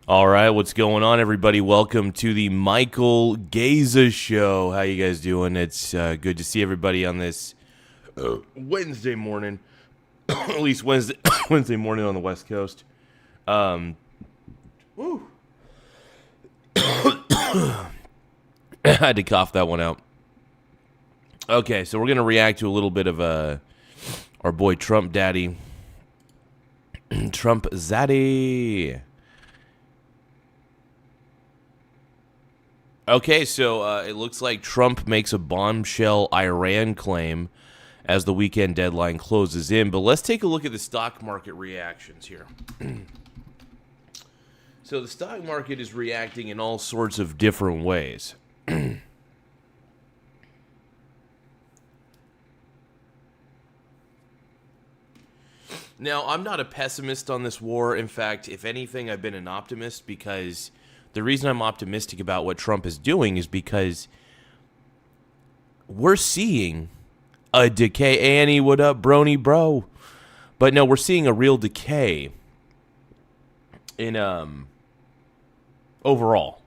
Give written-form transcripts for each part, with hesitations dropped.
All right, what's going on, everybody? Welcome to the Michael Garza Show. How you guys doing? It's good to see everybody on this Wednesday morning, at least Wednesday morning on the West Coast. Woo. I had to cough that one out. Okay, so we're gonna react to a little bit of our boy Trump Daddy, Trump Zaddy. Okay, so it looks like Trump makes a bombshell Iran claim as the weekend deadline closes in. But let's take a look at the stock market reactions here. So the stock market is reacting in all sorts of different ways. Now, I'm not a pessimist on this war. In fact, if anything, I've been an optimist because the reason I'm optimistic about what Trump is doing is because we're seeing a decay. Annie, what up, brony bro? But no, we're seeing a real decay in overall.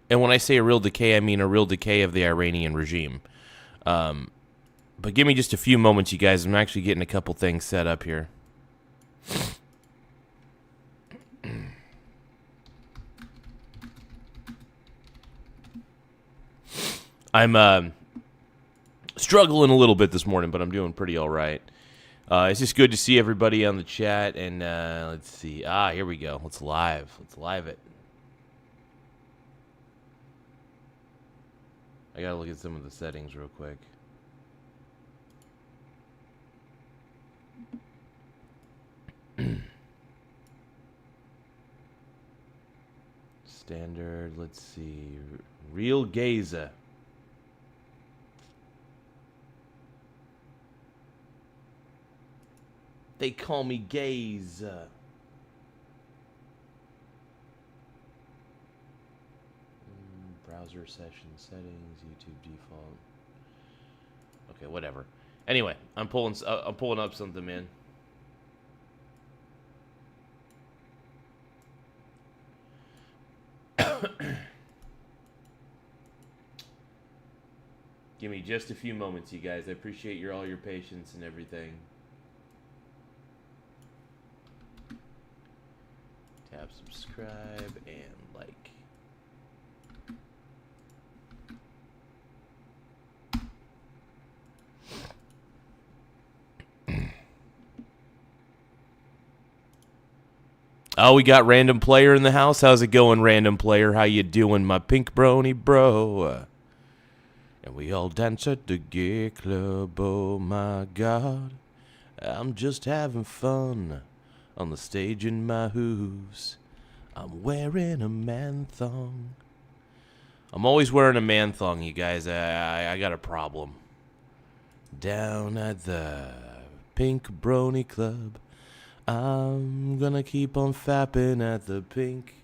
And when I say a real decay, I mean a real decay of the Iranian regime. But give me just a few moments, you guys. I'm actually getting a couple things set up here. I'm struggling a little bit this morning, but I'm doing pretty all right. It's just good to see everybody on the chat, and let's see. Here we go. Let's live it. I gotta look at some of the settings real quick. Standard, let's see. Real Garza. They call me Garza. Browser session settings, YouTube default. Okay, whatever. Anyway, I'm pulling up something, man. Give me just a few moments, you guys. I appreciate all your patience and everything. Tap subscribe and like. Oh, we got Random Player in the house. How's it going, Random Player? How you doing, my pink brony bro? And we all dance at the gay club, oh my God. I'm just having fun on the stage in my hooves. I'm wearing a man thong. I'm always wearing a man thong, you guys. I got a problem. Down at the Pink Brony Club, I'm gonna keep on fapping at the Pink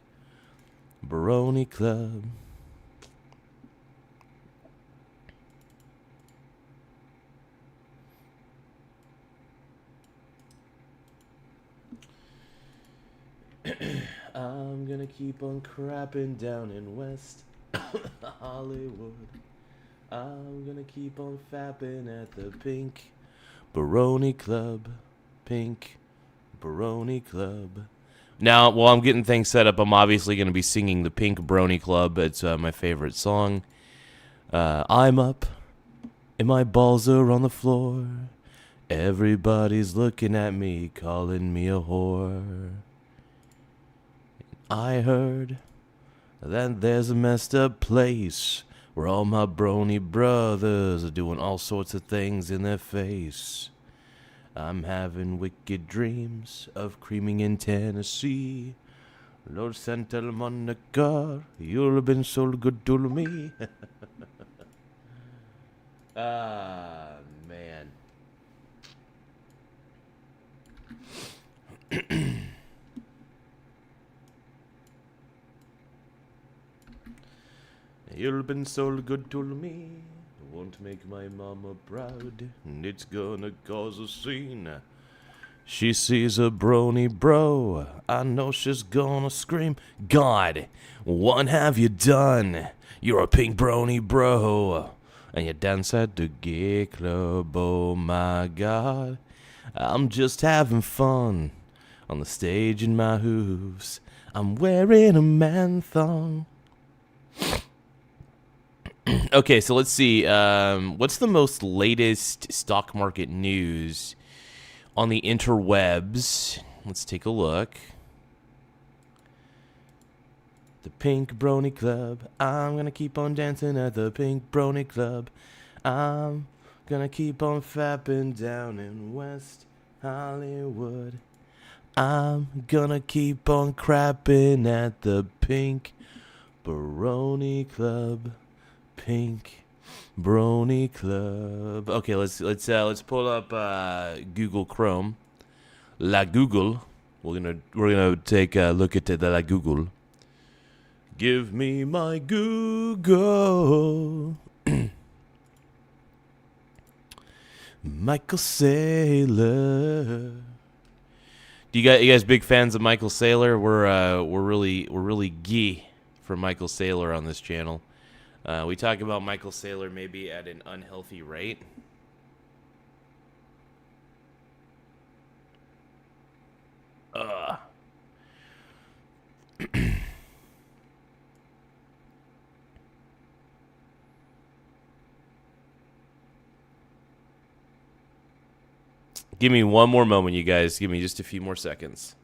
Brony Club. I'm gonna keep on crapping down in West Hollywood. I'm gonna keep on fapping at the Pink Brony Club. Pink Brony Club. Now, while I'm getting things set up, I'm obviously going to be singing the Pink Brony Club. It's my favorite song. I'm up, and my balls are on the floor. Everybody's looking at me, calling me a whore. I heard that there's a messed up place where all my brony brothers are doing all sorts of things in their face. I'm having wicked dreams of creaming in Tennessee. Lord Santa Monica, you've been so good to me. Man. You've been so good to me. Won't make my mama proud, and it's gonna cause a scene. She sees a brony bro. I know she's gonna scream, God, what have you done? You're a pink brony bro. And you dance at the gay club, oh my God. I'm just having fun on the stage in my hooves. I'm wearing a man thong. Okay, so let's see. What's the most latest stock market news on the interwebs? Let's take a look. The Pink Brony Club. I'm gonna keep on dancing at the Pink Brony Club. I'm gonna keep on fapping down in West Hollywood. I'm gonna keep on crapping at the Pink Brony Club. Pink Brony Club. Okay, let's pull up Google Chrome. La Google. We're gonna take a look at the La Google. Give me my Google. Michael Saylor. You guys big fans of Michael Saylor? We're really gee for Michael Saylor on this channel. We talk about Michael Saylor maybe at an unhealthy rate. Give me one more moment, you guys. Give me just a few more seconds.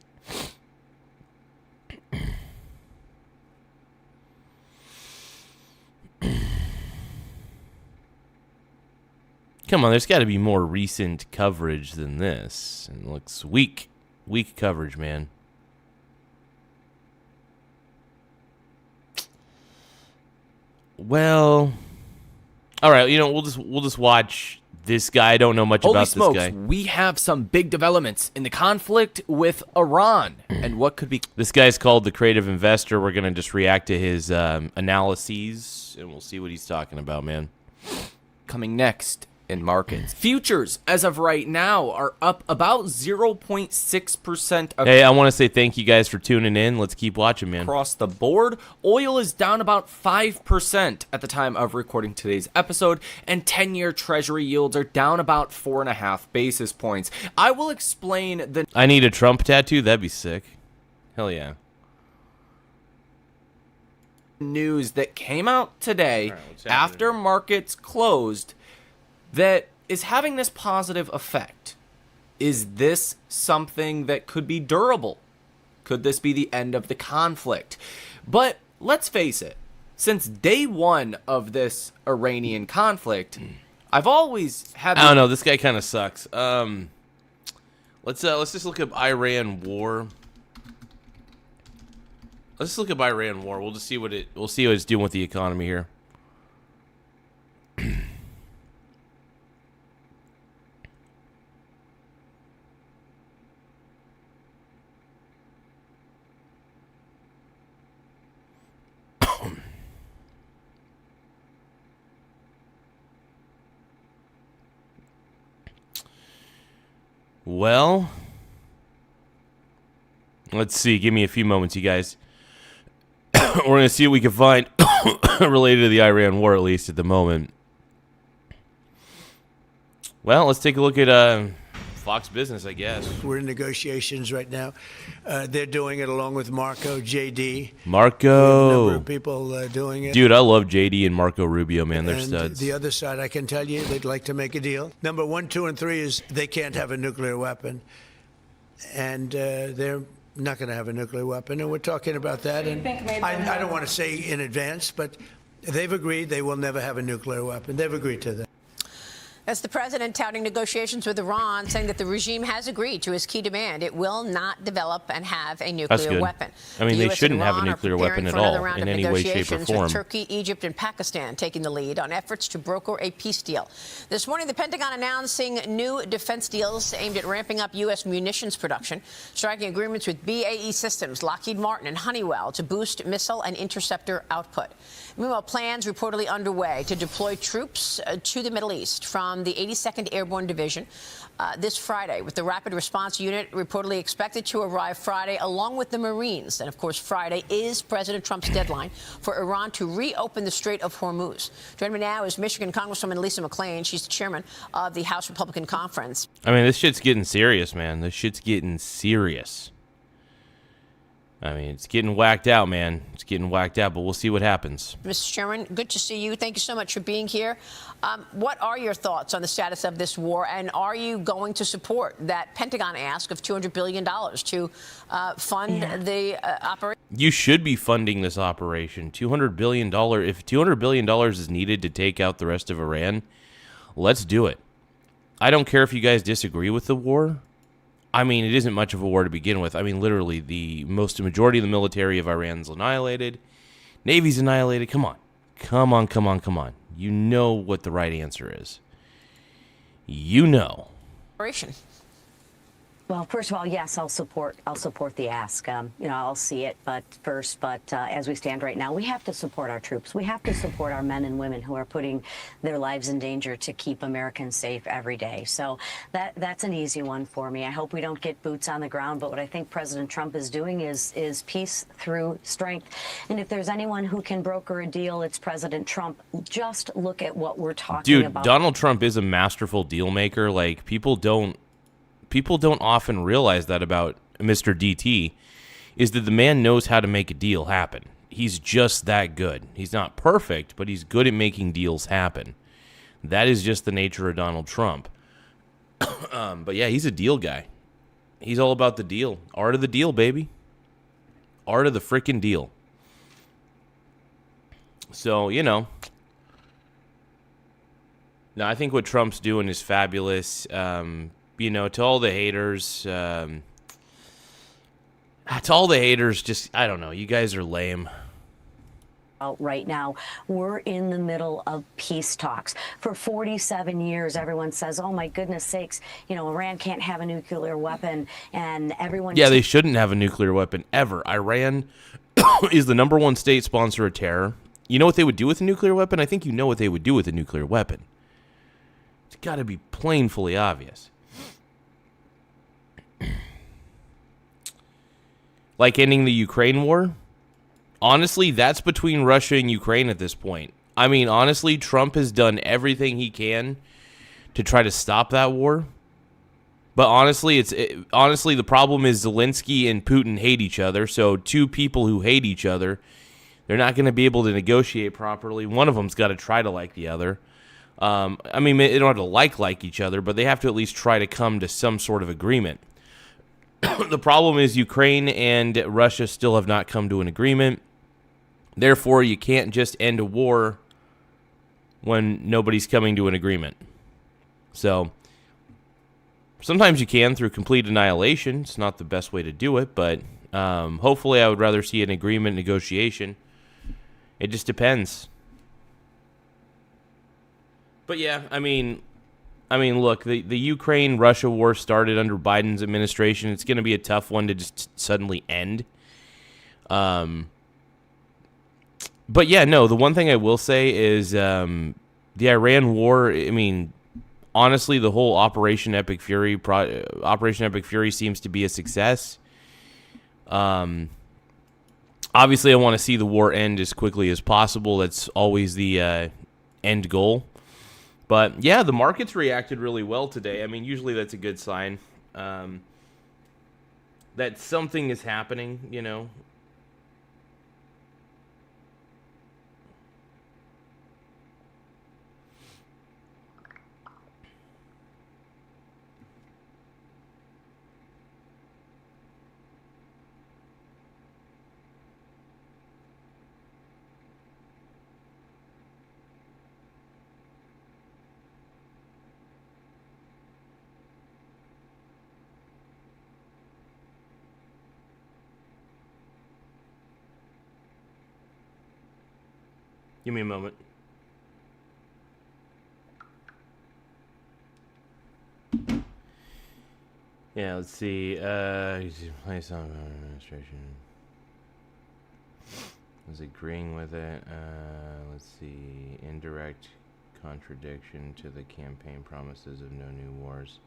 Come on, there's got to be more recent coverage than this. And it looks weak. Weak coverage, man. Well, all right, we'll just watch this guy. I don't know much about smokes, this guy. We have some big developments in the conflict with Iran. And what could be... This guy's called the Creative Investor. We're going to just react to his analyses, and we'll see what he's talking about, man. Coming next in markets. Futures, as of right now, are up about 0.6%. Hey, I want to say thank you guys for tuning in. Let's keep watching, man. Across the board, oil is down about 5% at the time of recording today's episode, and 10-year Treasury yields are down about 4.5 basis points. I will explain the... I need a Trump tattoo? That'd be sick. Hell yeah. News that came out today after markets closed that is having this positive effect. Is this something that could be durable? Could this be the end of the conflict? But let's face it, since day one of this Iranian conflict, I've always had... I don't know, this guy kind of sucks. Let's just look up Iran war. Let's look up Iran war. We'll just see what it's doing with the economy here. Well, let's see. Give me a few moments, you guys. We're going to see what we can find related to the Iran war, at least at the moment. Well, let's take a look at Fox Business, I guess. We're in negotiations right now. They're doing it along with Marco, JD. Marco. A number of people doing it. Dude, I love JD and Marco Rubio, man. They're and studs. The other side, I can tell you, they'd like to make a deal. Number 1, 2, and 3 is they can't have a nuclear weapon. And they're not going to have a nuclear weapon. And we're talking about that. And I don't want to say in advance, but they've agreed they will never have a nuclear weapon. They've agreed to that. That's the president touting negotiations with Iran, saying that the regime has agreed to his key demand. It will not develop and have a nuclear weapon. I mean, the they shouldn't have a nuclear weapon at all in any way, shape, or form. With Turkey, Egypt, and Pakistan taking the lead on efforts to broker a peace deal. This morning, the Pentagon announcing new defense deals aimed at ramping up U.S. munitions production, striking agreements with BAE Systems, Lockheed Martin, and Honeywell to boost missile and interceptor output. Meanwhile, plans reportedly underway to deploy troops to the Middle East from from the 82nd Airborne Division this Friday, with the Rapid Response Unit reportedly expected to arrive Friday, along with the Marines. And, of course, Friday is President Trump's deadline for Iran to reopen the Strait of Hormuz. Joining me now is Michigan Congresswoman Lisa McClain. She's the chairman of the House Republican Conference. I mean, this shit's getting serious, man. This shit's getting serious. I mean, it's getting whacked out, man. It's getting whacked out, but we'll see what happens. Mr. Chairman, good to see you. Thank you so much for being here. What are your thoughts on the status of this war, and are you going to support that Pentagon ask of $200 billion to fund the operation? You should be funding this operation. $200 billion. If $200 billion is needed to take out the rest of Iran, let's do it. I don't care if you guys disagree with the war. I mean, it isn't much of a war to begin with. I mean, literally, the majority of the military of Iran's annihilated. Navy's annihilated. Come on. Come on. You know what the right answer is. You know. Well, first of all, yes, I'll support the ask. I'll see it, but as we stand right now, we have to support our troops. We have to support our men and women who are putting their lives in danger to keep Americans safe every day. So that's an easy one for me. I hope we don't get boots on the ground, but what I think President Trump is doing is peace through strength. And if there's anyone who can broker a deal, it's President Trump. Just look at what we're talking about. Dude, Donald Trump is a masterful deal maker. Like, people don't often realize that about Mr. DT, is that the man knows how to make a deal happen. He's just that good. He's not perfect, but he's good at making deals happen. That is just the nature of Donald Trump. But yeah, he's a deal guy. He's all about the deal. Art of the deal, baby. Art of the frickin' deal. So, no, I think what Trump's doing is fabulous. To all the haters, just, I don't know, you guys are lame. Right now, we're in the middle of peace talks. For 47 years, everyone says, oh, my goodness sakes, Iran can't have a nuclear weapon, and everyone... Yeah, they shouldn't have a nuclear weapon, ever. Iran is the number one state sponsor of terror. You know what they would do with a nuclear weapon? I think you know what they would do with a nuclear weapon. It's got to be plainly obvious. Like ending the Ukraine war? Honestly, that's between Russia and Ukraine at this point. I mean, honestly, Trump has done everything he can to try to stop that war. But honestly, the problem is Zelensky and Putin hate each other. So two people who hate each other, they're not going to be able to negotiate properly. One of them's got to try to like the other. I mean, they don't have to like each other, but they have to at least try to come to some sort of agreement. The problem is Ukraine and Russia still have not come to an agreement. Therefore, you can't just end a war when nobody's coming to an agreement. So, sometimes you can through complete annihilation. It's not the best way to do it, but hopefully I would rather see an agreement negotiation. It just depends. But yeah, I mean, look, the Ukraine-Russia war started under Biden's administration. It's going to be a tough one to just suddenly end. But yeah, no, the one thing I will say is the Iran war, I mean, honestly, the whole Operation Epic Fury seems to be a success. Obviously, I want to see the war end as quickly as possible. That's always the end goal. But, yeah, the markets reacted really well today. I mean, usually that's a good sign that something is happening, Give me a moment. Yeah, let's see. Place on administration. Was agreeing with it. Let's see. Indirect contradiction to the campaign promises of no new wars.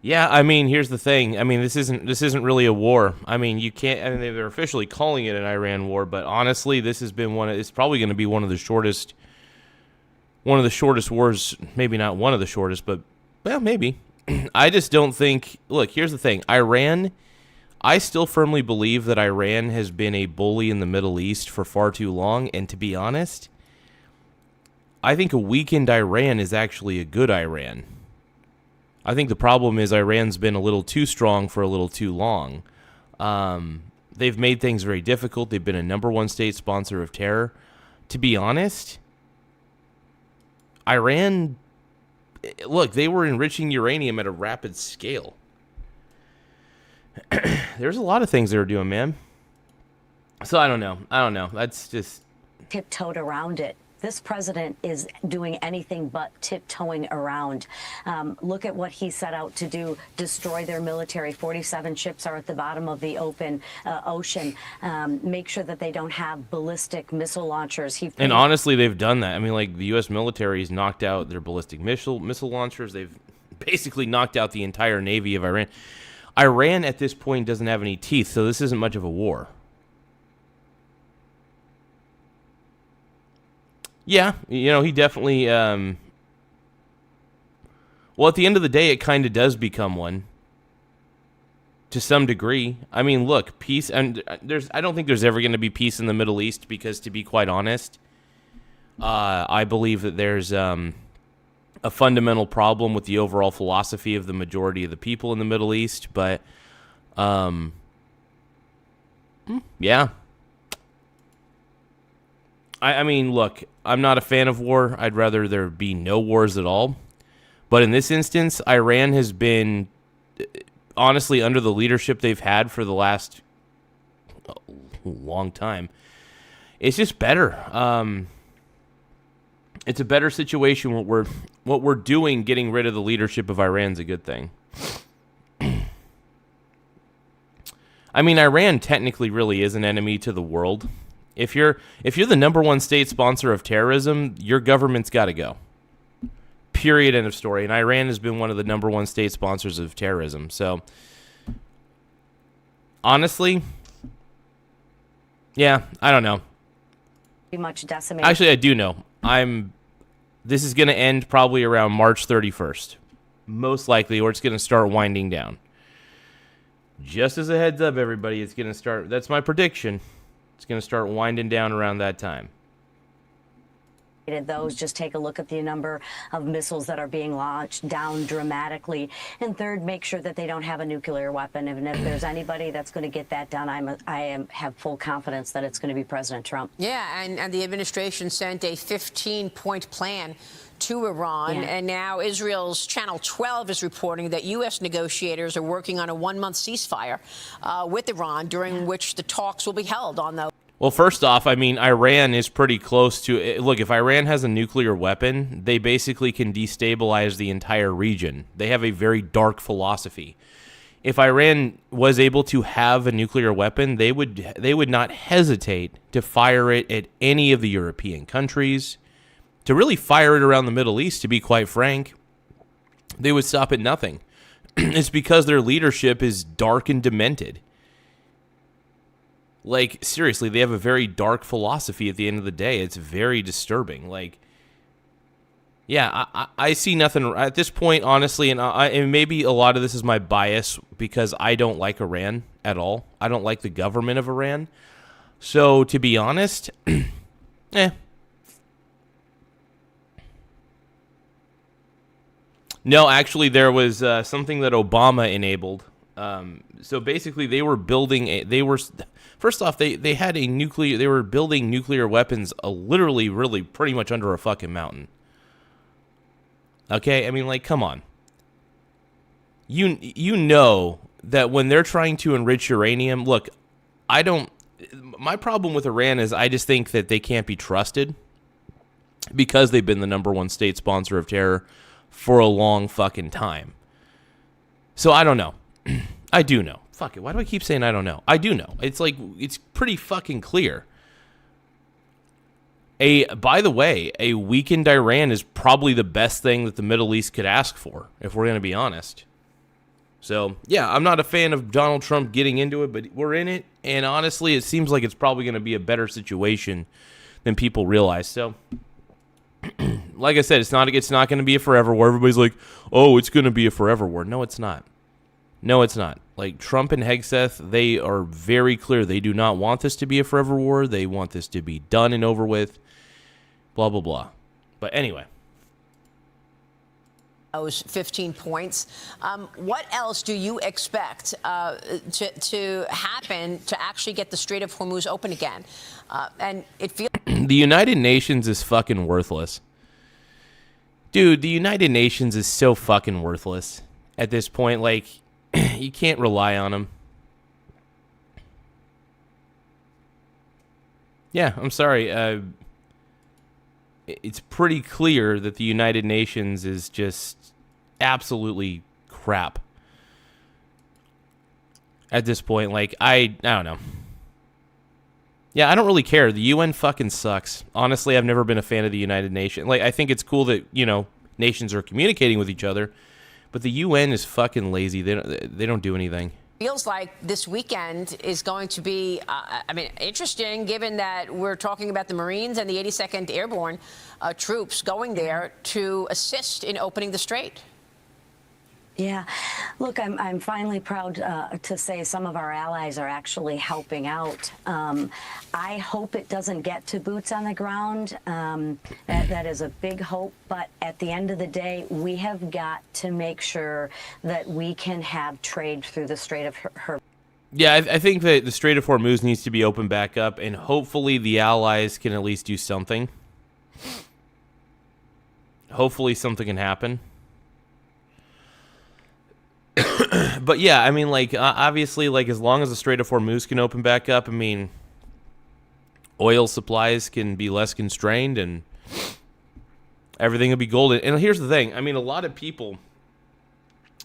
Yeah, I mean, here's the thing. I mean, this isn't really a war. I mean, you can't. I mean, they're officially calling it an Iran war, but honestly, this has been it's probably going to be one of the shortest wars. Maybe not one of the shortest, but well, maybe. I just don't think. Look, here's the thing. Iran. I still firmly believe that Iran has been a bully in the Middle East for far too long, and to be honest, I think a weakened Iran is actually a good Iran. I think the problem is Iran's been a little too strong for a little too long. They've made things very difficult. They've been a number one state sponsor of terror. To be honest, Iran, look, they were enriching uranium at a rapid scale. There's a lot of things they were doing, man. So I don't know. That's just... Tiptoed around it. This president is doing anything but tiptoeing around. Look at what he set out to do, destroy their military. 47 ships are at the bottom of the open ocean. Make sure that they don't have ballistic missile launchers. And honestly, they've done that. I mean, like, the U.S. military's knocked out their ballistic missile launchers. They've basically knocked out the entire navy of Iran. Iran, at this point, doesn't have any teeth, so this isn't much of a war. Yeah, you know, he definitely, well, at the end of the day, it kind of does become one, to some degree. I mean, look, peace, and I don't think there's ever going to be peace in the Middle East, because, to be quite honest, I believe that there's a fundamental problem with the overall philosophy of the majority of the people in the Middle East, but, yeah. I mean, look, I'm not a fan of war. I'd rather there be no wars at all. But in this instance, Iran has been, honestly, under the leadership they've had for the last long time, it's just better. It's a better situation. What we're doing, getting rid of the leadership of Iran, is a good thing. I mean, Iran technically really is an enemy to the world. If you're the number one state sponsor of terrorism, your government's got to go. Period. End of story. And Iran has been one of the number one state sponsors of terrorism. So, honestly, yeah, I don't know. Pretty much decimated. Actually, I do know. This is going to end probably around March 31st, most likely, or it's going to start winding down. Just as a heads up, everybody, it's going to start. That's my prediction. It's going to start winding down around that time. Those, just take a look at the number of missiles that are being launched, down dramatically. And third, make sure that they don't have a nuclear weapon. And if there's anybody that's going to get that done, I have full confidence that it's going to be President Trump. Yeah, and the administration sent a 15-point plan to Iran, and now Israel's Channel 12 is reporting that U.S. negotiators are working on a one-month ceasefire with Iran, during which the talks will be held on the... Well, first off, I mean, Iran is pretty close to... Look, if Iran has a nuclear weapon, they basically can destabilize the entire region. They have a very dark philosophy. If Iran was able to have a nuclear weapon, they would not hesitate to fire it at any of the European countries, to really fire it around the Middle East, to be quite frank. They would stop at nothing. It's because their leadership is dark and demented. Like, seriously, they have a very dark philosophy at the end of the day. It's very disturbing. Like, yeah, I see nothing at this point, honestly, and maybe a lot of this is my bias, because I don't like Iran at all. I don't like the government of Iran. So, to be honest, No, actually, there was something that Obama enabled. So basically, they were building first off, they had a nuclear. They were building nuclear weapons, literally, really, pretty much under a fucking mountain. Okay, I mean, like, come on. You know that when they're trying to enrich uranium, look, my problem with Iran is I just think that they can't be trusted, because they've been the number one state sponsor of terror for a long fucking time. So I don't know. I do know. Fuck it. Why do I keep saying I don't know? I do know. It's like, it's pretty fucking clear. By the way, a weakened Iran is probably the best thing that the Middle East could ask for, if we're going to be honest. So, yeah, I'm not a fan of Donald Trump getting into it, but we're in it. And honestly, it seems like it's probably going to be a better situation than people realize. So, like I said, it's not going to be a forever war. Everybody's like, oh, it's going to be a forever war. No, it's not. No, it's not. Like, Trump and Hegseth, they are very clear. They do not want this to be a forever war. They want this to be done and over with. Blah, blah, blah. But anyway. Those 15 points. What else do you expect to happen to actually get the Strait of Hormuz open again? And it feels the United Nations is fucking worthless. Dude, the United Nations is so fucking worthless at this point. Like, you can't rely on them. Yeah, I'm sorry. It's pretty clear that the United Nations is just absolutely crap at this point. Like, I don't know. Yeah, I don't really care. The UN fucking sucks. Honestly, I've never been a fan of the United Nations. Like, I think it's cool that, nations are communicating with each other, but the UN is fucking lazy. They don't do anything. Feels like this weekend is going to be, interesting, given that we're talking about the Marines and the 82nd Airborne troops going there to assist in opening the strait. Yeah. Look, I'm finally proud to say some of our allies are actually helping out. I hope it doesn't get to boots on the ground. That is a big hope. But at the end of the day, we have got to make sure that we can have trade through the Strait of Hormuz. Yeah, I think that the Strait of Hormuz needs to be opened back up, and hopefully the allies can at least do something. Hopefully something can happen. But yeah, I mean, like, obviously, like, as long as the Strait of Hormuz can open back up, I mean, oil supplies can be less constrained and everything will be golden. And here's the thing. I mean, a lot of people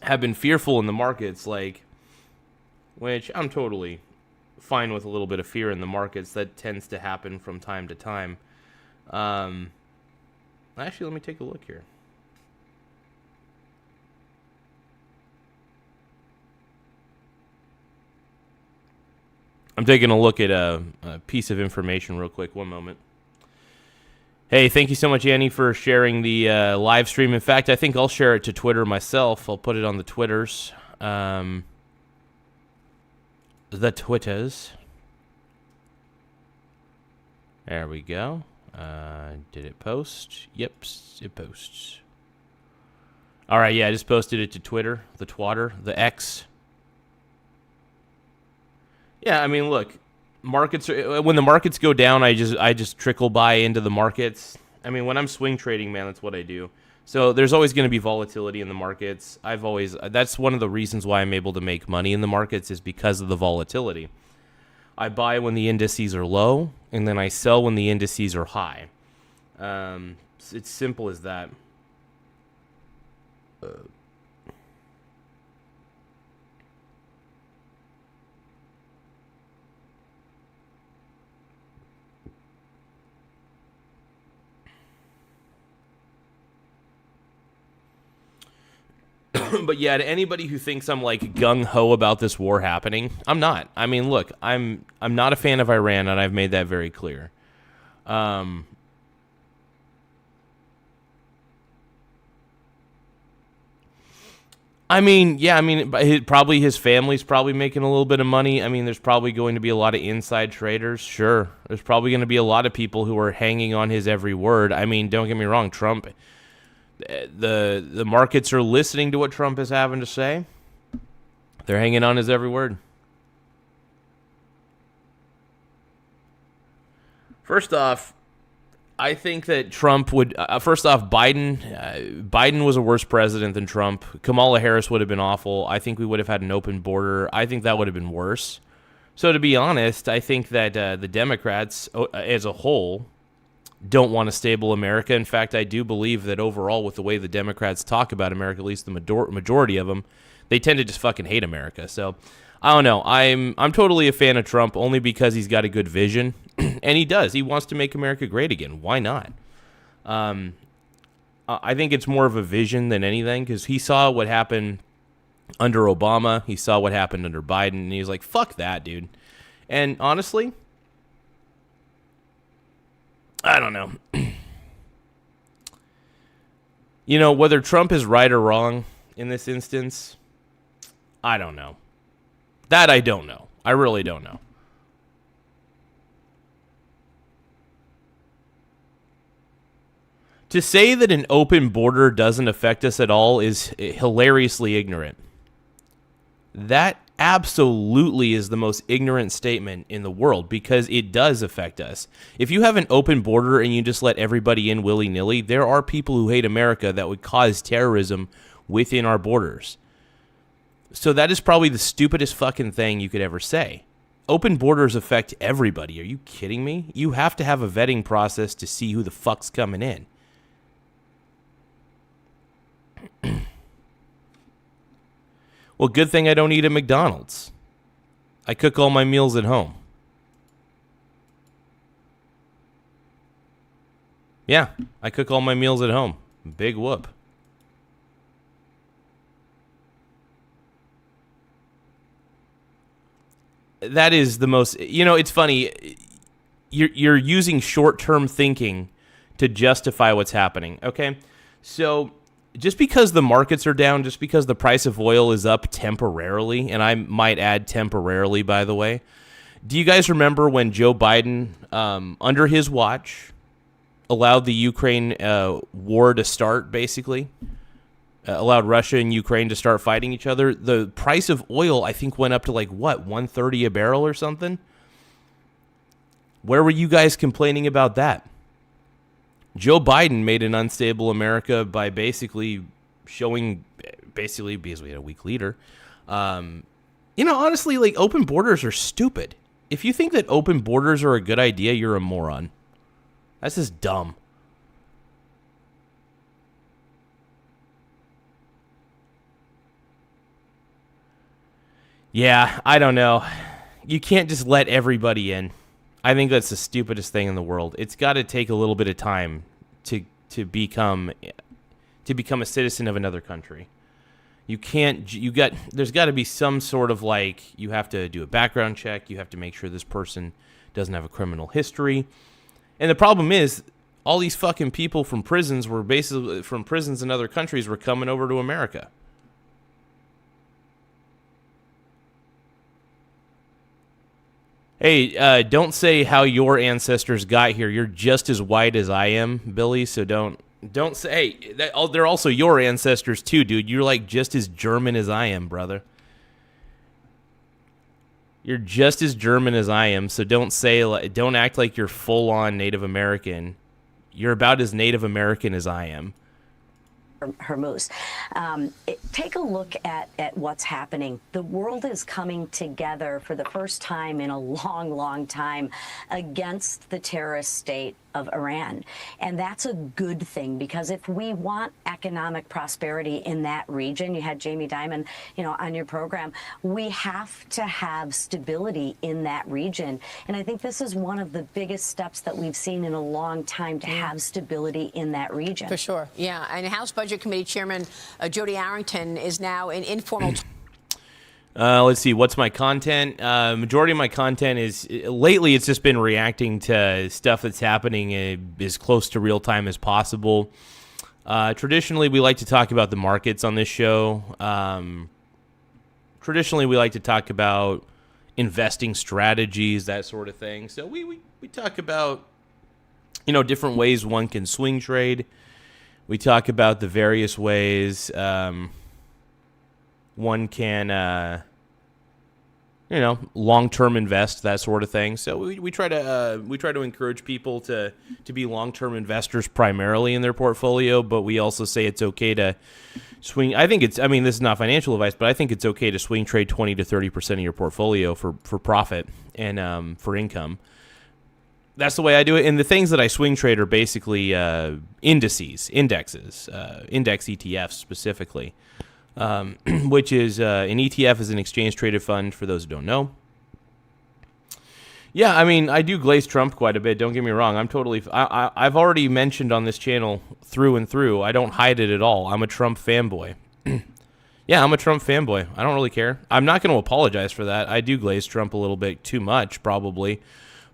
have been fearful in the markets, like, which I'm totally fine with a little bit of fear in the markets. That tends to happen from time to time. Actually, let me take a look here. I'm taking a look at a piece of information real quick. One moment. Hey, thank you so much, Annie, for sharing the live stream. In fact, I think I'll share it to Twitter myself. I'll put it on the Twitters. The Twitters. There we go. Did it post? Yep, it posts. All right, yeah, I just posted it to Twitter, the Twatter, the X. Yeah, I mean, look, markets are, when the markets go down, I just trickle buy into the markets. I mean, when I'm swing trading, man, that's what I do. So there's always going to be volatility in the markets. That's one of the reasons why I'm able to make money in the markets is because of the volatility. I buy when the indices are low, and then I sell when the indices are high. It's simple as that. But yeah, to anybody who thinks I'm like gung-ho about this war happening, I'm not. I mean, look, I'm not a fan of Iran, and I've made that very clear. I mean, yeah, probably his family's probably making a little bit of money. I mean, there's probably going to be a lot of inside traders. Sure. There's probably going to be a lot of people who are hanging on his every word. I mean, don't get me wrong, Trump, the markets are listening to what Trump is having to say. They're hanging on his every word. First off, I think that Trump would... Biden was a worse president than Trump. Kamala Harris would have been awful. I think we would have had an open border. I think that would have been worse. So to be honest, I think that the Democrats as a whole don't want a stable America. In fact, I do believe that overall, with the way the Democrats talk about America, at least the majority of them, they tend to just fucking hate America. So I don't know. I'm totally a fan of Trump only because he's got a good vision. And And he does. He wants to make America great again. Why not? I think it's more of a vision than anything, because he saw what happened under Obama. He saw what happened under Biden, and he's like, fuck that, dude. And honestly, I don't know. You know, whether Trump is right or wrong in this instance, I don't know. That I don't know. I really don't know. To say that an open border doesn't affect us at all is hilariously ignorant. That absolutely is the most ignorant statement in the world, because it does affect us. If you have an open border and you just let everybody in willy-nilly, there are people who hate America that would cause terrorism within our borders. So that is probably the stupidest fucking thing you could ever say. Open borders affect everybody. Are you kidding me? You have to have a vetting process to see who the fuck's coming in. Well, good thing I don't eat at McDonald's. I cook all my meals at home. Yeah, I cook all my meals at home. Big whoop. That is the most... You know, it's funny. You're using short-term thinking to justify what's happening, okay? So... just because the markets are down, just because the price of oil is up temporarily, and I might add temporarily, by the way, do you guys remember when Joe Biden, under his watch, allowed the Ukraine war to start, basically? Allowed Russia and Ukraine to start fighting each other? The price of oil, I think, went up to like, what, $130 a barrel or something? Where were you guys complaining about that? Joe Biden made an unstable America by basically showing, because we had a weak leader. You know, honestly, like, open borders are stupid. If you think that open borders are a good idea, you're a moron. That's just dumb. Yeah, I don't know. You can't just let everybody in. I think that's the stupidest thing in the world. It's got to take a little bit of time to become a citizen of another country. You can't. There's got to be some sort of, like, you have to do a background check. You have to make sure this person doesn't have a criminal history. And the problem is, all these fucking people from prisons in other countries were coming over to America. Hey, don't say how your ancestors got here. You're just as white as I am, Billy, so don't say, hey, they're also your ancestors too, dude. You're like just as German as I am, brother. You're just as German as I am, so don't act like you're full-on Native American. You're about as Native American as I am. Her moose. Take a look at what's happening. The world is coming together for the first time in a long, long time against the terrorist state of Iran. And that's a good thing, because if we want economic prosperity in that region, you had Jamie Dimon, on your program, we have to have stability in that region. And I think this is one of the biggest steps that we've seen in a long time, to have stability in that region. For sure. Yeah. And House Budget Committee Chairman Jody Arrington is now in informal... Let's see, what's my content? Majority of my content is, lately it's just been reacting to stuff that's happening as close to real time as possible. Traditionally, we like to talk about the markets on this show. Traditionally, we like to talk about investing strategies, that sort of thing. So we talk about, different ways one can swing trade. We talk about the various ways one can, long-term invest, that sort of thing. So we try to encourage people to be long-term investors primarily in their portfolio, but we also say it's okay to swing. This is not financial advice, but I think it's okay to swing trade 20 to 30% of your portfolio for profit and for income. That's the way I do it. And the things that I swing trade are basically indexes, index ETFs specifically. Which is an ETF is an exchange traded fund, for those who don't know. Yeah, I mean, I do glaze Trump quite a bit. Don't get me wrong. I'm totally. I've already mentioned on this channel through and through. I don't hide it at all. I'm a Trump fanboy. Yeah, I'm a Trump fanboy. I don't really care. I'm not going to apologize for that. I do glaze Trump a little bit too much, probably,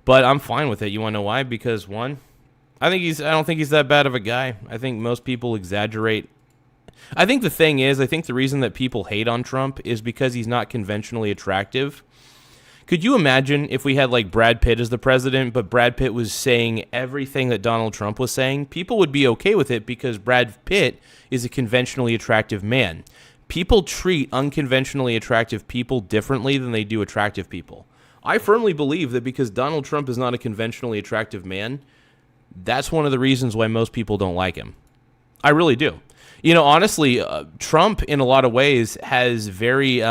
but I'm fine with it. You want to know why? Because one, I don't think he's that bad of a guy. I think most people exaggerate. I think the thing is, I think the reason that people hate on Trump is because he's not conventionally attractive. Could you imagine if we had like Brad Pitt as the president, but Brad Pitt was saying everything that Donald Trump was saying? People would be okay with it because Brad Pitt is a conventionally attractive man. People treat unconventionally attractive people differently than they do attractive people. I firmly believe that because Donald Trump is not a conventionally attractive man, that's one of the reasons why most people don't like him. I really do. You know, honestly, Trump in a lot of ways has very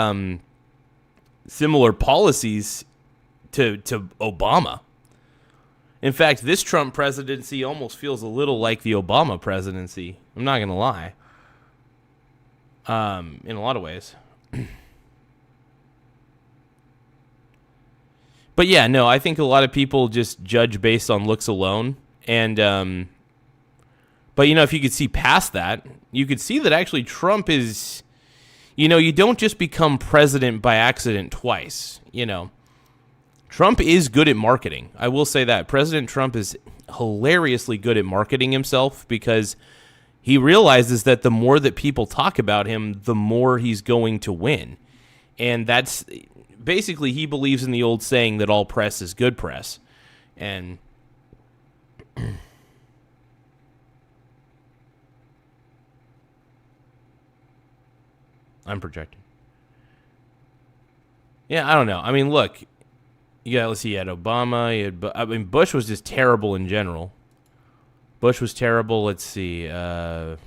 similar policies to Obama. In fact, this Trump presidency almost feels a little like the Obama presidency. I'm not going to lie. In a lot of ways. But yeah, no, I think a lot of people just judge based on looks alone. And, but you know, if you could see past that, you could see that actually Trump is, you know, you don't just become president by accident twice, you know. Trump is good at marketing. I will say that. President Trump is hilariously good at marketing himself because he realizes that the more that people talk about him, the more he's going to win. And that's basically, he believes in the old saying that all press is good press. And I'm projecting. Yeah, I don't know. I mean, look, let's see, you had Obama, Bush was just terrible in general. Bush was terrible. Let's see. And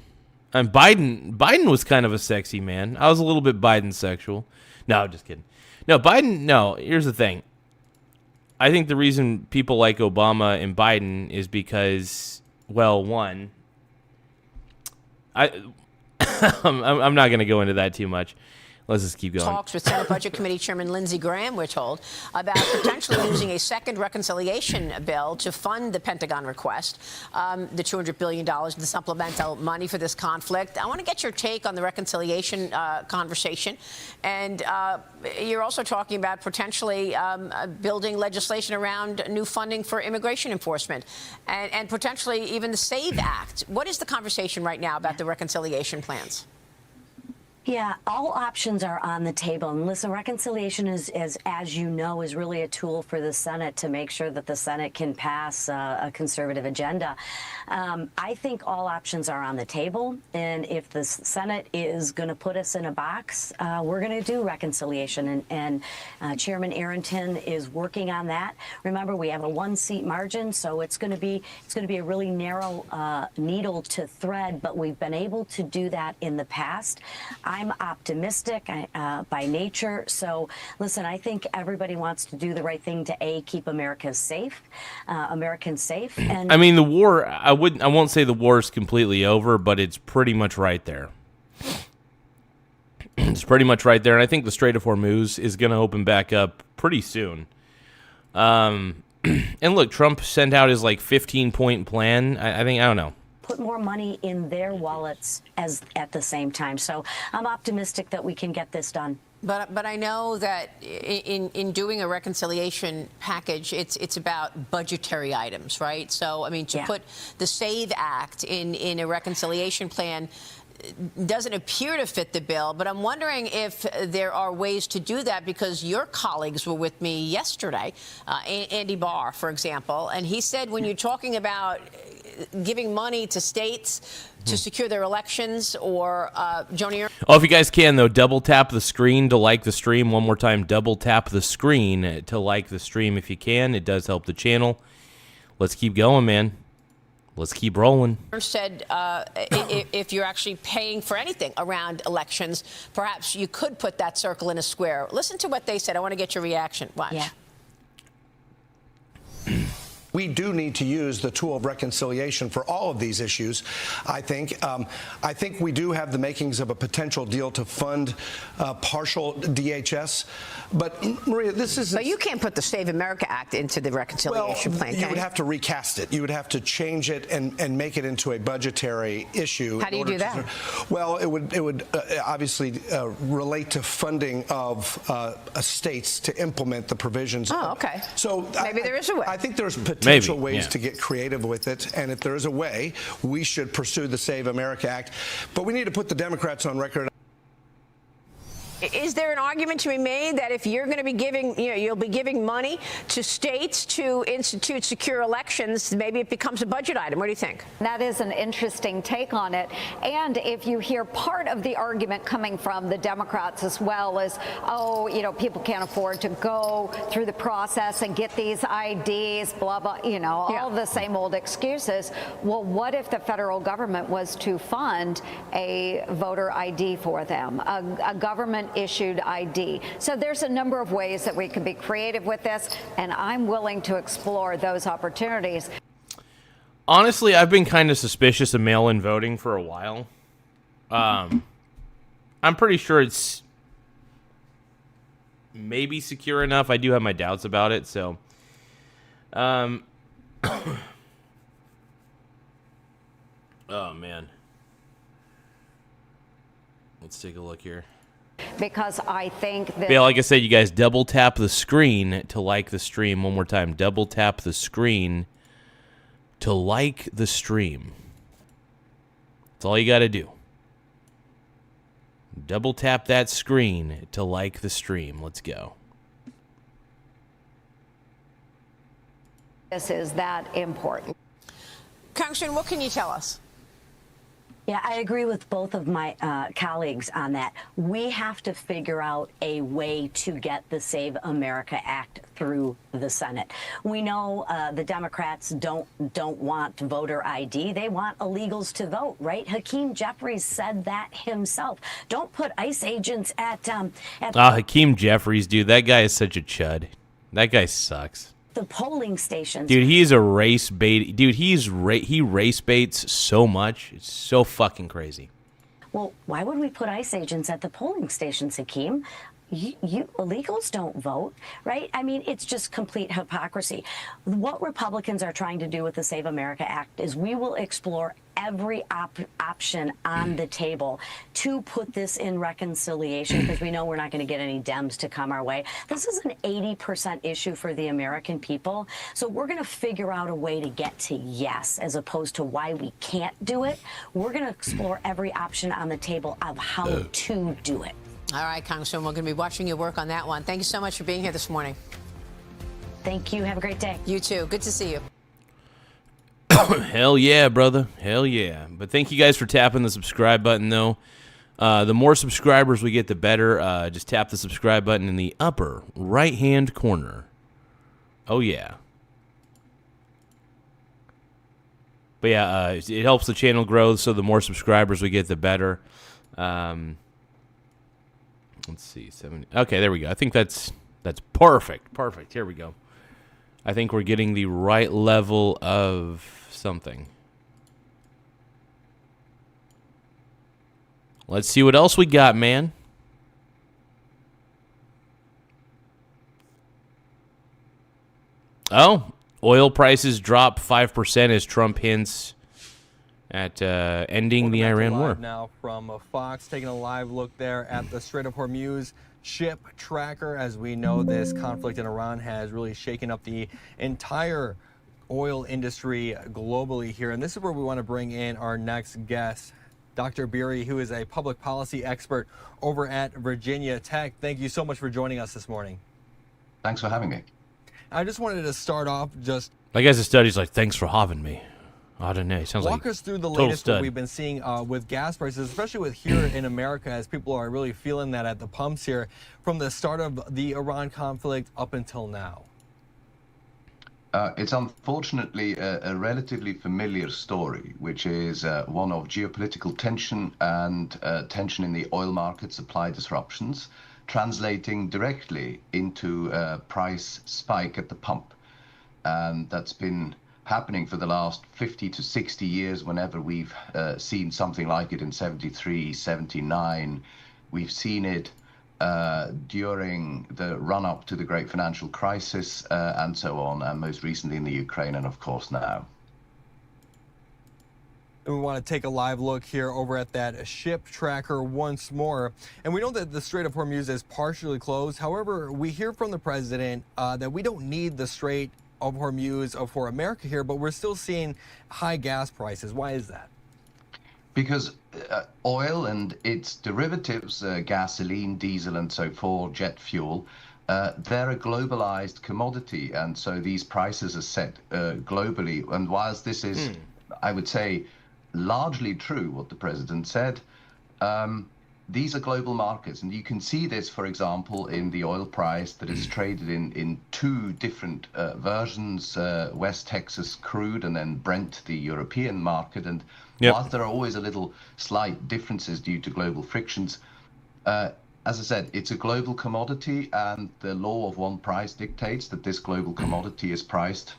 Biden was kind of a sexy man. I was a little bit Biden sexual. No, just kidding. No, Biden, no, here's the thing. I think the reason people like Obama and Biden is because, well, one, I'm not going to go into that too much. Let's just keep going. Talks with Senate Budget Committee Chairman Lindsey Graham, we're told, about potentially using a second reconciliation bill to fund the Pentagon request, the $200 billion, the supplemental money for this conflict. I want to get your take on the reconciliation conversation. And you're also talking about potentially building legislation around new funding for immigration enforcement and potentially even the SAVE Act. What is the conversation right now about the reconciliation plans? Yeah, all options are on the table. And listen, reconciliation is, as you know, is really a tool for the Senate to make sure that the Senate can pass a conservative agenda. I think all options are on the table. And if the Senate is going to put us in a box, we're going to do reconciliation. And Chairman Arrington is working on that. Remember, we have a one-seat margin, so it's going to be a really narrow needle to thread. But we've been able to do that in the past. I'm optimistic by nature. So, listen, I think everybody wants to do the right thing to keep Americans safe. And I mean, the war, I won't say the war is completely over, but it's pretty much right there. It's pretty much right there. And I think the Strait of Hormuz is going to open back up pretty soon. And look, Trump sent out his 15-point plan. I don't know. Put more money in their wallets at the same time. So I'm optimistic that we can get this done. But I know that in doing a reconciliation package, it's about budgetary items, right? So, I mean, to put the SAVE Act in a reconciliation plan doesn't appear to fit the bill, but I'm wondering if there are ways to do that, because your colleagues were with me yesterday, Andy Barr, for example, and he said when you're talking about giving money to states to secure their elections or Joni. Oh, if you guys can, though, double tap the screen to like the stream. One more time, double tap the screen to like the stream if you can. It does help the channel. Let's keep going, man. Let's keep rolling. Said if you're actually paying for anything around elections, perhaps you could put that circle in a square. Listen to what they said. I want to get your reaction. Watch. Yeah. We do need to use the tool of reconciliation for all of these issues, I think. I think we do have the makings of a potential deal to fund partial DHS. But, Maria, this is... But you can't put the Save America Act into the reconciliation plan, you would have to recast it. You would have to change it and make it into a budgetary issue. How do you do that? Well, it would obviously relate to funding of states to implement the provisions. Oh, okay. So maybe there is a way. I think there's potential ways to get creative with it, and if there is a way, we should pursue the Save America Act. But we need to put the Democrats on record. Is there an argument to be made that if you're going to be giving, you'll be giving money to states to institute secure elections, maybe it becomes a budget item? What do you think? That is an interesting take on it. And if you hear part of the argument coming from the Democrats as well is, oh, people can't afford to go through the process and get these IDs, blah, blah, all the same old excuses. Well, what if the federal government was to fund a voter ID for them, a government issued ID? So there's a number of ways that we can be creative with this, and I'm willing to explore those opportunities. Honestly, I've been kind of suspicious of mail-in voting for a while. I'm pretty sure it's maybe secure enough. I do have my doubts about it, so oh man. Let's take a look here. Because I think that... Yeah, like I said, you guys double tap the screen to like the stream. One more time. Double tap the screen to like the stream. That's all you got to do. Double tap that screen to like the stream. Let's go. This is that important. Congressman, what can you tell us? Yeah, I agree with both of my colleagues on that. We have to figure out a way to get the Save America Act through the Senate. We know the Democrats don't want voter ID. They want illegals to vote, right? Hakeem Jeffries said that himself. Don't put ICE agents at Hakeem Jeffries, dude, that guy is such a chud. That guy sucks. The polling stations. Dude, he's a race bait. Dude, he race baits so much. It's so fucking crazy. Well, why would we put ICE agents at the polling stations, Hakeem? You illegals don't vote, right? I mean, it's just complete hypocrisy. What Republicans are trying to do with the Save America Act is we will explore every option on the table to put this in reconciliation, because we know we're not going to get any Dems to come our way. This is an 80% issue for the American people. So we're going to figure out a way to get to yes, as opposed to why we can't do it. We're going to explore every option on the table of how to do it. All right, Congresswoman, we're going to be watching your work on that one. Thank you so much for being here this morning. Thank you. Have a great day. You too. Good to see you. Hell yeah, brother. Hell yeah. But thank you guys for tapping the subscribe button, though. The more subscribers we get, the better. Just tap the subscribe button in the upper right-hand corner. Oh, yeah. But yeah, it helps the channel grow, so the more subscribers we get, the better. Let's see, 70. Okay, there we go. I think that's perfect. Perfect. Here we go. I think we're getting the right level of something. Let's see what else we got, man. Oh, oil prices drop 5% as Trump hints at ending the Iran war. Now from Fox, taking a live look there at the Strait of Hormuz ship tracker. As we know, this conflict in Iran has really shaken up the entire oil industry globally here. And this is where we want to bring in our next guest, Dr. Beery, who is a public policy expert over at Virginia Tech. Thank you so much for joining us this morning. Thanks for having me. I just wanted to start off just... I guess the study's like, thanks for having me. I don't know. It sounds Walk like us through the latest that we've been seeing with gas prices, especially with here in America, as people are really feeling that at the pumps here from the start of the Iran conflict up until now. It's unfortunately a relatively familiar story, which is one of geopolitical tension and tension in the oil market, supply disruptions, translating directly into a price spike at the pump. and that's been happening for the last 50 to 60 years whenever we've seen something like it in 73, 79. We've seen it during the run-up to the great financial crisis and so on, and most recently in the Ukraine, and of course now. And we want to take a live look here over at that ship tracker once more. And we know that the Strait of Hormuz is partially closed. However, we hear from the president that we don't need the Strait of Hormuz for America here, but we're still seeing high gas prices. Why is that? Because oil and its derivatives, gasoline, diesel, and so forth, jet fuel, they're a globalized commodity. And so these prices are set globally. And whilst this is, I would say, largely true, what the president said, these are global markets. And you can see this, for example, in the oil price that is traded in two different versions, West Texas crude and then Brent, the European market. And whilst there are always a little slight differences due to global frictions, as I said, it's a global commodity, and the law of one price dictates that this global commodity is priced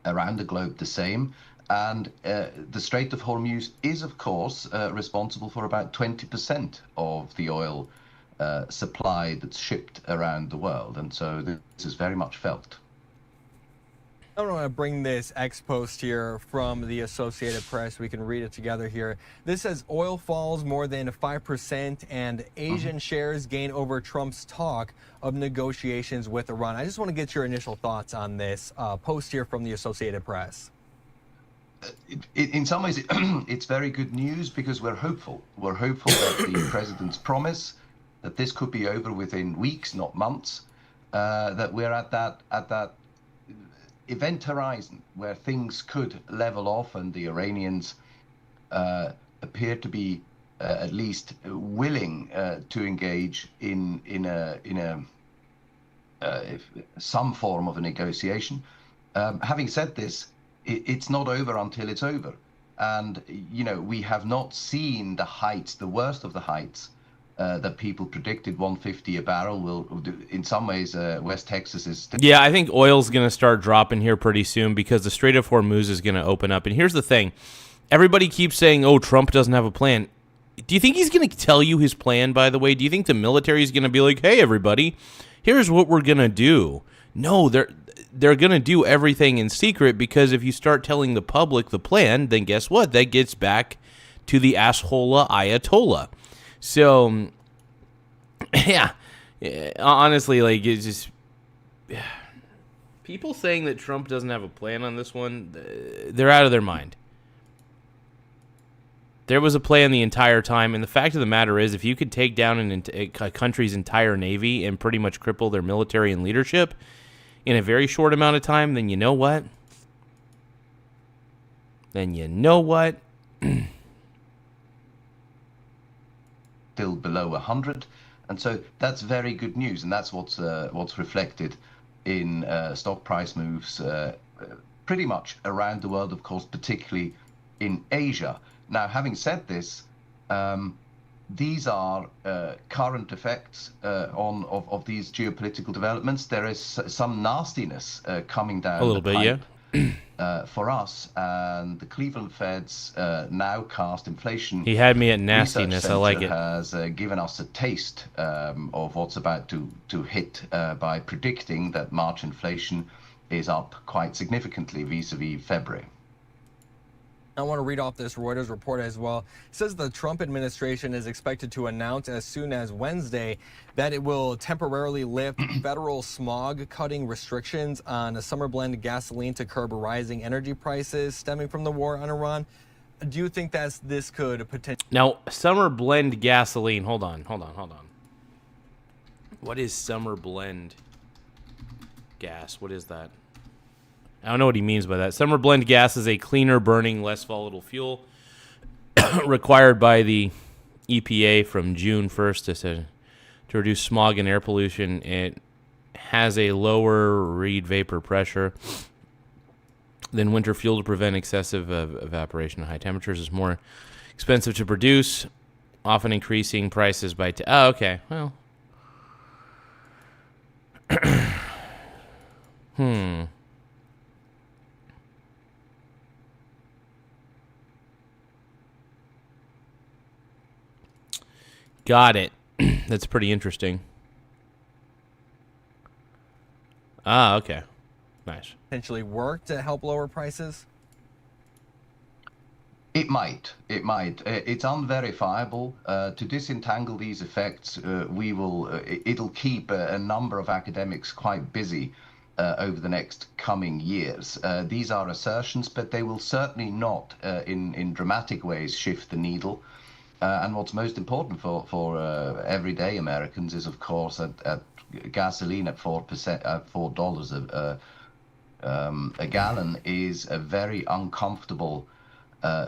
around the globe the same. And the Strait of Hormuz is, of course, responsible for about 20% of the oil supply that's shipped around the world. And so this is very much felt. I want to bring this ex-post here from the Associated Press. We can read it together here. This says oil falls more than 5% and Asian shares gain over Trump's talk of negotiations with Iran. I just want to get your initial thoughts on this post here from the Associated Press. In some ways, it's very good news because we're hopeful. We're hopeful that the president's promise that this could be over within weeks, not months, that we're at that event horizon where things could level off, and the Iranians appear to be at least willing to engage in some form of a negotiation. Having said this, it's not over until it's over. And, you know, we have not seen the heights, the worst of the heights that people predicted. 150 a barrel will do. In some ways, West Texas is still... Yeah, I think oil's going to start dropping here pretty soon because the Strait of Hormuz is going to open up. And here's the thing. Everybody keeps saying, oh, Trump doesn't have a plan. Do you think he's going to tell you his plan, by the way? Do you think the military is going to be like, hey, everybody, here's what we're going to do? No, they're going to do everything in secret, because if you start telling the public the plan, then guess what? That gets back to the asshole Ayatollah. So, yeah, honestly, like, it's just... people saying that Trump doesn't have a plan on this one, they're out of their mind. There was a plan the entire time, and the fact of the matter is, if you could take down a country's entire navy and pretty much cripple their military and leadership in a very short amount of time, then you know what? Still below 100, and so that's very good news, and that's what's reflected in stock price moves pretty much around the world, of course, particularly in Asia. Now, having said this, these are current effects of these geopolitical developments. There is some nastiness coming down a little bit, yeah. For us, and the Cleveland Fed's now cast inflation. He had me at nastiness. I like it. Has given us a taste of what's about to hit by predicting that March inflation is up quite significantly vis-a-vis February. I want to read off this Reuters report as well. It says the Trump administration is expected to announce as soon as Wednesday that it will temporarily lift federal smog cutting restrictions on a summer blend gasoline to curb rising energy prices stemming from the war on Iran. Do you think this could potentially... Now, summer blend gasoline. Hold on. What is summer blend gas? What is that? I don't know what he means by that. Summer blend gas is a cleaner burning, less volatile fuel required by the EPA from June 1st to reduce smog and air pollution. It has a lower Reid vapor pressure than winter fuel to prevent excessive evaporation at high temperatures. It's more expensive to produce, often increasing prices by... oh, okay. Well... Got it. That's pretty interesting. Ah, okay. Nice. Potentially work to help lower prices? It might. It's unverifiable. To disentangle these effects, it'll keep a number of academics quite busy over the next coming years. These are assertions, but they will certainly not, in dramatic ways, shift the needle. And what's most important for everyday Americans is, of course, at gasoline at $4 a gallon is a very uncomfortable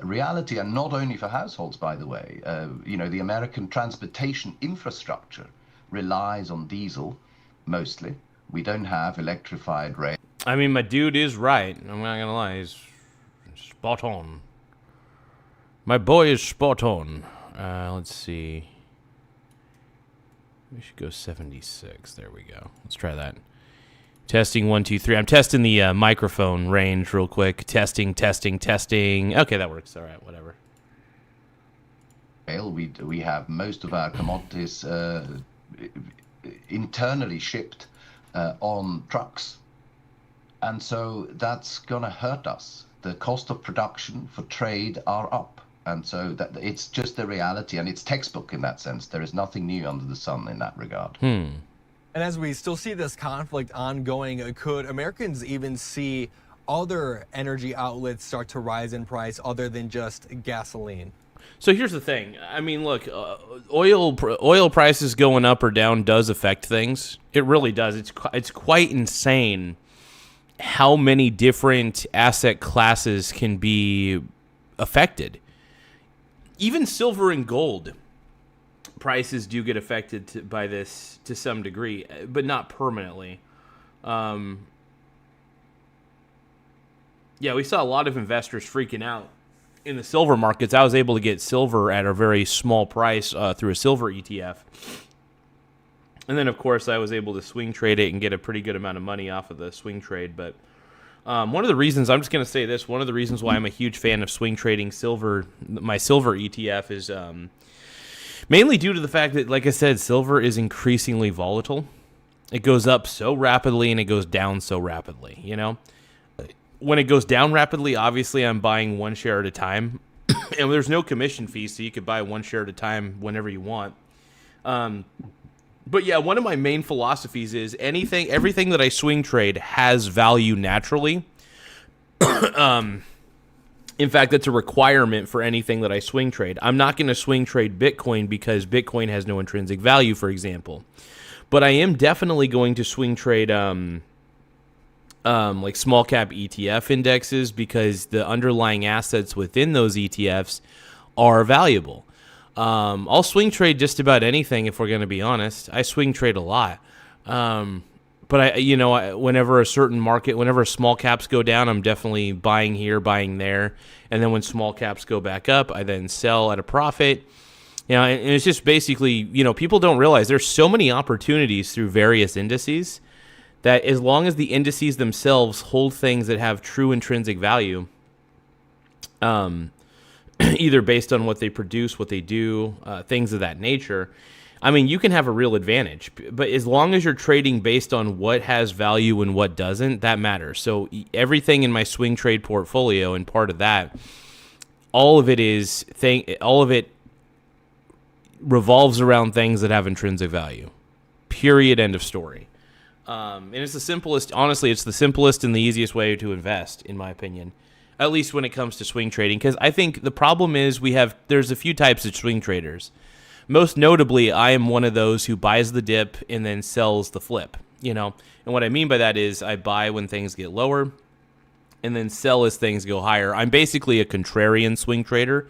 reality, and not only for households, by the way. The American transportation infrastructure relies on diesel mostly. We don't have electrified rail. I mean, my dude is right. I'm not gonna lie, he's spot on. My boy is spot on. Let's see. We should go 76. There we go. Let's try that. Testing 1, 2, 3. I'm testing the microphone range real quick. Testing. Okay, that works. All right, whatever. We have most of our commodities internally shipped on trucks, and so that's gonna hurt us. The cost of production for trade are up. And so that it's just the reality, and it's textbook in that sense. There is nothing new under the sun in that regard. And as we still see this conflict ongoing, could Americans even see other energy outlets start to rise in price other than just gasoline? So here's the thing. I mean, look, oil prices going up or down does affect things. It really does. It's quite insane how many different asset classes can be affected. Even silver and gold prices do get affected by this to some degree, but not permanently. Yeah, we saw a lot of investors freaking out in the silver markets. I was able to get silver at a very small price through a silver ETF. And then, of course, I was able to swing trade it and get a pretty good amount of money off of the swing trade. But one of the reasons, I'm just going to say this, one of the reasons why I'm a huge fan of swing trading silver, my silver ETF, is mainly due to the fact that, like I said, silver is increasingly volatile. It goes up so rapidly and it goes down so rapidly, you know? When it goes down rapidly, obviously I'm buying one share at a time. And there's no commission fee, so you could buy one share at a time whenever you want. But yeah, one of my main philosophies is everything that I swing trade has value naturally. In fact, that's a requirement for anything that I swing trade. I'm not going to swing trade Bitcoin because Bitcoin has no intrinsic value, for example. But I am definitely going to swing trade like small cap ETF indexes because the underlying assets within those ETFs are valuable. I'll swing trade just about anything if we're going to be honest. I swing trade a lot. But whenever whenever small caps go down, I'm definitely buying here, buying there. And then when small caps go back up, I then sell at a profit. And it's just basically, people don't realize there's so many opportunities through various indices that as long as the indices themselves hold things that have true intrinsic value, either based on what they produce, what they do, things of that nature, I mean, you can have a real advantage. But as long as you're trading based on what has value and what doesn't, that matters. So everything in my swing trade portfolio, and part of that, all of it revolves around things that have intrinsic value. Period. End of story. And it's the simplest, honestly, it's the simplest and the easiest way to invest, in my opinion. At least when it comes to swing trading, because I think the problem is there's a few types of swing traders. Most notably, I am one of those who buys the dip and then sells the flip, And what I mean by that is I buy when things get lower and then sell as things go higher. I'm basically a contrarian swing trader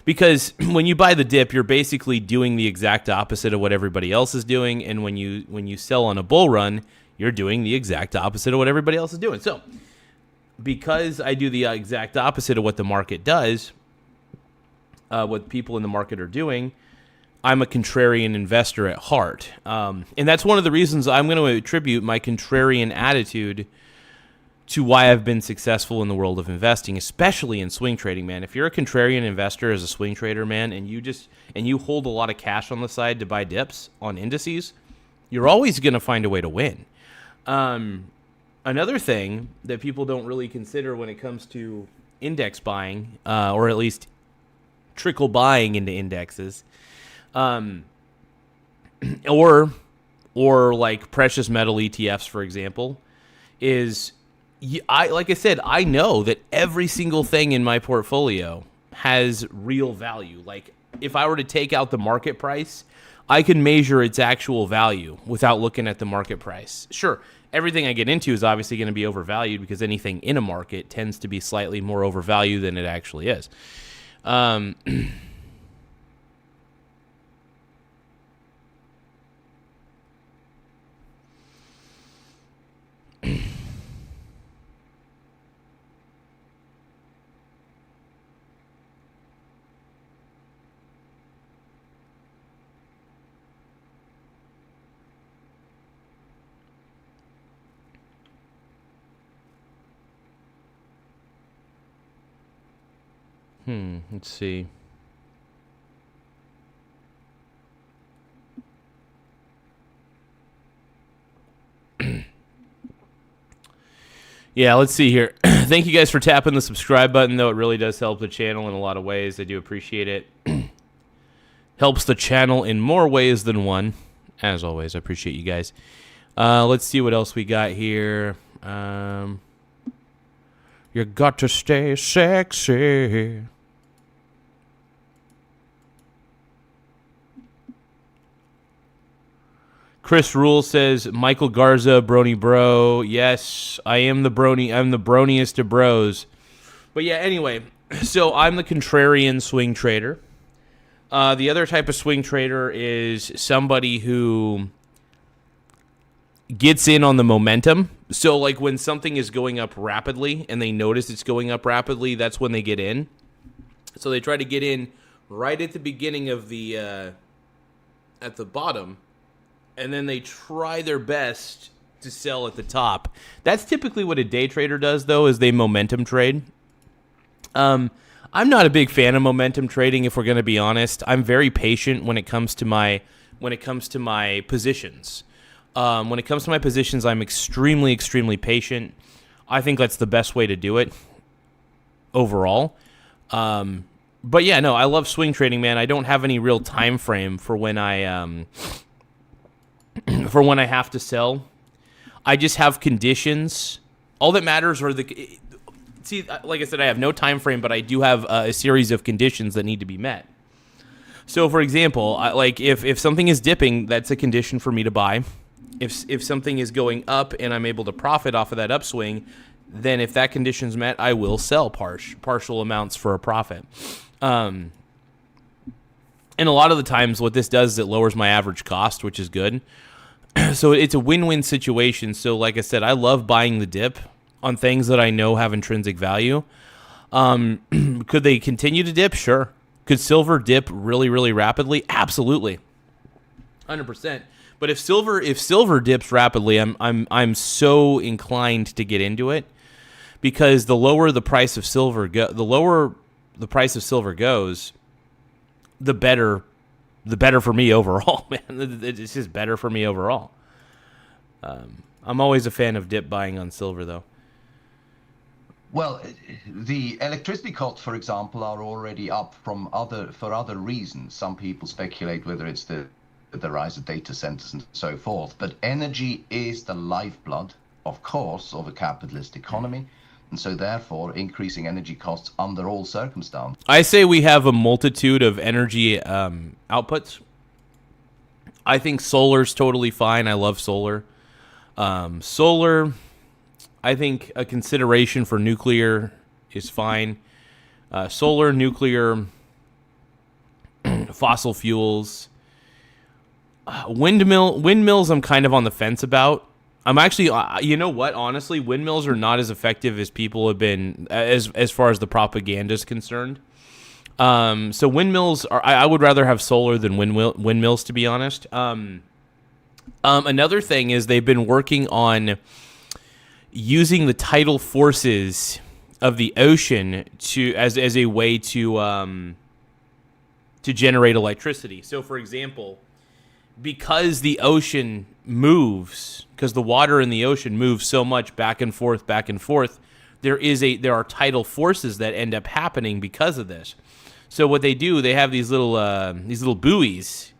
because when you buy the dip, you're basically doing the exact opposite of what everybody else is doing. And when you sell on a bull run, you're doing the exact opposite of what everybody else is doing. So because I do the exact opposite of what the market does, what people in the market are doing, I'm a contrarian investor at heart. And that's one of the reasons I'm going to attribute my contrarian attitude to why I've been successful in the world of investing, especially in swing trading, man. If you're a contrarian investor as a swing trader, man, and you hold a lot of cash on the side to buy dips on indices, you're always going to find a way to win. Another thing that people don't really consider when it comes to index buying, or at least trickle buying into indexes, or like precious metal ETFs, for example, is like I said, I know that every single thing in my portfolio has real value. Like if I were to take out the market price, I can measure its actual value without looking at the market price. Sure, everything I get into is obviously going to be overvalued because anything in a market tends to be slightly more overvalued than it actually is. Let's see. Yeah, let's see here. Thank you guys for tapping the subscribe button, though. It really does help the channel in a lot of ways. I do appreciate it. Helps the channel in more ways than one. As always, I appreciate you guys. Let's see what else we got here. You got to stay sexy. Chris Rule says, Michael Garza, brony bro. Yes, I am the brony. I'm the broniest of bros. But yeah, anyway, so I'm the contrarian swing trader. The other type of swing trader is somebody who gets in on the momentum. So like when something is going up rapidly and they notice it's going up rapidly, that's when they get in. So they try to get in right at the beginning of the, at the bottom, and then they try their best to sell at the top. That's typically what a day trader does, though, is they momentum trade. I'm not a big fan of momentum trading, if we're going to be honest. I'm very patient when it comes to my positions. When it comes to my positions, I'm extremely, extremely patient. I think that's the best way to do it overall. But yeah, no, I love swing trading, man. I don't have any real time frame for when I for when I have to sell. I just have conditions. All that matters are see, like I said, I have no time frame, but I do have a series of conditions that need to be met. So, for example, like if something is dipping, that's a condition for me to buy. If something is going up and I'm able to profit off of that upswing, then if that condition's met, I will sell partial amounts for a profit. And a lot of the times what this does is it lowers my average cost, which is good. So it's a win-win situation. So like I said, I love buying the dip on things that I know have intrinsic value. Could they continue to dip? Sure. Could silver dip really, really rapidly? Absolutely. 100%. But if silver dips rapidly, I'm so inclined to get into it, because the lower the price of silver goes, the better for me overall, man. It's just better for me overall. I'm always a fan of dip buying on silver, though. Well, the electricity costs, for example, are already up for other reasons. Some people speculate whether it's the rise of data centers and so forth. But energy is the lifeblood, of course, of a capitalist economy. And so therefore, increasing energy costs under all circumstances. I say we have a multitude of energy outputs. I think solar's totally fine. I love solar. Solar, I think a consideration for nuclear is fine. Solar, nuclear, fossil fuels. Windmills I'm kind of on the fence about. I'm actually, you know what, honestly, windmills are not as effective as people have been, as far as the propaganda is concerned. So windmills I would rather have solar than windmills, to be honest. Another thing is they've been working on using the tidal forces of the ocean as a way to generate electricity. So, for example, because the ocean moves, because the water in the ocean moves so much back and forth, there are tidal forces that end up happening because of this. So what they do, they have these little buoys,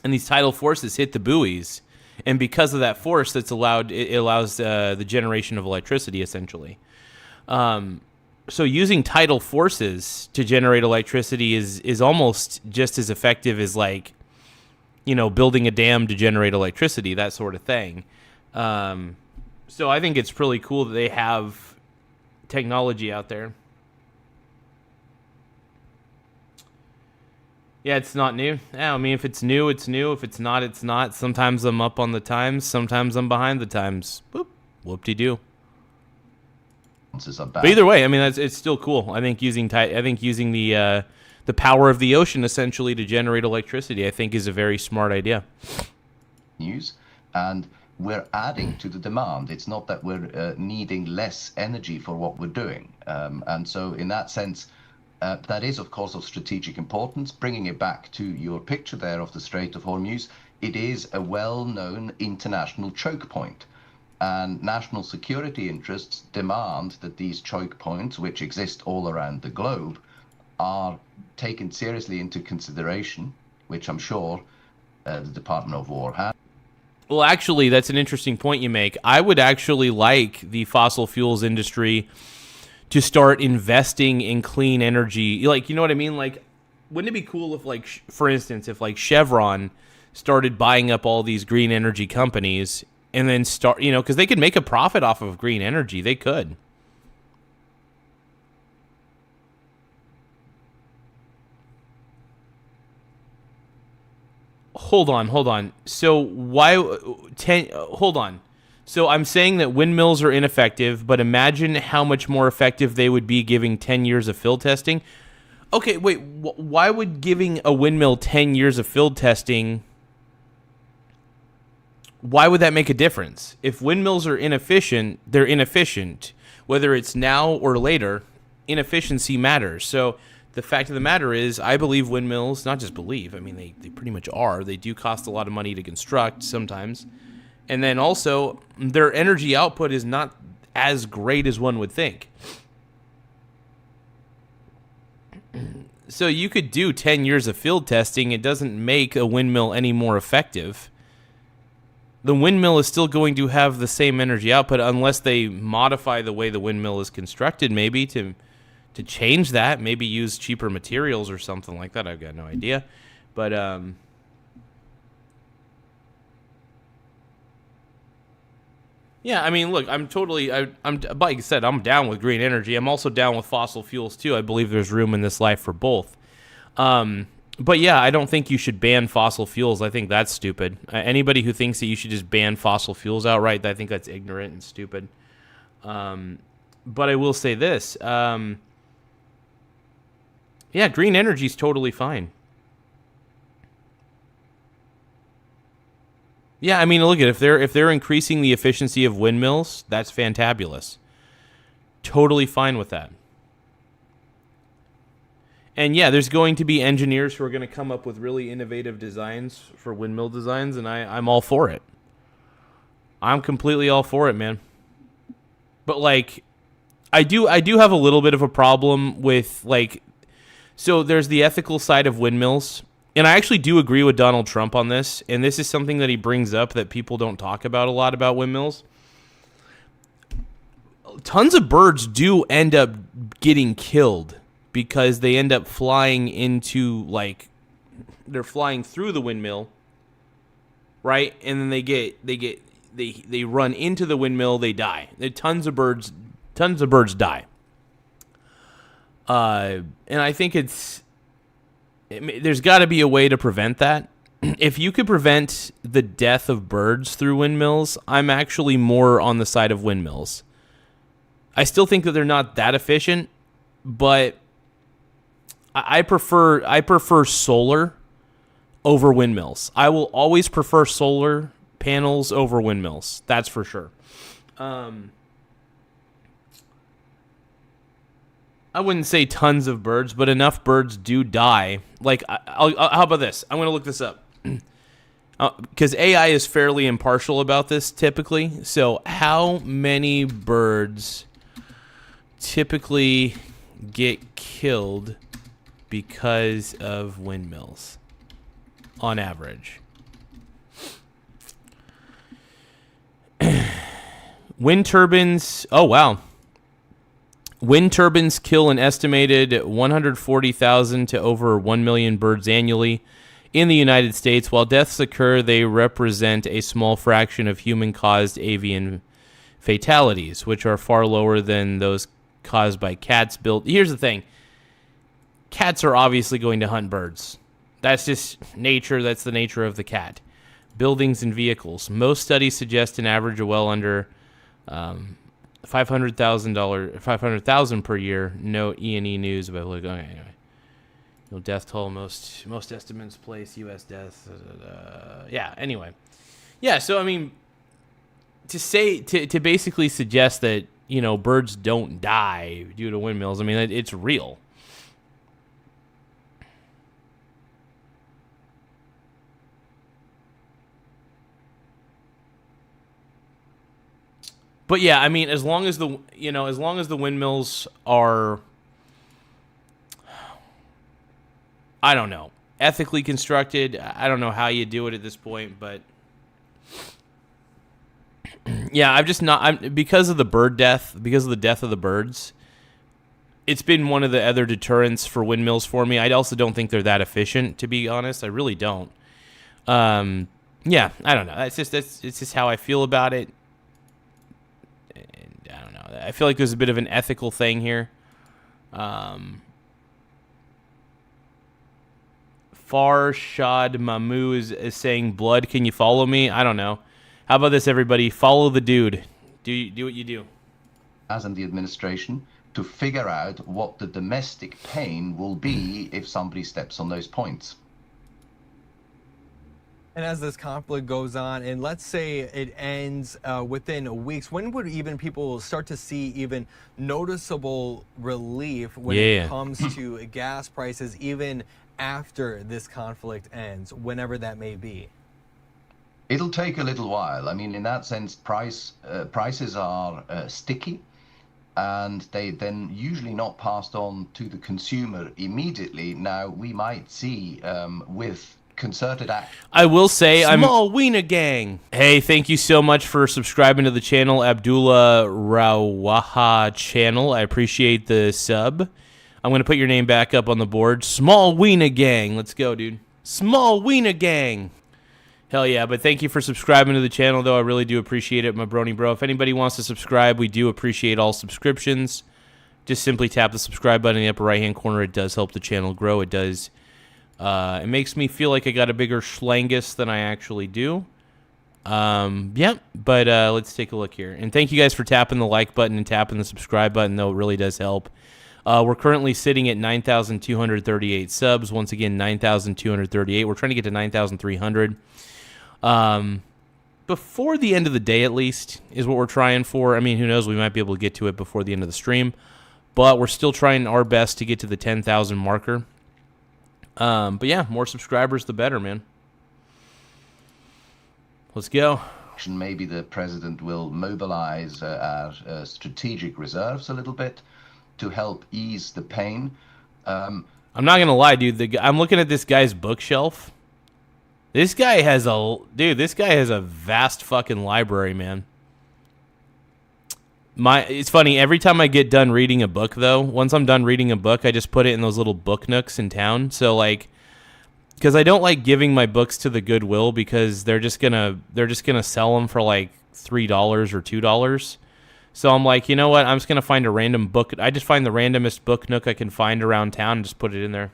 and these tidal forces hit the buoys, and because of that force, it allows the generation of electricity, essentially. So using tidal forces to generate electricity is almost just as effective as, like, building a dam to generate electricity, that sort of thing. So I think it's really cool that they have technology out there. Yeah, it's not new. Yeah, I mean, if it's new, it's new. If it's not, it's not. Sometimes I'm up on the times. Sometimes I'm behind the times. Whoop, whoop-de-doo. But either way, I mean, it's still cool. I think using the power of the ocean essentially to generate electricity, I think, is a very smart idea. And we're adding to the demand. It's not that we're needing less energy for what we're doing. And so in that sense, that is, of course, of strategic importance. Bringing it back to your picture there of the Strait of Hormuz, it is a well-known international choke point. And national security interests demand that these choke points, which exist all around the globe, are taken seriously into consideration, which I'm sure the Department of War has. Well, actually, that's an interesting point you make. I would actually like the fossil fuels industry to start investing in clean energy. Like, you know what I mean? Like, wouldn't it be cool if, like, for instance, if, like, Chevron started buying up all these green energy companies and then start, because they could make a profit off of green energy. They could. Hold on. So hold on. So I'm saying that windmills are ineffective, but imagine how much more effective they would be giving 10 years of field testing. Okay, wait, why would giving a windmill 10 years of field testing, why would that make a difference? If windmills are inefficient, they're inefficient. Whether it's now or later, inefficiency matters. So the fact of the matter is, I believe windmills, not just believe, I mean, they pretty much are. They do cost a lot of money to construct sometimes. And then also, their energy output is not as great as one would think. So you could do 10 years of field testing. It doesn't make a windmill any more effective. The windmill is still going to have the same energy output unless they modify the way the windmill is constructed, maybe to change that, maybe use cheaper materials or something like that. I've got no idea. But yeah, I mean, look, I'm like I said, I'm down with green energy. I'm also down with fossil fuels too. I believe there's room in this life for both. But yeah, I don't think you should ban fossil fuels. I think that's stupid. Anybody who thinks that you should just ban fossil fuels outright, I think that's ignorant and stupid. But I will say this. Yeah, green energy is totally fine. Yeah, I mean, look at it. If they're increasing the efficiency of windmills, that's fantabulous. Totally fine with that. And yeah, there's going to be engineers who are going to come up with really innovative designs for windmill designs, and I'm all for it. I'm completely all for it, man. But like, I do have a little bit of a problem with, like, so there's the ethical side of windmills. And I actually do agree with Donald Trump on this, and this is something that he brings up that people don't talk about a lot about windmills. Tons of birds do end up getting killed because they end up flying into, like, they're flying through the windmill, right? And then they run into the windmill, they die. Tons of birds die. And I think there's got to be a way to prevent that. If you could prevent the death of birds through windmills, I'm actually more on the side of windmills. I still think that they're not that efficient, but I prefer solar over windmills. I will always prefer solar panels over windmills. That's for sure. I wouldn't say tons of birds, but enough birds do die. Like, how about this? I'm going to look this up. Because AI is fairly impartial about this typically. So how many birds typically get killed because of windmills on average? Wind turbines, oh wow. Wind turbines kill an estimated 140,000 to over 1 million birds annually in the United States. While deaths occur, they represent a small fraction of human-caused avian fatalities, which are far lower than those caused by cats built. Here's the thing. Cats are obviously going to hunt birds. That's just nature. That's the nature of the cat. Buildings and vehicles. Most studies suggest an average of well under $500,000 per year. No E&E news about okay, anyway. No death toll. Most estimates place U.S. deaths. Yeah. Anyway. Yeah. So I mean, to basically suggest that birds don't die due to windmills. I mean, it's real. But yeah, I mean, as long as the windmills are, I don't know, ethically constructed. I don't know how you do it at this point, but yeah, because of the bird death, because of the death of the birds. It's been one of the other deterrents for windmills for me. I also don't think they're that efficient, to be honest. I really don't. Yeah, I don't know. It's just how I feel about it. And I don't know. I feel like there's a bit of an ethical thing here. Farshad Mamu is saying, "Blood, can you follow me?" I don't know. How about this, everybody? Follow the dude. Do what you do. As in the administration, to figure out what the domestic pain will be if somebody steps on those points. And as this conflict goes on, and let's say it ends within weeks, when would even people start to see even noticeable relief when it comes to gas prices, even after this conflict ends, whenever that may be? It'll take a little while. I mean, in that sense, prices are sticky, and they then usually not passed on to the consumer immediately. Now, we might see with concerted action. I will say, Small Wiener Gang. Hey, thank you so much for subscribing to the channel, Abdullah Rawaha channel. I appreciate the sub. I'm going to put your name back up on the board. Small Wiener Gang. Let's go, dude. Small Wiener Gang. Hell yeah, but thank you for subscribing to the channel, though. I really do appreciate it, my brony bro. If anybody wants to subscribe, we do appreciate all subscriptions. Just simply tap the subscribe button in the upper right-hand corner. It does help the channel grow. It does. It makes me feel like I got a bigger schlangus than I actually do. Yeah, but let's take a look here. And thank you guys for tapping the like button and tapping the subscribe button, though. It really does help. We're currently sitting at 9,238 subs. Once again, 9,238. We're trying to get to 9,300. Before the end of the day, at least, is what we're trying for. I mean, who knows? We might be able to get to it before the end of the stream. But we're still trying our best to get to the 10,000 marker. But yeah, more subscribers, the better, man. Let's go. Maybe the president will mobilize our strategic reserves a little bit to help ease the pain. I'm not going to lie, dude. I'm looking at this guy's bookshelf. This guy has a vast fucking library, man. It's funny, every time I get done reading a book, though, once I'm done reading a book, I just put it in those little book nooks in town. So, like, because I don't like giving my books to the Goodwill because they're just gonna sell them for like $3 or $2. So I'm like, you know what? I'm just gonna find a random book. I just find the randomest book nook I can find around town and just put it in there.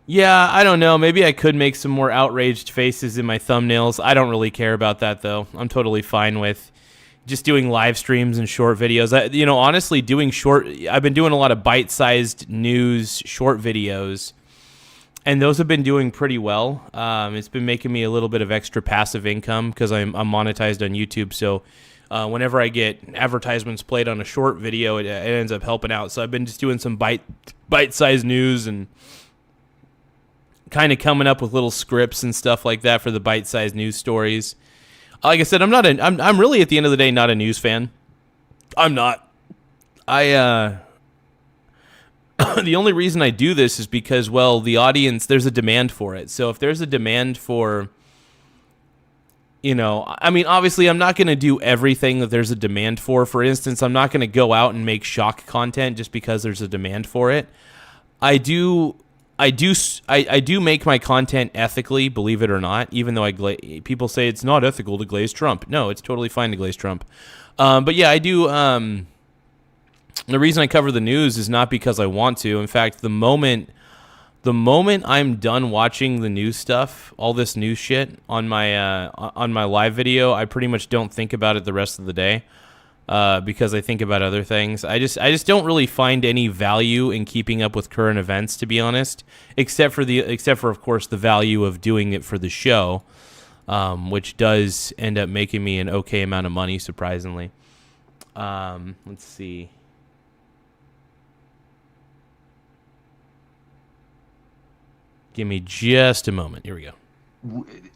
Yeah, I don't know. Maybe I could make some more outraged faces in my thumbnails. I don't really care about that, though. I'm totally fine with just doing live streams and short videos. Honestly, I've been doing a lot of bite-sized news short videos. And those have been doing pretty well. It's been making me a little bit of extra passive income because I'm monetized on YouTube. So whenever I get advertisements played on a short video, it ends up helping out. So I've been just doing some bite-sized news and kind of coming up with little scripts and stuff like that for the bite-sized news stories. Like I said, I'm really at the end of the day not a news fan. I'm not. The only reason I do this is because, well, the audience, there's a demand for it. So if there's a demand for, you know, I mean, obviously I'm not going to do everything that there's a demand for. For instance, I'm not going to go out and make shock content just because there's a demand for it. I do make my content ethically, believe it or not, even though people say it's not ethical to glaze Trump. No, it's totally fine to glaze Trump. But yeah, I do. The reason I cover the news is not because I want to. In fact, the moment I'm done watching the news stuff, all this news shit on my live video, I pretty much don't think about it the rest of the day because I think about other things. I just don't really find any value in keeping up with current events, to be honest, except for of course the value of doing it for the show, which does end up making me an okay amount of money, surprisingly. Let's see. Give me just a moment. Here we go.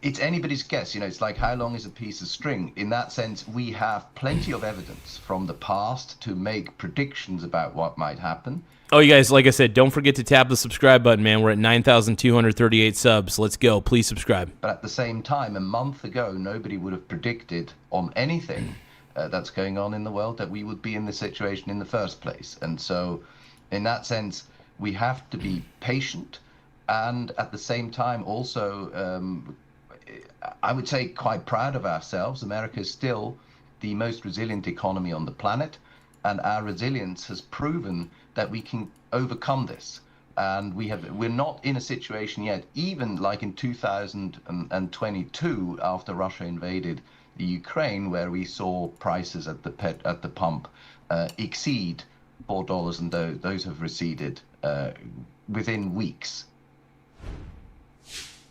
It's anybody's guess. You know, it's like how long is a piece of string? In that sense, we have plenty of evidence from the past to make predictions about what might happen. Oh, you guys, like I said, don't forget to tap the subscribe button, man. We're at 9,238 subs. Let's go. Please subscribe. But at the same time, a month ago, nobody would have predicted on anything that's going on in the world that we would be in this situation in the first place. And so, in that sense, we have to be patient. And at the same time, also, I would say quite proud of ourselves. America is still the most resilient economy on the planet, and our resilience has proven that we can overcome this. And we're not in a situation yet, even like in 2022, after Russia invaded the Ukraine, where we saw prices at the pump exceed $4, and those have receded within weeks.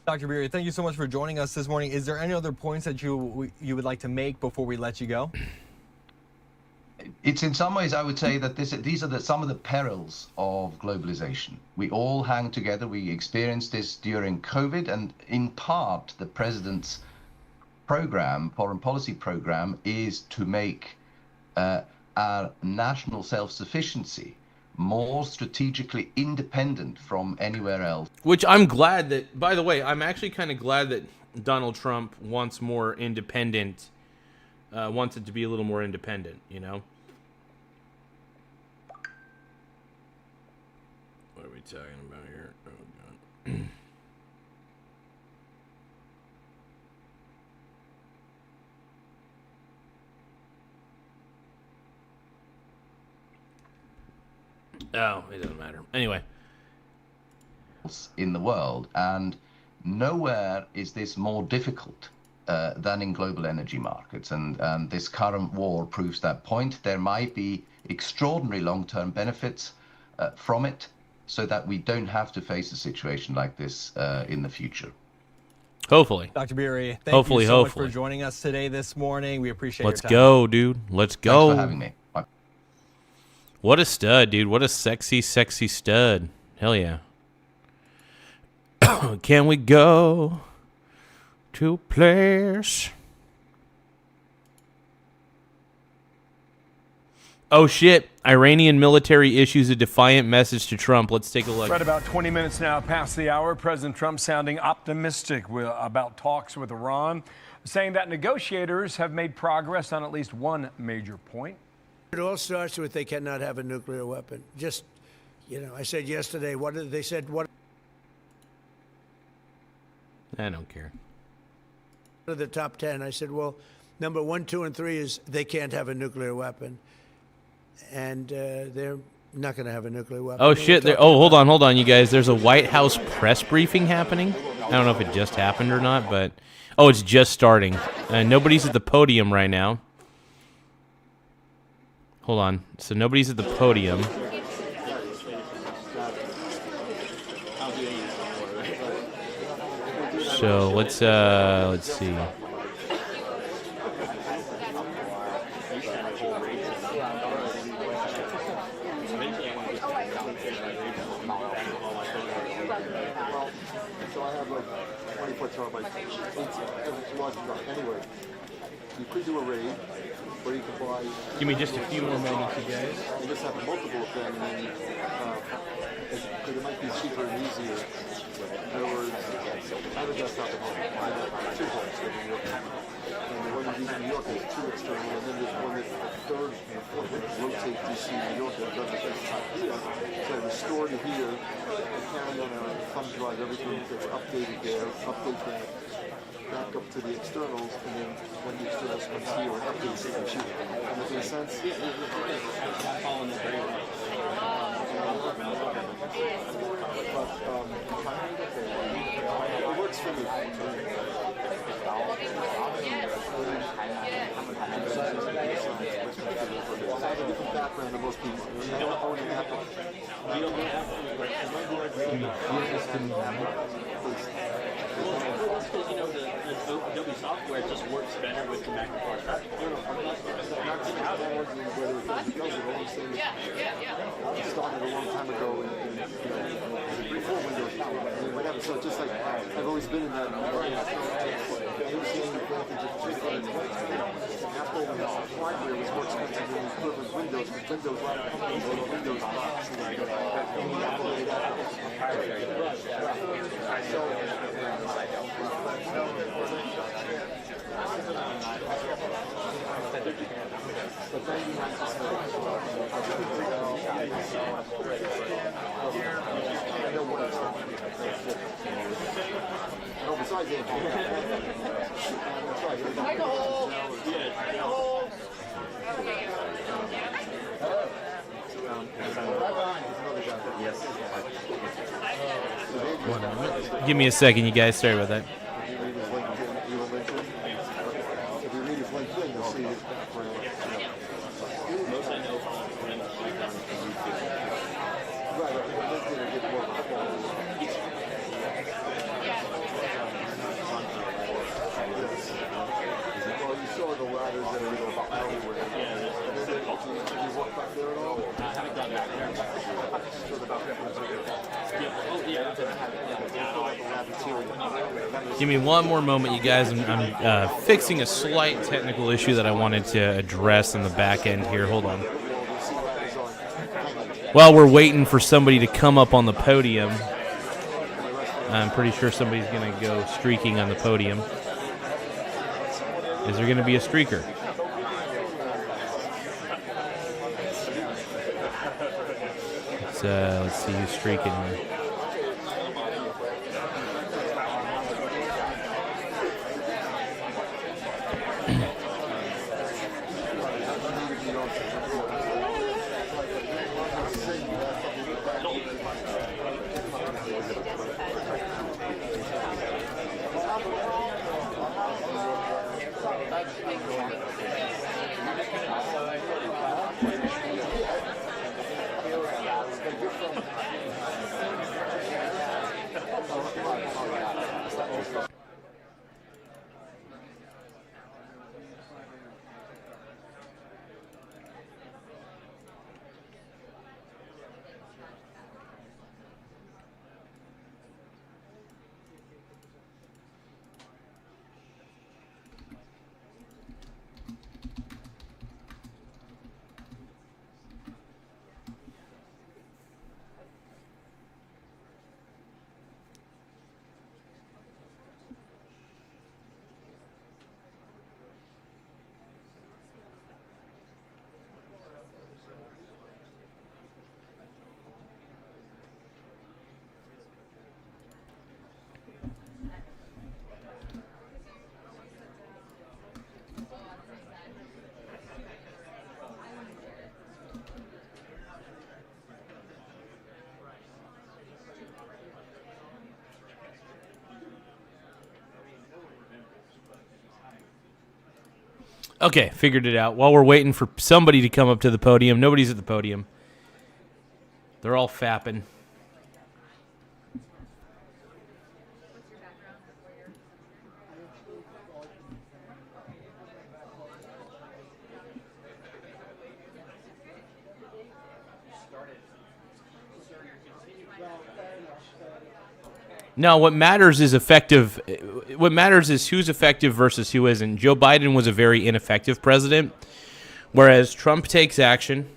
Dr. Beery, thank you so much for joining us this morning. Is there any other points that you would like to make before we let you go? It's in some ways, I would say that these are some of the perils of globalization. We all hang together. We experienced this during COVID, and in part, the president's program, foreign policy program, is to make our national self-sufficiency more strategically independent from anywhere else. Which I'm glad that, by the way, I'm actually kind of glad that Donald Trump wants more independent, wants it to be a little more independent, you know? What are we talking about here? Oh, God. Oh, it doesn't matter. Anyway. In the world, and nowhere is this more difficult than in global energy markets, and this current war proves that point. There might be extraordinary long-term benefits from it, so that we don't have to face a situation like this in the future. Hopefully. Dr. Beery, thank you so much for joining us today this morning. We appreciate your time. Let's go, dude. Let's go. Thanks for having me. Bye. What a stud, dude. What a sexy, sexy stud. Hell yeah. Can we go to a place? Oh, shit. Iranian military issues a defiant message to Trump. Let's take a look. Right about 20 minutes now past the hour, President Trump sounding optimistic about talks with Iran, saying that negotiators have made progress on at least one major point. It all starts with they cannot have a nuclear weapon. Just, you know, I said yesterday, they said, what I don't care. are the top 10? I said, well, number 1, 2, and 3 is they can't have a nuclear weapon. And they're not going to have a nuclear weapon. Oh, shit. Oh, hold on, you guys. There's a White House press briefing happening. I don't know if it just happened or not, but... Oh, it's just starting. Nobody's at the podium right now. Hold on. So nobody's at the podium. So let's see. So I have like 24 terabytes. Anyway, you could do a raid, or you could buy. Give me just a few more moments, you guys. You just have multiple of them, and then it might be cheaper and easier. In other words, I have a desktop at home. I have 2 homes in New York. And the one in New York is 2 external, and then there's one that's the third and fourth one that rotate DC New York that does the desktop here. So I restore to here, and carry on a thumb drive everything that's updated there, update that, back up to the externals, and then when the externals comes here, and update the computer. Does that make sense? It works for me. I have a different background than most people. I own an Apple. Because you know the Adobe software just works better with the Macintosh. It started a long time ago before Windows. Whatever. So just like I've always been in that. Apple hardware was more expensive than the equivalent Windows, because Windows companies or Windows box and only Apple made Apple. Besides that, Give me a second, you guys. Sorry about that. if you read his LinkedIn, you'll see his background. Most I know from friends like on YouTube. Right, LinkedIn will get more quality. Well, you saw the ladders that are about everywhere. Have you walked back there at all? I haven't gone back there. So the bathrooms are Give me one more moment, you guys. I'm fixing a slight technical issue that I wanted to address in the back end here. Hold on. While we're waiting for somebody to come up on the podium, I'm pretty sure somebody's going to go streaking on the podium. Is there going to be a streaker? Let's see who's streaking here. Okay, figured it out. While we're waiting for somebody to come up to the podium, nobody's at the podium. They're all fapping. No, what matters is effective. What matters is who's effective versus who isn't. Joe Biden was a very ineffective president, whereas Trump takes action.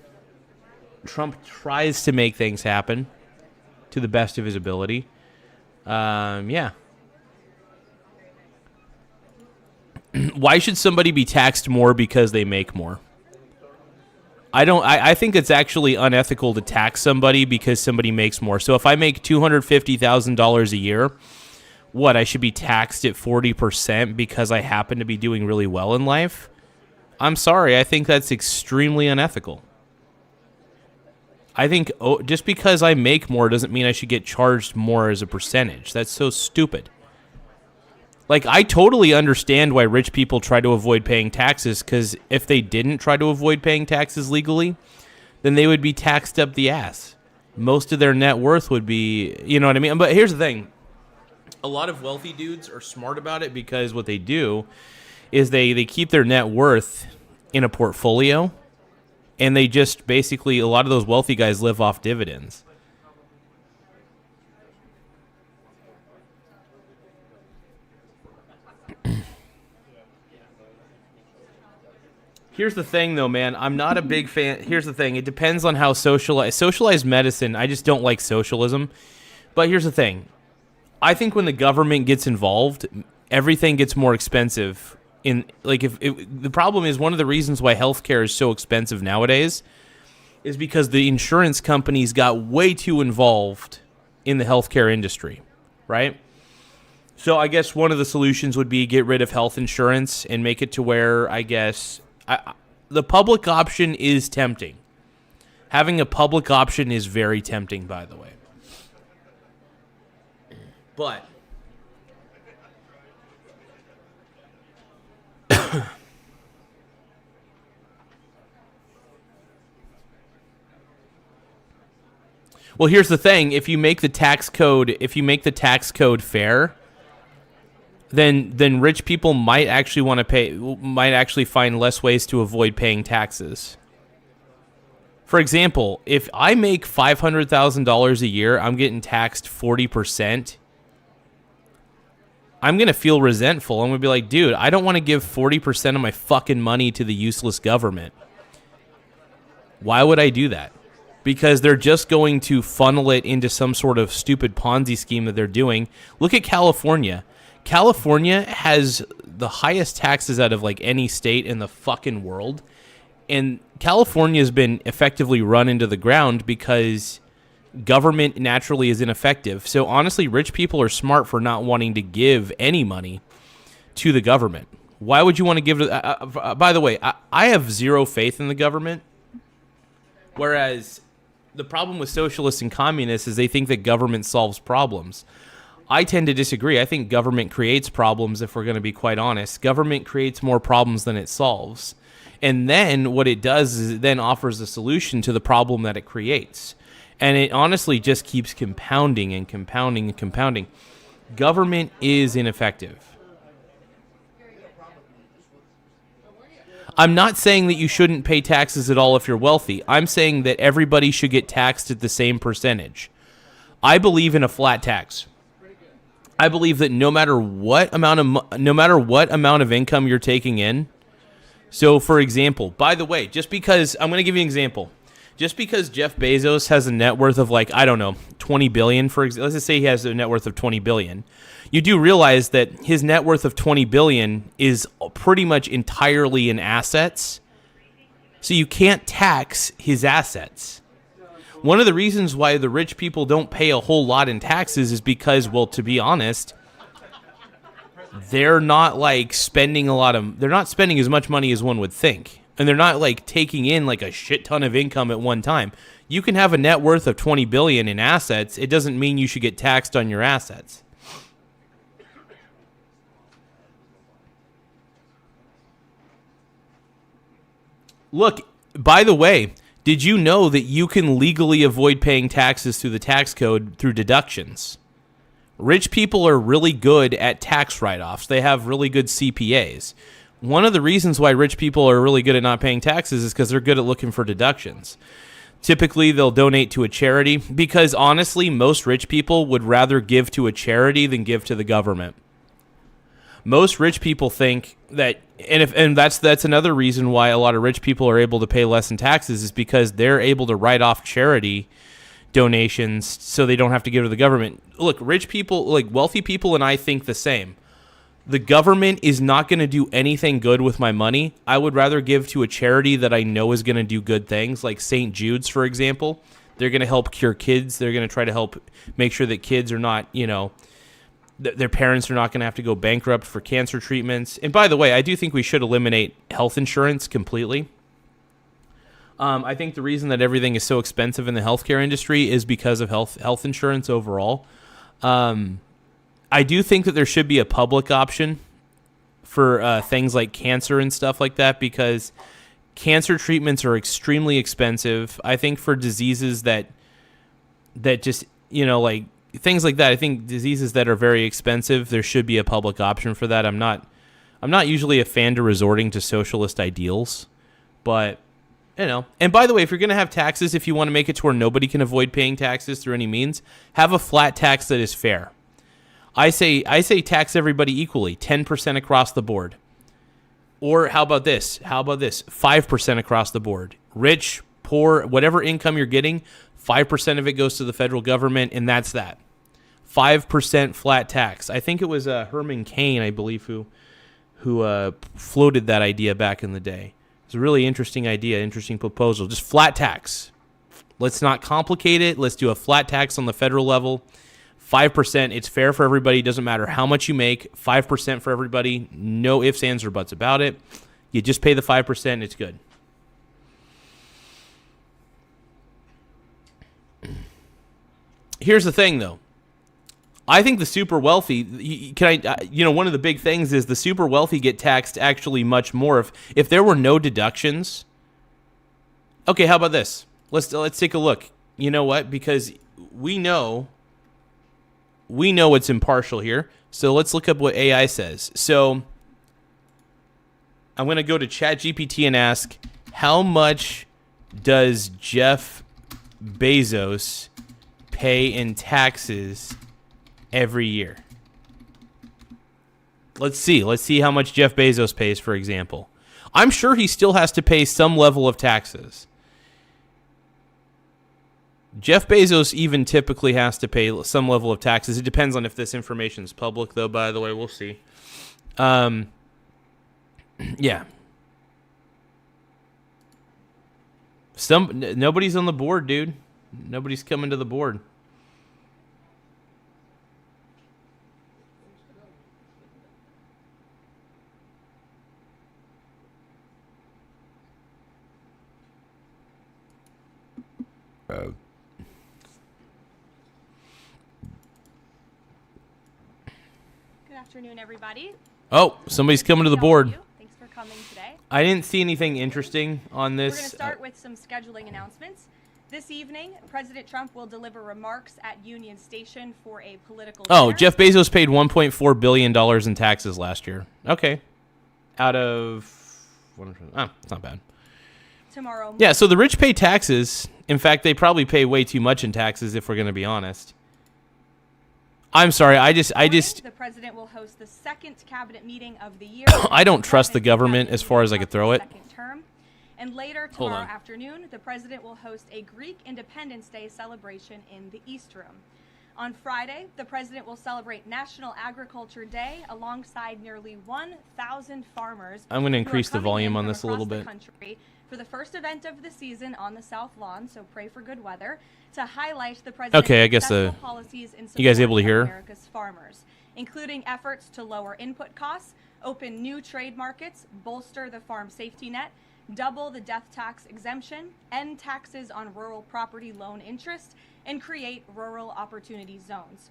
Trump tries to make things happen to the best of his ability. Yeah. Why should somebody be taxed more because they make more? I think it's actually unethical to tax somebody because somebody makes more. So if I make $250,000 a year, what, I should be taxed at 40% because I happen to be doing really well in life? I'm sorry, I think that's extremely unethical. I think just because I make more doesn't mean I should get charged more as a percentage. That's so stupid. Like, I totally understand why rich people try to avoid paying taxes, because if they didn't try to avoid paying taxes legally, then they would be taxed up the ass. Most of their net worth would be, you know what I mean? But here's the thing. A lot of wealthy dudes are smart about it because what they do is they keep their net worth in a portfolio, and they just basically, a lot of those wealthy guys live off dividends. Here's the thing, though, man. I'm not a big fan. Here's the thing. It depends on how socialized medicine. I just don't like socialism. But here's the thing. I think when the government gets involved, everything gets more expensive. The problem is, one of the reasons why healthcare is so expensive nowadays is because the insurance companies got way too involved in the healthcare industry, right? So I guess one of the solutions would be get rid of health insurance and make it to where, I guess, the public option is tempting. Having a public option is very tempting, by the way. But well, here's the thing. If you make the tax code fair, then rich people might actually find less ways to avoid paying taxes. For example, if I make $500,000 a year, I'm getting taxed 40%. I'm going to feel resentful. I'm going to be like, dude, I don't want to give 40% of my fucking money to the useless government. Why would I do that? Because they're just going to funnel it into some sort of stupid Ponzi scheme that they're doing. Look at California. California has the highest taxes out of like any state in the fucking world. And California has been effectively run into the ground because government naturally is ineffective. So honestly, rich people are smart for not wanting to give any money to the government. Why would you want to give it? By the way, I have zero faith in the government. Whereas the problem with socialists and communists is they think that government solves problems. I tend to disagree. I think government creates problems, if we're going to be quite honest. Government creates more problems than it solves. And then what it does is it then offers a solution to the problem that it creates. And it honestly just keeps compounding and compounding and compounding. Government is ineffective. I'm not saying that you shouldn't pay taxes at all if you're wealthy. I'm saying that everybody should get taxed at the same percentage. I believe in a flat tax. I believe that no matter what amount of income you're taking in. So, for example, by the way, just because I'm going to give you an example. Just because Jeff Bezos has a net worth of like, I don't know, 20 billion, let's just say he has a net worth of 20 billion. You do realize that his net worth of 20 billion is pretty much entirely in assets. So you can't tax his assets. One of the reasons why the rich people don't pay a whole lot in taxes is because, well, to be honest, they're not like they're not spending as much money as one would think. And they're not like taking in like a shit ton of income at one time. You can have a net worth of 20 billion in assets. It doesn't mean you should get taxed on your assets. Look, by the way, did you know that you can legally avoid paying taxes through the tax code through deductions? Rich people are really good at tax write-offs. They have really good CPAs. One of the reasons why rich people are really good at not paying taxes is because they're good at looking for deductions. Typically, they'll donate to a charity because, honestly, most rich people would rather give to a charity than give to the government. Most rich people think that, and that's another reason why a lot of rich people are able to pay less in taxes, is because they're able to write off charity donations so they don't have to give to the government. Look, rich people, like wealthy people, and I think the same. The government is not going to do anything good with my money. I would rather give to a charity that I know is going to do good things, like St. Jude's, for example. They're going to help cure kids. They're going to try to help make sure that kids are not, their parents are not going to have to go bankrupt for cancer treatments. And by the way, I do think we should eliminate health insurance completely. I think the reason that everything is so expensive in the healthcare industry is because of health insurance overall. I do think that there should be a public option for things like cancer and stuff like that, because cancer treatments are extremely expensive. I think for diseases that just, like things like that, I think diseases that are very expensive, there should be a public option for that. I'm not usually a fan to resorting to socialist ideals, but and by the way, if you're going to have taxes, if you want to make it to where nobody can avoid paying taxes through any means, have a flat tax that is fair. I say tax everybody equally, 10% across the board. Or how about this? 5% across the board. Rich, poor, whatever income you're getting, 5% of it goes to the federal government, and that's that. 5% flat tax. I think it was Herman Cain, I believe, who floated that idea back in the day. It's a really interesting idea, interesting proposal. Just flat tax. Let's not complicate it. Let's do a flat tax on the federal level. 5%, it's fair for everybody. It doesn't matter how much you make. 5% for everybody. No ifs, ands, or buts about it. You just pay the 5%. It's good. Here's the thing, though. I think the super wealthy, one of the big things is the super wealthy get taxed actually much more. If there were no deductions. Okay, how about this? Let's take a look. You know what? Because we know it's impartial here. So let's look up what AI says. So I'm going to go to ChatGPT and ask, how much does Jeff Bezos pay in taxes every year? Let's see how much Jeff Bezos pays, for example. I'm sure he still has to pay some level of taxes. Jeff Bezos even typically has to pay some level of taxes. It depends on if this information is public, though, by the way. We'll see. Yeah. Nobody's on the board, dude. Nobody's coming to the board. Good afternoon, everybody. Oh, somebody's coming to the board. Thanks for coming today. I didn't see anything interesting on this. We're going to start with some scheduling announcements. This evening, President Trump will deliver remarks at Union Station for a political dinner. Jeff Bezos paid $1.4 billion in taxes last year. Okay. Out of... it's not bad. Tomorrow morning. Yeah, so the rich pay taxes. In fact, they probably pay way too much in taxes, if we're going to be honest. I'm sorry, I just... The president will host the second cabinet meeting of the year. I don't trust the government as far as I could throw it. Second term. And later tomorrow afternoon, the president will host a Greek Independence Day celebration in the East Room. On Friday, the president will celebrate National Agriculture Day alongside nearly 1,000 farmers. I'm going to increase the volume on this a little bit. For the first event of the season on the South Lawn, so pray for good weather, to highlight the president's successful policies in support you guys able to hear? of America's farmers, including efforts to lower input costs, open new trade markets, bolster the farm safety net, double the death tax exemption, end taxes on rural property loan interest, and create rural opportunity zones.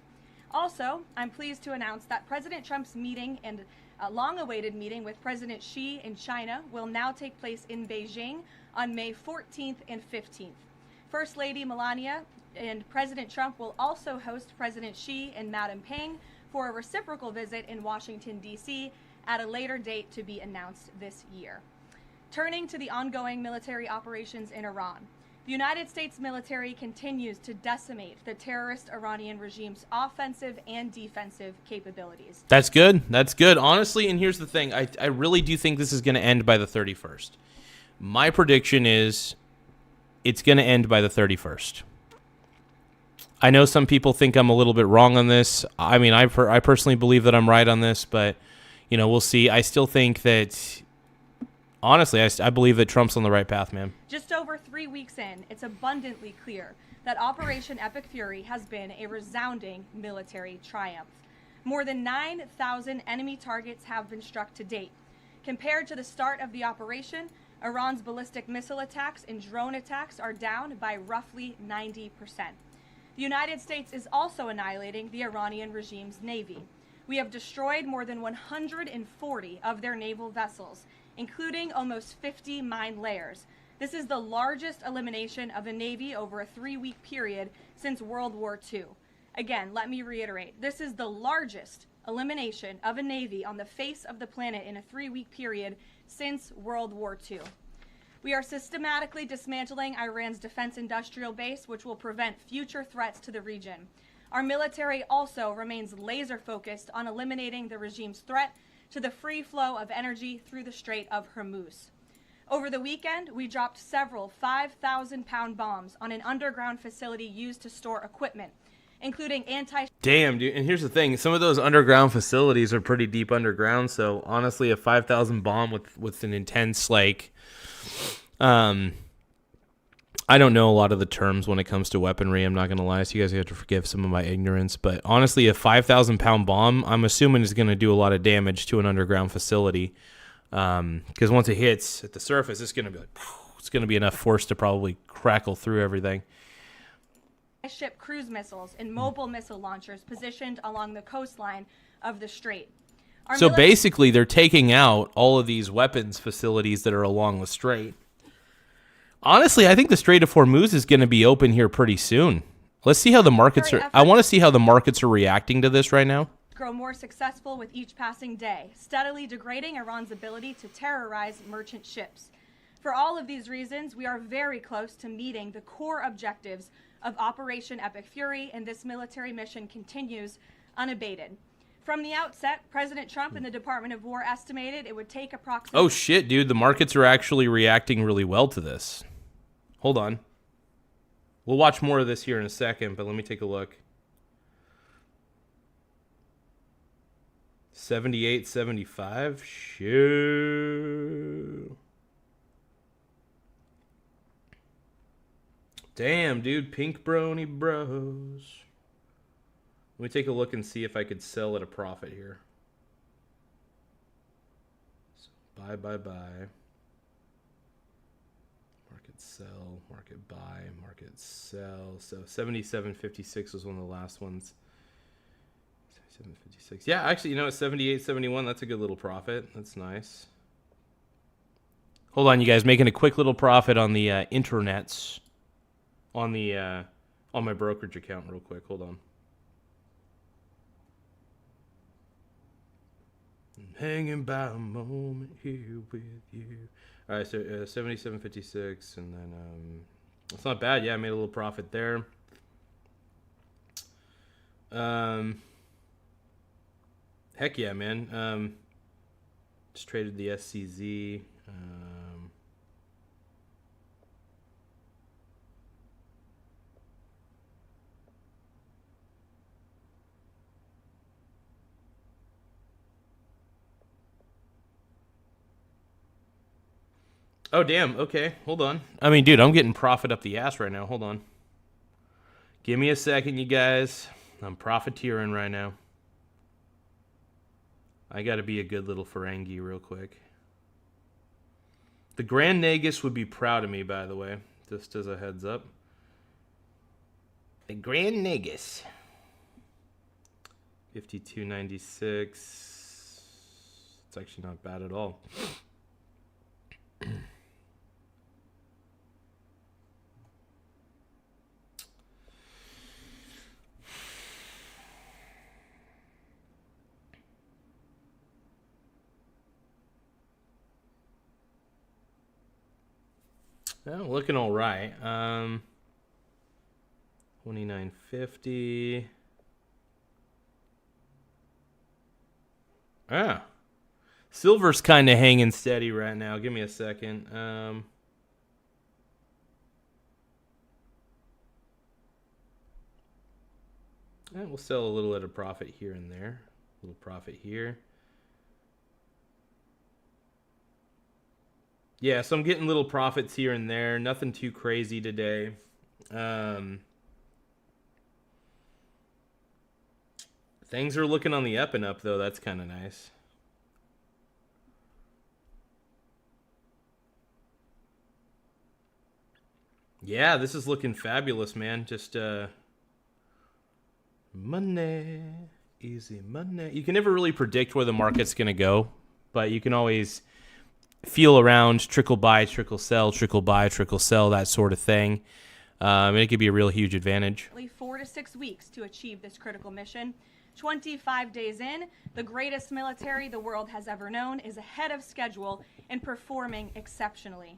Also, I'm pleased to announce that President Trump's meeting and a long-awaited meeting with President Xi in China will now take place in Beijing on May 14th and 15th. First Lady Melania and President Trump will also host President Xi and Madam Peng for a reciprocal visit in Washington, D.C. at a later date to be announced this year. Turning to the ongoing military operations in Iran. The United States military continues to decimate the terrorist Iranian regime's offensive and defensive capabilities. That's good. That's good. Honestly, and here's the thing. I really do think this is going to end by the 31st. My prediction is it's going to end by the 31st. I know some people think I'm a little bit wrong on this. I mean, I personally believe that I'm right on this, but, we'll see. I still think that, honestly, I believe that Trump's on the right path, man. Just over 3 weeks in, it's abundantly clear that Operation Epic Fury has been a resounding military triumph. More than 9,000 enemy targets have been struck to date. Compared to the start of the operation, Iran's ballistic missile attacks and drone attacks are down by roughly 90%. The United States is also annihilating the Iranian regime's navy. We have destroyed more than 140 of their naval vessels, including almost 50 mine layers. This is the largest elimination of a navy over a 3-week period since World War II. Again, let me reiterate, this is the largest elimination of a navy on the face of the planet in a 3-week period since World War II. We are systematically dismantling Iran's defense industrial base, which will prevent future threats to the region. Our military also remains laser focused on eliminating the regime's threat to the free flow of energy through the Strait of Hormuz. Over the weekend, we dropped several 5,000-pound bombs on an underground facility used to store equipment, including Damn, dude. And here's the thing. Some of those underground facilities are pretty deep underground, so honestly, a 5,000 bomb with an intense, I don't know a lot of the terms when it comes to weaponry. I'm not going to lie, so you guys have to forgive some of my ignorance. But honestly, a 5,000-pound bomb, I'm assuming, is going to do a lot of damage to an underground facility. Because once it hits at the surface, it's going to be it's going to be enough force to probably crackle through everything. Ship cruise missiles and mobile missile launchers positioned along the coastline of the strait. So basically, they're taking out all of these weapons facilities that are along the strait. Honestly, I think the Strait of Hormuz is going to be open here pretty soon. Let's see how the markets are. I want to see how the markets are reacting to this right now. Grow more successful with each passing day, steadily degrading Iran's ability to terrorize merchant ships. For all of these reasons, we are very close to meeting the core objectives of Operation Epic Fury, and this military mission continues unabated. From the outset, President Trump and the Department of War estimated it would take approximately... Oh shit, dude, the markets are actually reacting really well to this. Hold on. We'll watch more of this here in a second, but let me take a look. 78.75? Shoo. Damn, dude, pink brony bros. Let me take a look and see if I could sell at a profit here. So buy. Market sell, market buy, market sell. So 77.56 was one of the last ones. 77.56. Yeah, actually, 78.71, that's a good little profit. That's nice. Hold on, you guys, making a quick little profit on the internets. On my brokerage account real quick. Hold on. I'm hanging by a moment here with you. All right, so 77.56, and then it's not bad. Yeah, I made a little profit there. Heck yeah, man. Just traded the SCZ. Oh, damn. Okay, hold on. I mean, dude, I'm getting profit up the ass right now. Hold on. Give me a second, you guys. I'm profiteering right now. I got to be a good little Ferengi real quick. The Grand Nagus would be proud of me, by the way, just as a heads up. The Grand Nagus. 52.96. It's actually not bad at all. Looking all right. 29.50. Silver's kind of hanging steady right now. Give me a second. We'll sell a little at a profit here and there. A little profit here. Yeah, so I'm getting little profits here and there. Nothing too crazy today. Things are looking on the up and up, though. That's kind of nice. Yeah, this is looking fabulous, man. Just money, easy money. You can never really predict where the market's going to go, but you can always feel around, trickle buy, trickle sell, trickle buy, trickle sell, that sort of thing. And it could be a real huge advantage. 4 to 6 weeks to achieve this critical mission. 25 days in, the greatest military the world has ever known is ahead of schedule and performing exceptionally.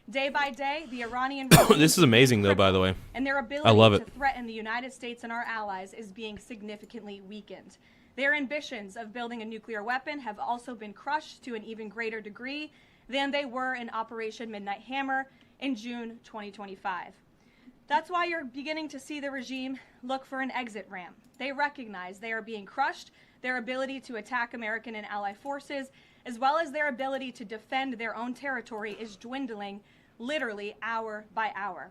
Day by day, the Iranian regime this is amazing, though, by the way. And their ability I love it. to threaten the United States and our allies is being significantly weakened. Their ambitions of building a nuclear weapon have also been crushed to an even greater degree than they were in Operation Midnight Hammer in June 2025. That's why you're beginning to see the regime look for an exit ramp. They recognize they are being crushed, their ability to attack American and ally forces, as well as their ability to defend their own territory is dwindling literally hour by hour.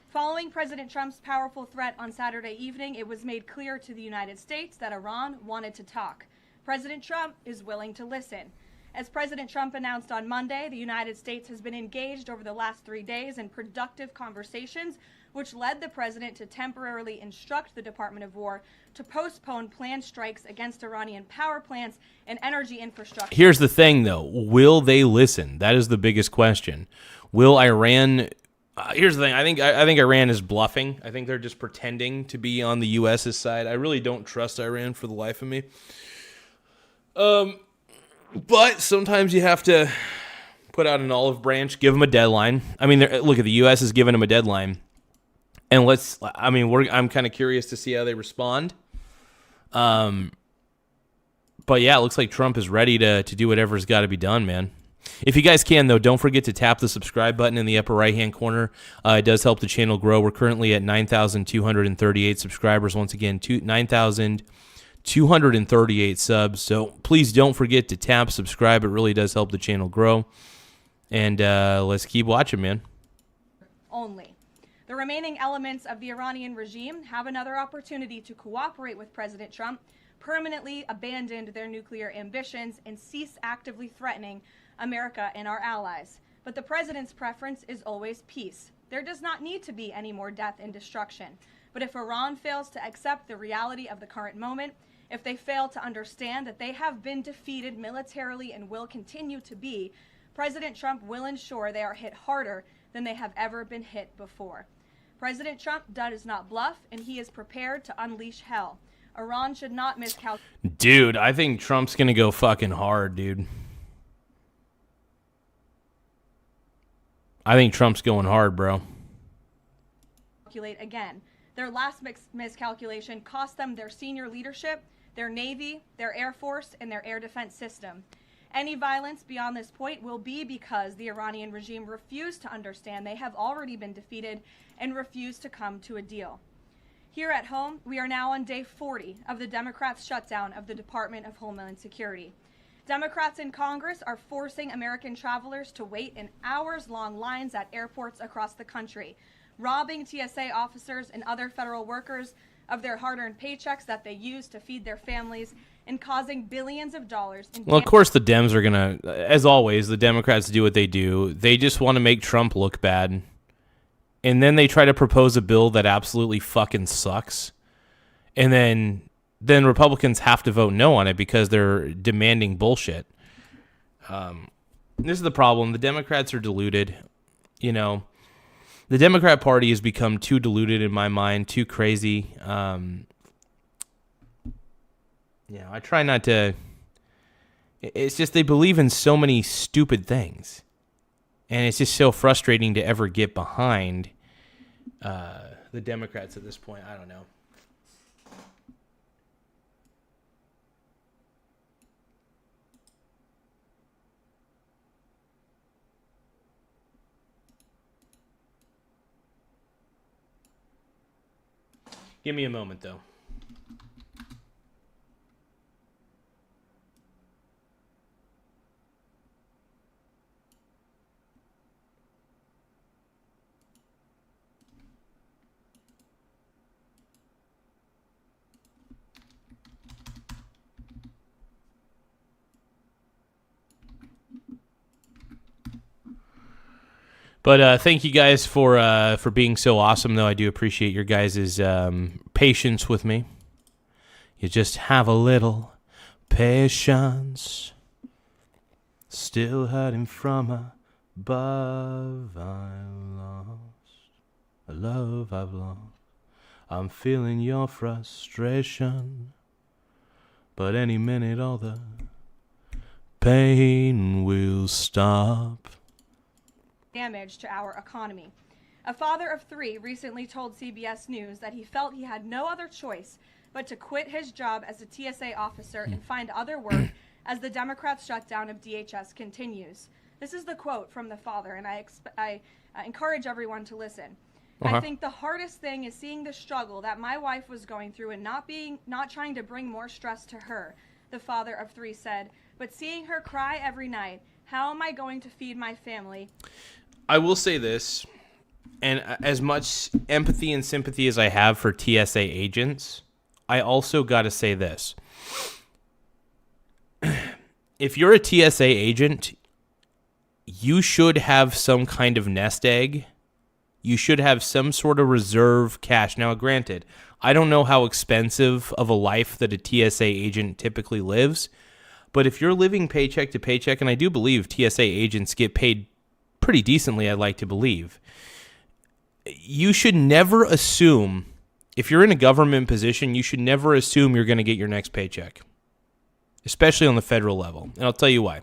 Following President Trump's powerful threat on Saturday evening, it was made clear to the United States that Iran wanted to talk. President Trump is willing to listen. As President Trump announced on Monday, the United States has been engaged over the last 3 days in productive conversations, which led the president to temporarily instruct the Department of War to postpone planned strikes against Iranian power plants and energy infrastructure. Here's the thing, though. Will they listen? That is the biggest question. Will Iran... here's the thing. I think Iran is bluffing. I think they're just pretending to be on the U.S.'s side. I really don't trust Iran for the life of me. But sometimes you have to put out an olive branch, give them a deadline. I mean, look, the U.S. is giving them a deadline. And I'm kind of curious to see how they respond. But yeah, it looks like Trump is ready to do whatever's got to be done, man. If you guys can, though, don't forget to tap the subscribe button in the upper right-hand corner. It does help the channel grow. We're currently at 9,238 subscribers. Once again, 9,238 subs. So please don't forget to tap subscribe. It really does help the channel grow. And let's keep watching, man. Only. The remaining elements of the Iranian regime have another opportunity to cooperate with President Trump, permanently abandon their nuclear ambitions, and cease actively threatening America and our allies. But the president's preference is always peace. There does not need to be any more death and destruction. But if Iran fails to accept the reality of the current moment, if they fail to understand that they have been defeated militarily and will continue to be, President Trump will ensure they are hit harder than they have ever been hit before. President Trump does not bluff, and he is prepared to unleash hell. Iran should not miscalculate. Dude, I think Trump's going to go fucking hard, dude. I think Trump's going hard, bro. Again. Their last miscalculation cost them their senior leadership, their Navy, their Air Force, and their air defense system. Any violence beyond this point will be because the Iranian regime refused to understand they have already been defeated and refused to come to a deal. Here at home, we are now on day 40 of the Democrats' shutdown of the Department of Homeland Security. Democrats in Congress are forcing American travelers to wait in hours-long lines at airports across the country, robbing TSA officers and other federal workers of their hard-earned paychecks that they use to feed their families, and causing billions of dollars in Well, of course the Dems are going to, as always, the Democrats do what they do. They just want to make Trump look bad. And then they try to propose a bill that absolutely fucking sucks. And then Republicans have to vote no on it because they're demanding bullshit. This is the problem. The Democrats are deluded. You know, the Democrat Party has become too deluded in my mind, too crazy. I try not to... It's just they believe in so many stupid things. And it's just so frustrating to ever get behind the Democrats at this point. I don't know. Give me a moment, though. But thank you guys for being so awesome, though. I do appreciate your guys' patience with me. You just have a little patience. Still hurting from above. I lost a love I've lost. I'm feeling your frustration. But any minute all the pain will stop. Damage to our economy. A father of 3 recently told CBS News that he felt he had no other choice but to quit his job as a TSA officer and find other work as the Democrats' shutdown of DHS continues. This is the quote from the father, and I encourage everyone to listen. I think the hardest thing is seeing the struggle that my wife was going through and not trying to bring more stress to her, the father of 3 said, but seeing her cry every night. How am I going to feed my family? I will say this, and as much empathy and sympathy as I have for TSA agents, I also got to say this. If you're a TSA agent, you should have some kind of nest egg. You should have some sort of reserve cash. Now, granted, I don't know how expensive of a life that a TSA agent typically lives, but if you're living paycheck to paycheck, and I do believe TSA agents get paid pretty decently, I'd like to believe, you should never assume, if you're in a government position, you should never assume you're going to get your next paycheck, especially on the federal level. And I'll tell you why.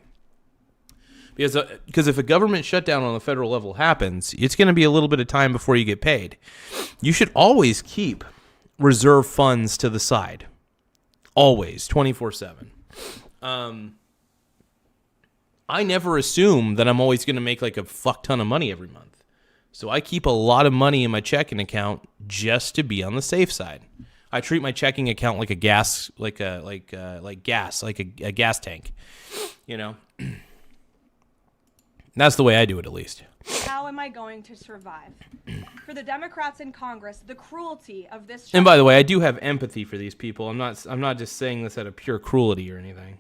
Because if a government shutdown on the federal level happens, it's going to be a little bit of time before you get paid. You should always keep reserve funds to the side. Always, 24/7. I never assume that I'm always going to make like a fuck ton of money every month. So I keep a lot of money in my checking account just to be on the safe side. I treat my checking account like a gas, like a gas tank, you know. That's the way I do it, at least. How am I going to survive? For the Democrats in Congress, the cruelty of this. And by the way, I do have empathy for these people. I'm not just saying this out of pure cruelty or anything.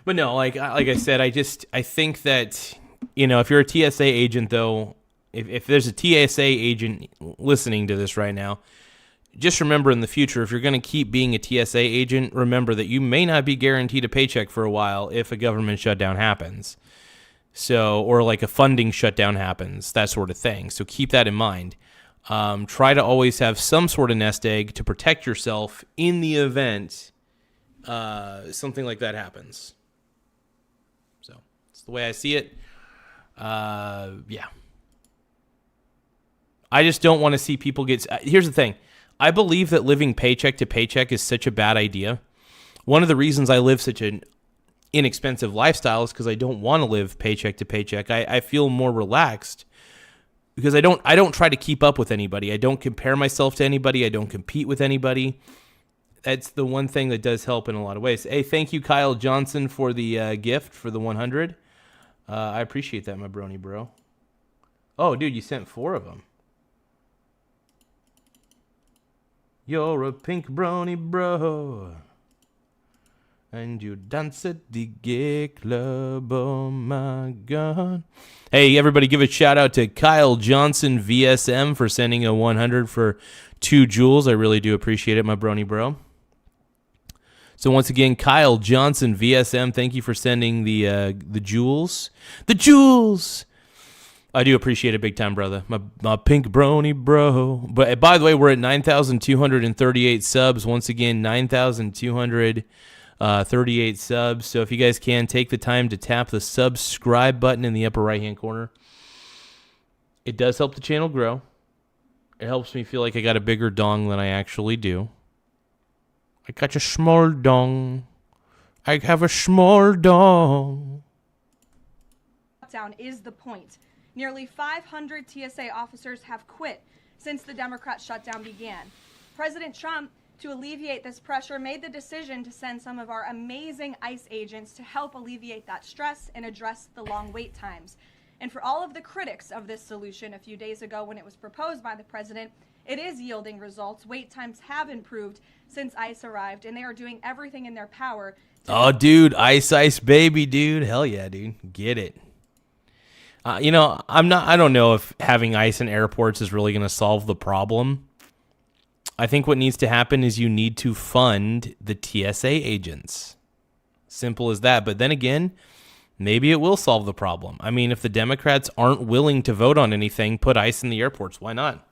But no, like I said, I think that, you know, if you're a TSA agent, though, if there's a TSA agent listening to this right now, just remember in the future, if you're going to keep being a TSA agent, remember that you may not be guaranteed a paycheck for a while if a government shutdown happens. So, or like a funding shutdown happens, that sort of thing. So keep that in mind. Try to always have some sort of nest egg to protect yourself in the event something like that happens. The way I see it, yeah. I just don't want to see people get... Here's the thing. I believe that living paycheck to paycheck is such a bad idea. One of the reasons I live such an inexpensive lifestyle is because I don't want to live paycheck to paycheck. I feel more relaxed because I don't try to keep up with anybody. I don't compare myself to anybody. I don't compete with anybody. That's the one thing that does help in a lot of ways. Hey, thank you, Kyle Johnson, for the gift for the 100. I appreciate that, my brony bro. Oh, dude, you sent 4 of them. You're a pink brony bro, and you dance at the gay club, oh my God. Hey, everybody give a shout out to Kyle Johnson VSM for sending a 100 for 2 jewels. I really do appreciate it, my brony bro. So once again, Kyle Johnson, VSM, thank you for sending the jewels. The jewels! I do appreciate it big time, brother. My pink brony bro. But by the way, we're at 9,238 subs. Once again, 9,238 subs. So if you guys can, take the time to tap the subscribe button in the upper right-hand corner. It does help the channel grow. It helps me feel like I got a bigger dong than I actually do. I got a small dong. I have a small dong. Shutdown is the point. Nearly 500 TSA officers have quit since the Democrat shutdown began. President Trump, to alleviate this pressure, made the decision to send some of our amazing ICE agents to help alleviate that stress and address the long wait times. And for all of the critics of this solution a few days ago when it was proposed by the president, it is yielding results. Wait times have improved since ICE arrived, and they are doing everything in their power. Oh, dude, ice baby, dude. Hell yeah, dude. Get it. I don't know if having ICE in airports is really going to solve the problem. I think what needs to happen is you need to fund the TSA agents. Simple as that. But then again, maybe it will solve the problem. I mean, if the Democrats aren't willing to vote on anything, put ICE in the airports. Why not?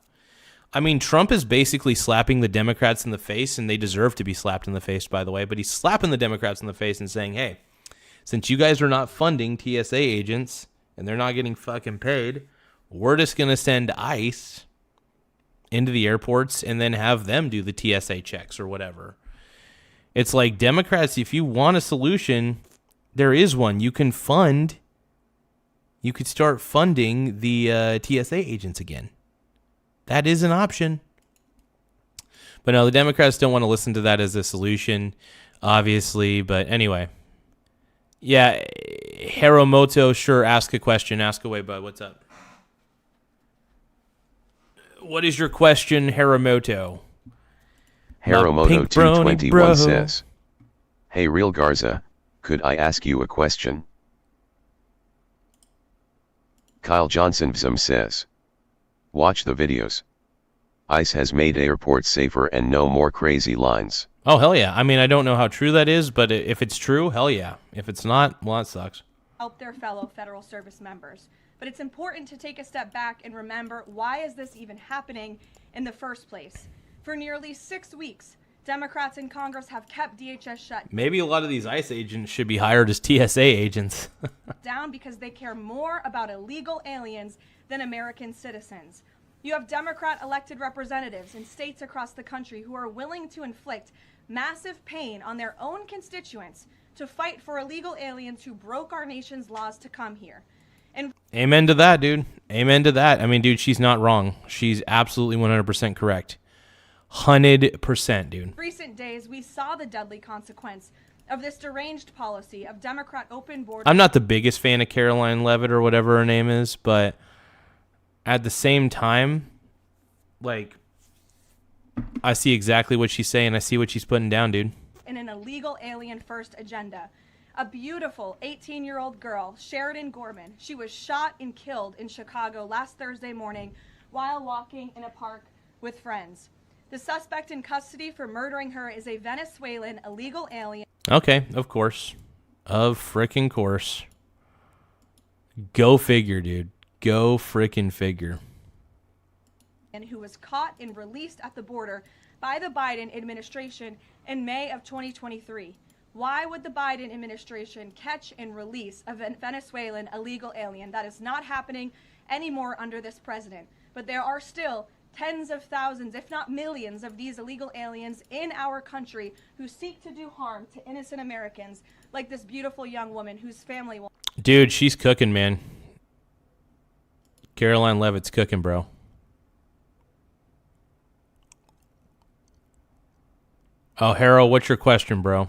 I mean, Trump is basically slapping the Democrats in the face, and they deserve to be slapped in the face, by the way. But he's slapping the Democrats in the face and saying, hey, since you guys are not funding TSA agents and they're not getting fucking paid, we're just going to send ICE into the airports and then have them do the TSA checks or whatever. It's like, Democrats, if you want a solution, there is one. You could start funding the TSA agents again. That is an option. But no, the Democrats don't want to listen to that as a solution, obviously. But anyway. Yeah, Hiromoto, sure, ask a question. Ask away, bud. What's up? What is your question, Hiromoto? Hiromoto 221 says, hey, real Garza, could I ask you a question? Kyle Johnson Vzum says, watch the videos. ICE has made airports safer and no more crazy lines. Oh, hell yeah. I mean, I don't know how true that is, but if it's true, hell yeah. If it's not, well, that sucks. Help their fellow federal service members. But it's important to take a step back and remember, why is this even happening in the first place? For nearly 6 weeks, Democrats in Congress have kept DHS shut Maybe a lot of these ICE agents should be hired as TSA agents. down because they care more about illegal aliens than American citizens. You have Democrat elected representatives in states across the country who are willing to inflict massive pain on their own constituents to fight for illegal aliens who broke our nation's laws to come here. And amen to that, dude. Amen to that. I mean, dude, she's not wrong. She's absolutely 100% correct. 100%, dude. in recent days, we saw the deadly consequence of this deranged policy of Democrat open borders. I'm not the biggest fan of Caroline Leavitt or whatever her name is, but at the same time, like, I see exactly what she's saying. I see what she's putting down, dude. In an illegal alien first agenda. A beautiful 18-year-old girl, Sheridan Gorman, she was shot and killed in Chicago last Thursday morning while walking in a park with friends. The suspect in custody for murdering her is a Venezuelan illegal alien. Okay, of course. Of frickin' course. Go figure, dude. Go frickin' figure. And who was caught and released at the border by the Biden administration in May of 2023. Why would the Biden administration catch and release a Venezuelan illegal alien? That is not happening anymore under this president. But there are still tens of thousands, if not millions, of these illegal aliens in our country who seek to do harm to innocent Americans, like this beautiful young woman whose family will... Dude, she's cooking, man. Caroline Leavitt's cooking, bro. Oh, Harrow, what's your question, bro?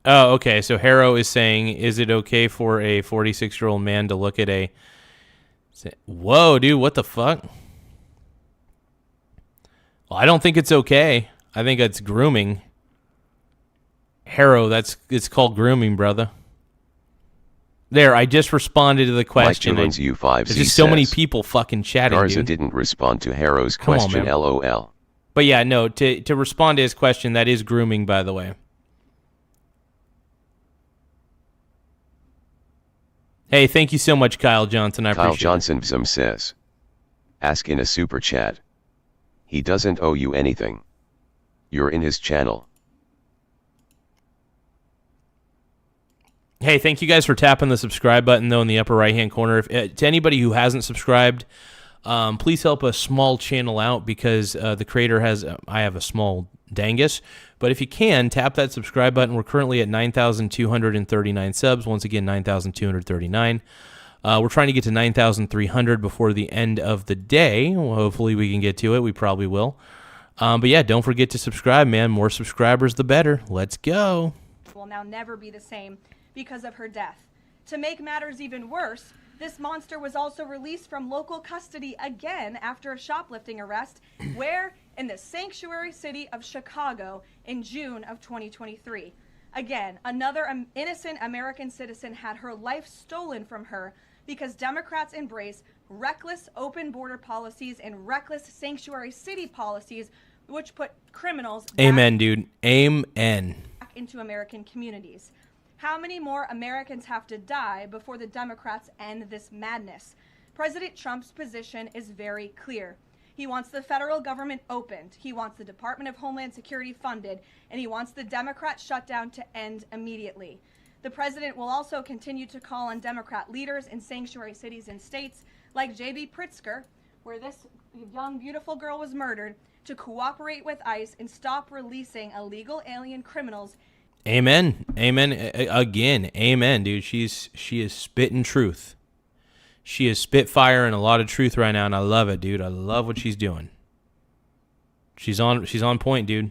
Oh, okay. So Harrow is saying, is it okay for a 46-year-old man to look at a... Whoa, dude, what the fuck? Well, I don't think it's okay. I think it's grooming. Harrow, it's called grooming, brother. There, I just responded to the question. Mike U5Z There's just so many people fucking chatting, Garza dude. didn't respond to Harrow's question, on, man. LOL. But yeah, no, to respond to his question, that is grooming, by the way. Hey, thank you so much, Kyle Johnson. I Kyle appreciate Johnson Vzum says, ask in a super chat. He doesn't owe you anything. You're in his channel. Hey, thank you guys for tapping the subscribe button, though, in the upper right-hand corner. To anybody who hasn't subscribed, please help a small channel out because the creator has, I have a small dangus. But if you can, tap that subscribe button. We're currently at 9,239 subs. Once again, 9,239. We're trying to get to 9,300 before the end of the day. Well, hopefully we can get to it. We probably will. But yeah, don't forget to subscribe, man. More subscribers, the better. Let's go. Will now never be the same because of her death. To make matters even worse, this monster was also released from local custody again after a shoplifting arrest, where in the sanctuary city of Chicago in June of 2023. Again, another innocent American citizen had her life stolen from her because Democrats embrace reckless open border policies and reckless sanctuary city policies, which put criminals Amen, dude. Amen. back into American communities. How many more Americans have to die before the Democrats end this madness? President Trump's position is very clear. He wants the federal government opened. He wants the Department of Homeland Security funded, and he wants the Democrat shutdown to end immediately. The president will also continue to call on Democrat leaders in sanctuary cities and states like J.B. Pritzker, where this young, beautiful girl was murdered, to cooperate with ICE and stop releasing illegal alien criminals. Amen. Amen. Again, amen, dude. She is spitting truth. She is spitfire and a lot of truth right now, and I love it, dude. I love what she's doing. She's on point, dude.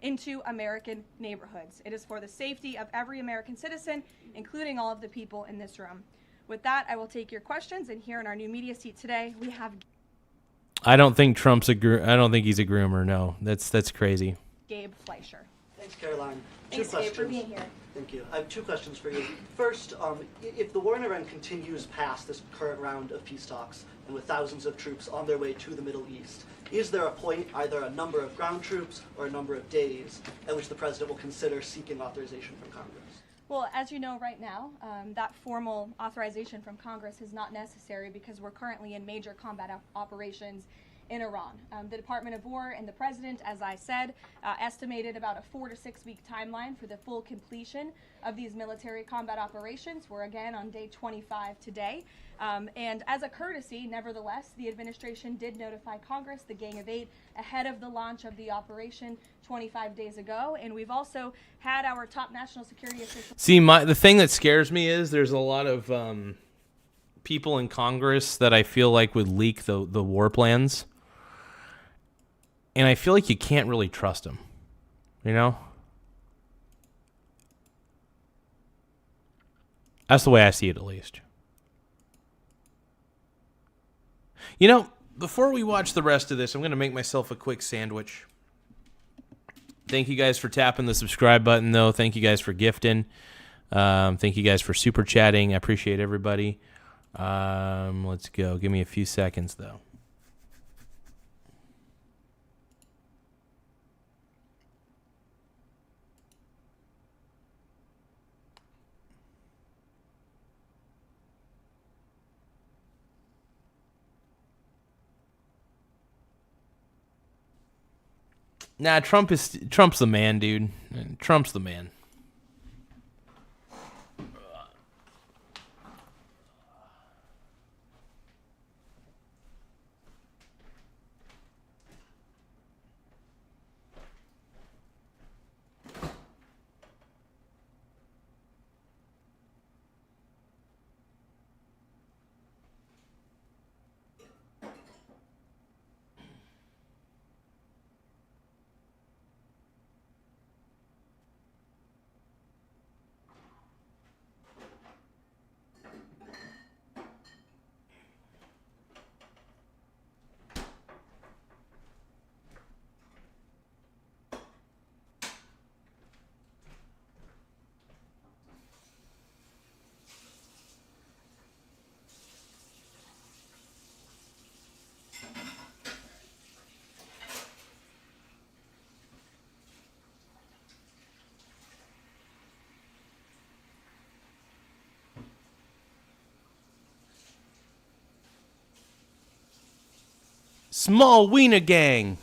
Into American neighborhoods. It is for the safety of every American citizen, including all of the people in this room. With that, I will take your questions, and here in our new media seat today, we have I don't think he's a groomer. No, that's crazy. Gabe Fleischer. Thanks, Caroline. Thanks, Gabe, for being here. Thank you. I have two questions for you. First, if the war in Iran continues past this current round of peace talks, and with thousands of troops on their way to the Middle East, is there a point, either a number of ground troops or a number of days, at which the president will consider seeking authorization from Congress? Well, as you know right now, that formal authorization from Congress is not necessary because we're currently in major combat operations in Iran. The Department of War and the President, as I said, estimated about a 4 to 6 week timeline for the full completion of these military combat operations. We're again on day 25 today. And as a courtesy, nevertheless, the administration did notify Congress, the Gang of Eight, ahead of the launch of the operation 25 days ago. And we've also had our top national security officials. See, the thing that scares me is there's a lot of people in Congress that I feel like would leak the war plans. And I feel like you can't really trust them, you know? That's the way I see it, at least. You know, before we watch the rest of this, I'm going to make myself a quick sandwich. Thank you guys for tapping the subscribe button, though. Thank you guys for gifting. Thank you guys for super chatting. I appreciate everybody. Let's go. Give me a few seconds, though. Nah, Trump's the man, dude. Trump's the man. Small wiener gang.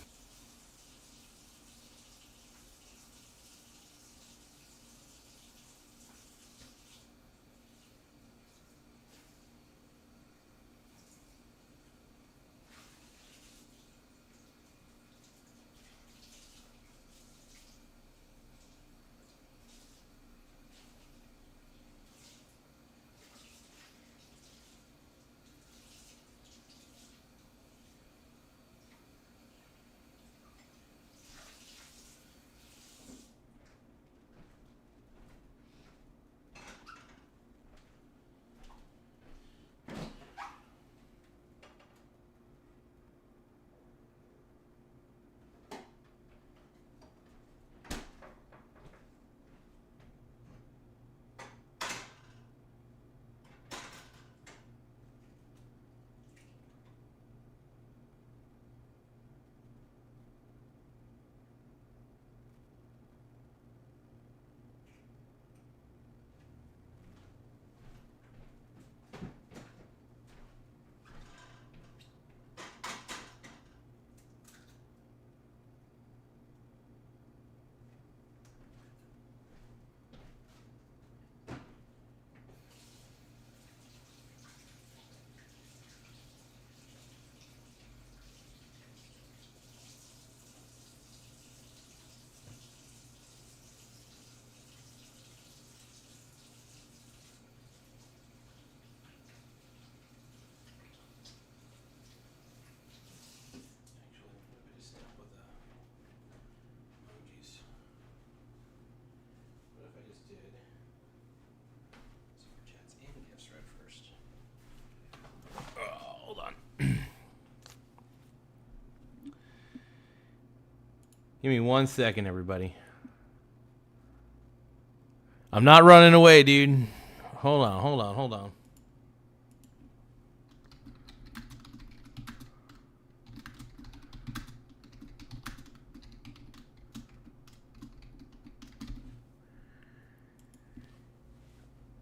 Give me 1 second, everybody. I'm not running away, dude. Hold on.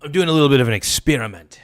I'm doing a little bit of an experiment.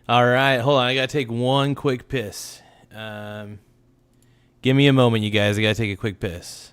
All right, hold on. I gotta take one quick piss. Give me a moment, you guys. I gotta take a quick piss.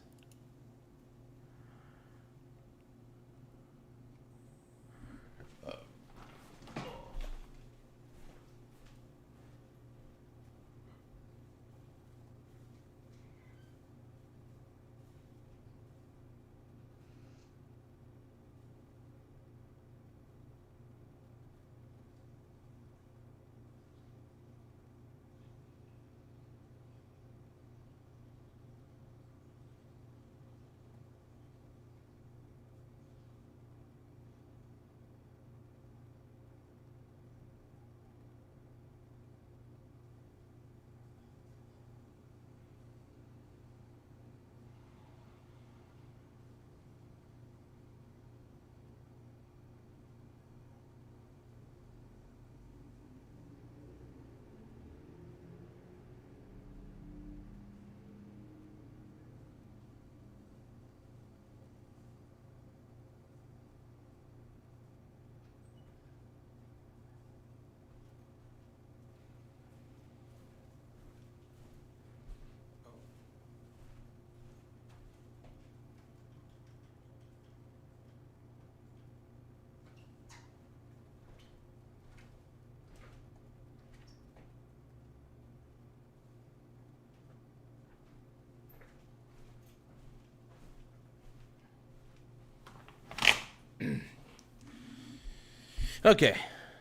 Okay,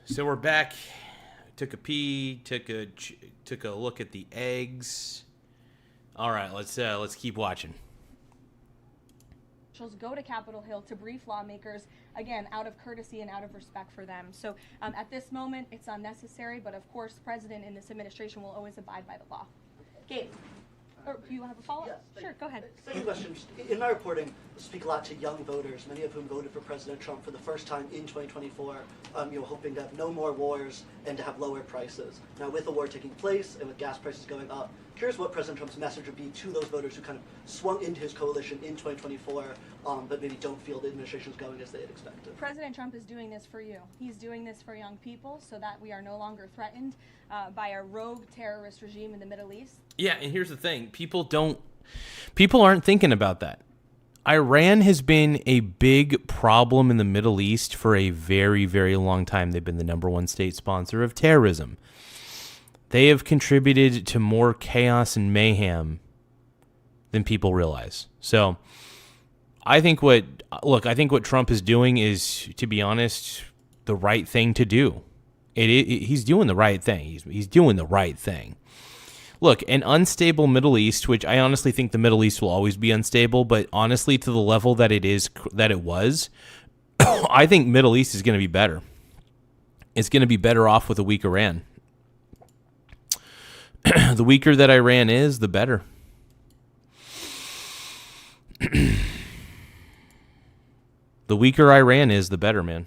so we're back. Took a pee. Took a look at the eggs. All right, let's keep watching. Go to Capitol Hill to brief lawmakers, again, out of courtesy and out of respect for them. So at this moment, it's unnecessary, but of course, the president and this administration will always abide by the law. Gabe, or do you have a follow-up? Yes, sure, go ahead. Second question. In my reporting, I speak a lot to young voters, many of whom voted for President Trump for the first time in 2024, hoping to have no more wars and to have lower prices. Now, with the war taking place and with gas prices going up, curious what President Trump's message would be to those voters who kind of swung into his coalition in 2024, but maybe don't feel the administration's going as they had expected. President Trump is doing this for you. He's doing this for young people so that we are no longer threatened by a rogue terrorist regime in the Middle East. Yeah, and here's the thing. People aren't thinking about that. Iran has been a big problem in the Middle East for a very, very long time. They've been the #1 state sponsor of terrorism. They have contributed to more chaos and mayhem than people realize. So I think what Trump is doing is, to be honest, the right thing to do. He's doing the right thing. He's doing the right thing. Look, an unstable Middle East, which I honestly think the Middle East will always be unstable, but honestly to the level that it was, I think Middle East is going to be better. It's going to be better off with a weak Iran. The weaker that Iran is, the better. The weaker Iran is, the better, man.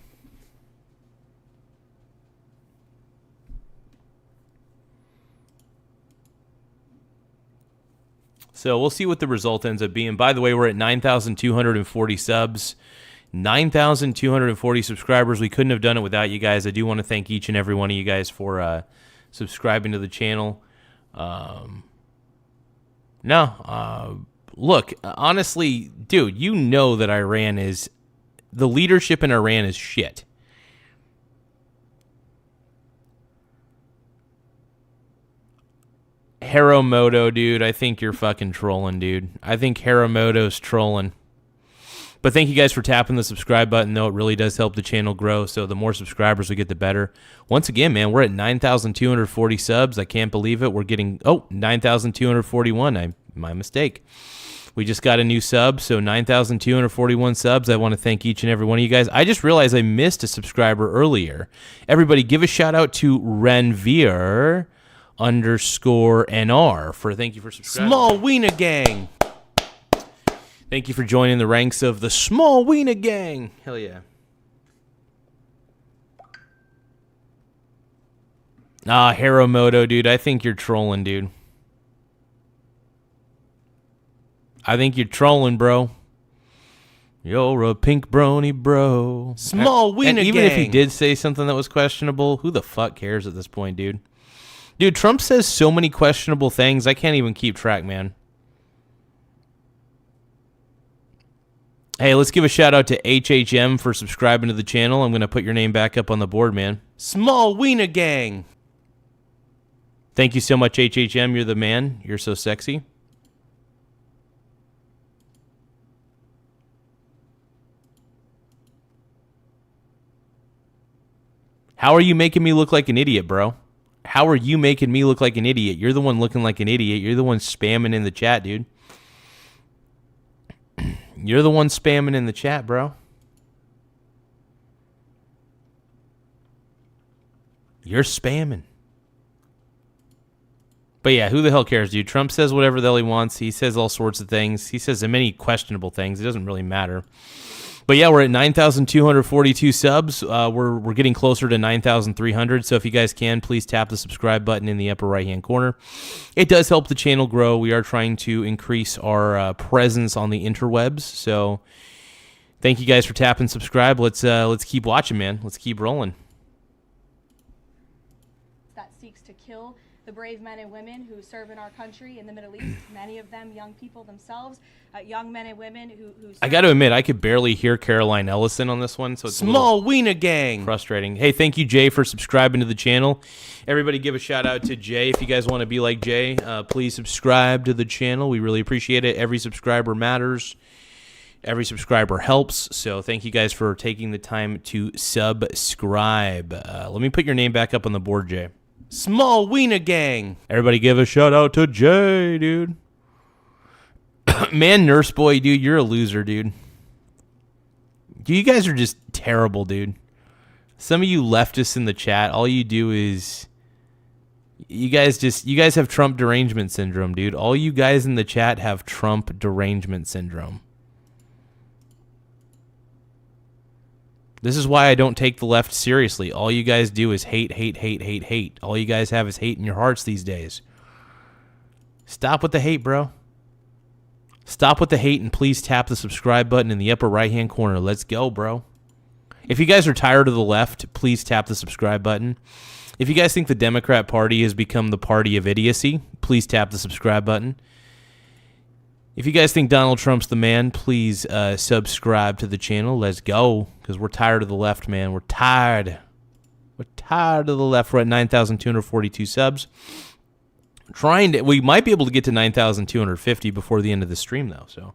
So we'll see what the result ends up being. By the way, we're at 9,240 subs. 9,240 subscribers. We couldn't have done it without you guys. I do want to thank each and every one of you guys for subscribing to the channel. Look, honestly, dude, you know that the leadership in Iran is shit. Haramoto, dude, I think you're fucking trolling, dude. I think Haramoto's trolling. But thank you guys for tapping the subscribe button, though. It really does help the channel grow, so the more subscribers we get, the better. Once again, man, we're at 9,240 subs. I can't believe it. We're getting, 9,241. My mistake. We just got a new sub, so 9,241 subs. I want to thank each and every one of you guys. I just realized I missed a subscriber earlier. Everybody, give a shout-out to Renvier _NR thank you for subscribing. Small Wiener Gang. Thank you for joining the ranks of the Small Wiener Gang. Hell yeah. Haramoto, dude. I think you're trolling, dude. I think you're trolling, bro. You're a pink brony, bro. Small Wiener Gang. Even if he did say something that was questionable, who the fuck cares at this point, dude? Dude, Trump says so many questionable things, I can't even keep track, man. Hey, let's give a shout out to HHM for subscribing to the channel. I'm going to put your name back up on the board, man. Small Wiener Gang. Thank you so much, HHM. You're the man. You're so sexy. How are you making me look like an idiot, bro? How are you making me look like an idiot? You're the one looking like an idiot. You're the one spamming in the chat, dude. You're the one spamming in the chat, bro. You're spamming. But yeah, who the hell cares, dude? Trump says whatever the hell he wants. He says all sorts of things. He says many questionable things. It doesn't really matter. But yeah, we're at 9,242 subs. We're getting closer to 9,300. So if you guys can, please tap the subscribe button in the upper right-hand corner. It does help the channel grow. We are trying to increase our presence on the interwebs. So thank you guys for tapping subscribe. Let's keep watching, man. Let's keep rolling. That seeks to kill the brave men and women who serve in our country in the Middle East, many of them young people themselves, young men and women who I got to admit, I could barely hear Caroline Ellison on this one, so it's Small Wiener Gang. Frustrating. Hey, thank you, Jay, for subscribing to the channel. Everybody give a shout out to Jay. If you guys want to be like Jay, please subscribe to the channel. We really appreciate it. Every subscriber matters. Every subscriber helps, so thank you guys for taking the time to subscribe. Let me put your name back up on the board, Jay. Small Wiener Gang. Everybody give a shout out to Jay, dude. Man, Nurse Boy, dude, you're a loser, dude. You guys are just terrible, dude. Some of you leftists in the chat, all you do is... You guys have Trump derangement syndrome, dude. All you guys in the chat have Trump derangement syndrome. This is why I don't take the left seriously. All you guys do is hate, hate, hate, hate, hate. All you guys have is hate in your hearts these days. Stop with the hate, bro. Stop with the hate and please tap the subscribe button in the upper right-hand corner. Let's go, bro. If you guys are tired of the left, please tap the subscribe button. If you guys think the Democrat Party has become the party of idiocy, please tap the subscribe button. If you guys think Donald Trump's the man, please subscribe to the channel. Let's go, because we're tired of the left, man. We're tired. We're tired of the left. We're at 9,242 subs. We might be able to get to 9,250 before the end of the stream, though. So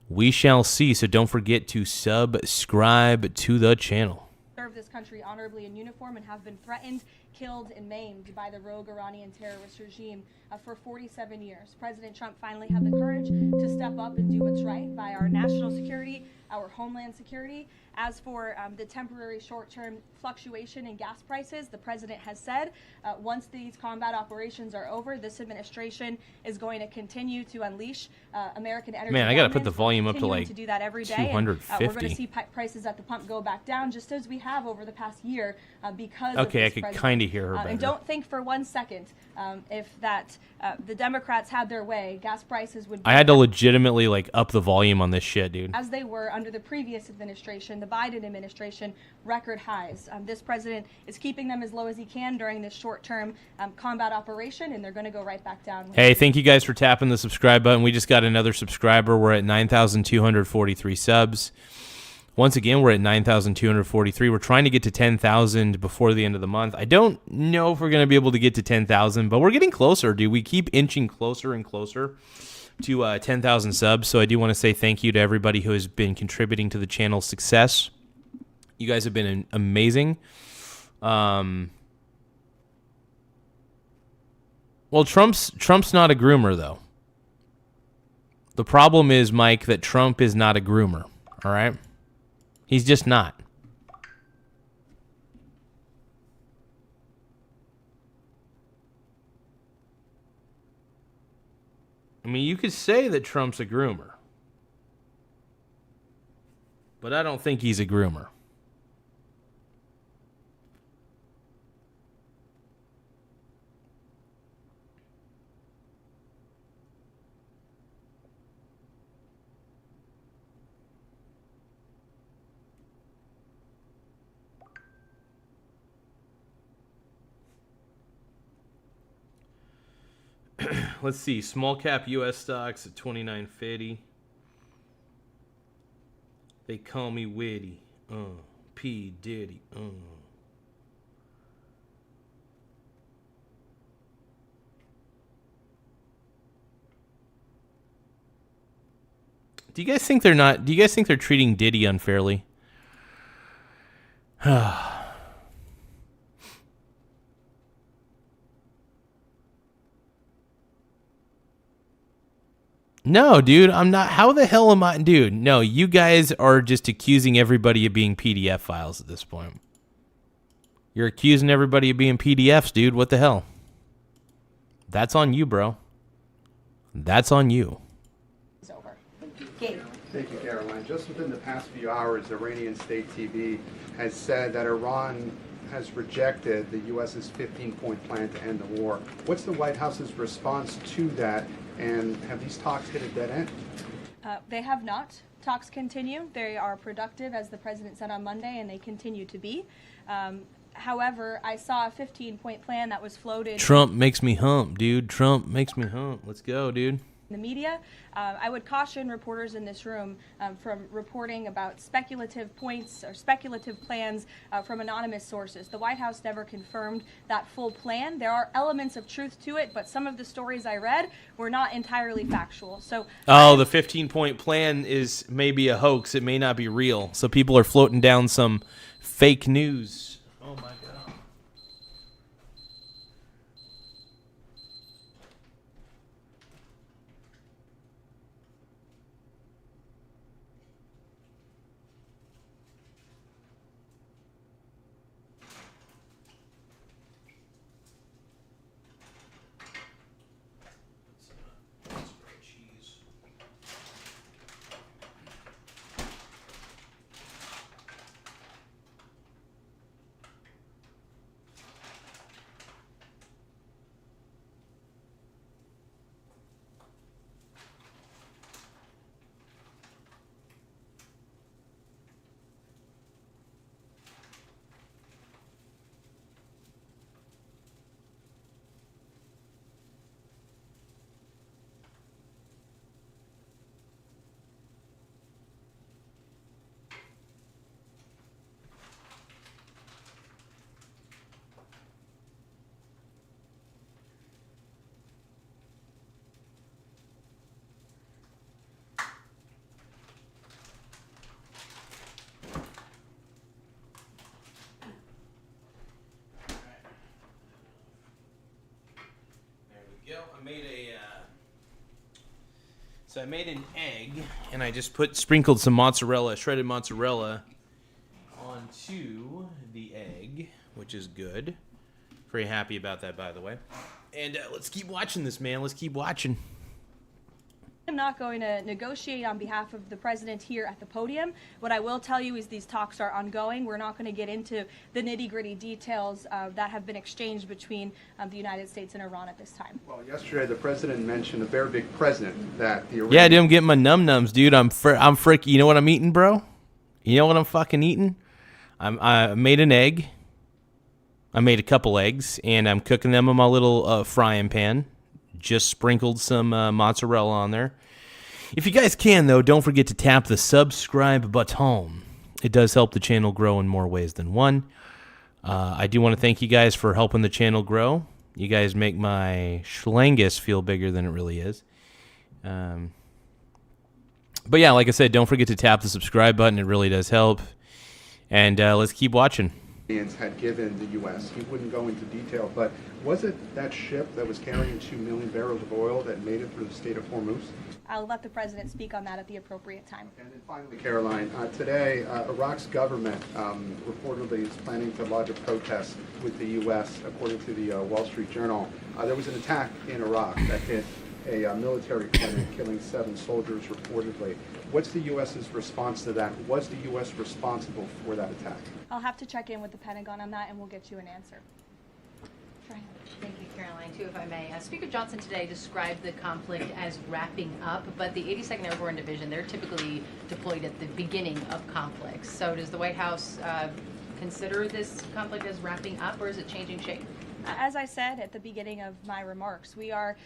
we shall see. So don't forget to subscribe to the channel. Serve this country honorably in uniform and have been threatened, killed, and maimed by the rogue Iranian terrorist regime for 47 years. President Trump finally had the courage to step up and do what's right by our national security, our homeland security. As for the temporary short-term fluctuation in gas prices, the president has said once these combat operations are over, this administration is going to continue to unleash American energy. Man, I got to put the volume up to continuing like to do that every day. 250. And, we're going to see prices at the pump go back down, just as we have over the past year because okay, of I could kind of hear her better. And don't think for one second if the Democrats had their way, gas prices would be I had to legitimately like up the volume on this shit, dude. as they were under the previous administration, the Biden administration, record highs. This president is keeping them as low as he can during this short-term combat operation, and they're going to go right back down. Hey, thank you guys for tapping the subscribe button. We just got another subscriber. We're at 9,243 subs. Once again, we're at 9,243. We're trying to get to 10,000 before the end of the month. I don't know if we're going to be able to get to 10,000, but we're getting closer, dude. We keep inching closer and closer to 10,000 subs. So I do want to say thank you to everybody who has been contributing to the channel's success. You guys have been amazing. Well, Trump's not a groomer, though. The problem is, Mike, that Trump is not a groomer. All right? He's just not. I mean, you could say that Trump's a groomer, but I don't think he's a groomer. Let's see. Small cap U.S. stocks at 29.50. They call me witty. P. Diddy. Do you guys think they're treating Diddy unfairly? No, dude, I'm not. How the hell am I? Dude, no, you guys are just accusing everybody of being PDF files at this point. You're accusing everybody of being PDFs, dude. What the hell? That's on you, bro. That's on you. Thank you, Caroline. Just within the past few hours, Iranian state TV has said that Iran has rejected the U.S.'s 15-point plan to end the war. What's the White House's response to that, and have these talks hit a dead end? They have not. Talks continue. They are productive, as the president said on Monday, and they continue to be. However, I saw a 15-point plan that was floated. Trump makes me hump, dude. Trump makes me hump. Let's go, dude. the media. I would caution reporters in this room from reporting about speculative points or speculative plans from anonymous sources. The White House never confirmed that full plan. There are elements of truth to it, but some of the stories I read were not entirely factual. So, the 15-point plan is maybe a hoax. It may not be real. So people are floating down some fake news. Oh, my God. So I made an egg, and I just sprinkled some mozzarella, shredded mozzarella, onto the egg, which is good. Very happy about that, by the way. And let's keep watching this, man. Let's keep watching. I'm not going to negotiate on behalf of the president here at the podium. What I will tell you is these talks are ongoing. We're not going to get into the nitty-gritty details that have been exchanged between the United States and Iran at this time. Well, yesterday the president mentioned, a very big president, that the Yeah, dude, I'm getting my num-nums, dude. I'm frick. You know what I'm eating, bro? You know what I'm fucking eating? I made an egg. I made a couple eggs, and I'm cooking them in my little frying pan. Just sprinkled some mozzarella on there. If you guys can, though, don't forget to tap the subscribe button. It does help the channel grow in more ways than one. I do want to thank you guys for helping the channel grow. You guys make my schlangus feel bigger than it really is. But yeah, like I said, don't forget to tap the subscribe button. It really does help. And let's keep watching. Had given the U.S. He wouldn't go into detail, but was it that ship that was carrying 2 million barrels of oil that made it through the state of Hormuz? I'll let the president speak on that at the appropriate time. And then finally, Caroline, today Iraq's government reportedly is planning to lodge a protest with the U.S. According to the Wall Street Journal. There was an attack in Iraq that hit a military clinic, killing 7 soldiers reportedly. What's the U.S.'s response to that? Was the U.S. responsible for that attack? I'll have to check in with the Pentagon on that, and we'll get you an answer. Thank you, Caroline, too, if I may. Speaker Johnson today described the conflict as wrapping up, but the 82nd Airborne Division, they're typically deployed at the beginning of conflicts. So does the White House consider this conflict as wrapping up, or is it changing shape? As I said at the beginning of my remarks, we are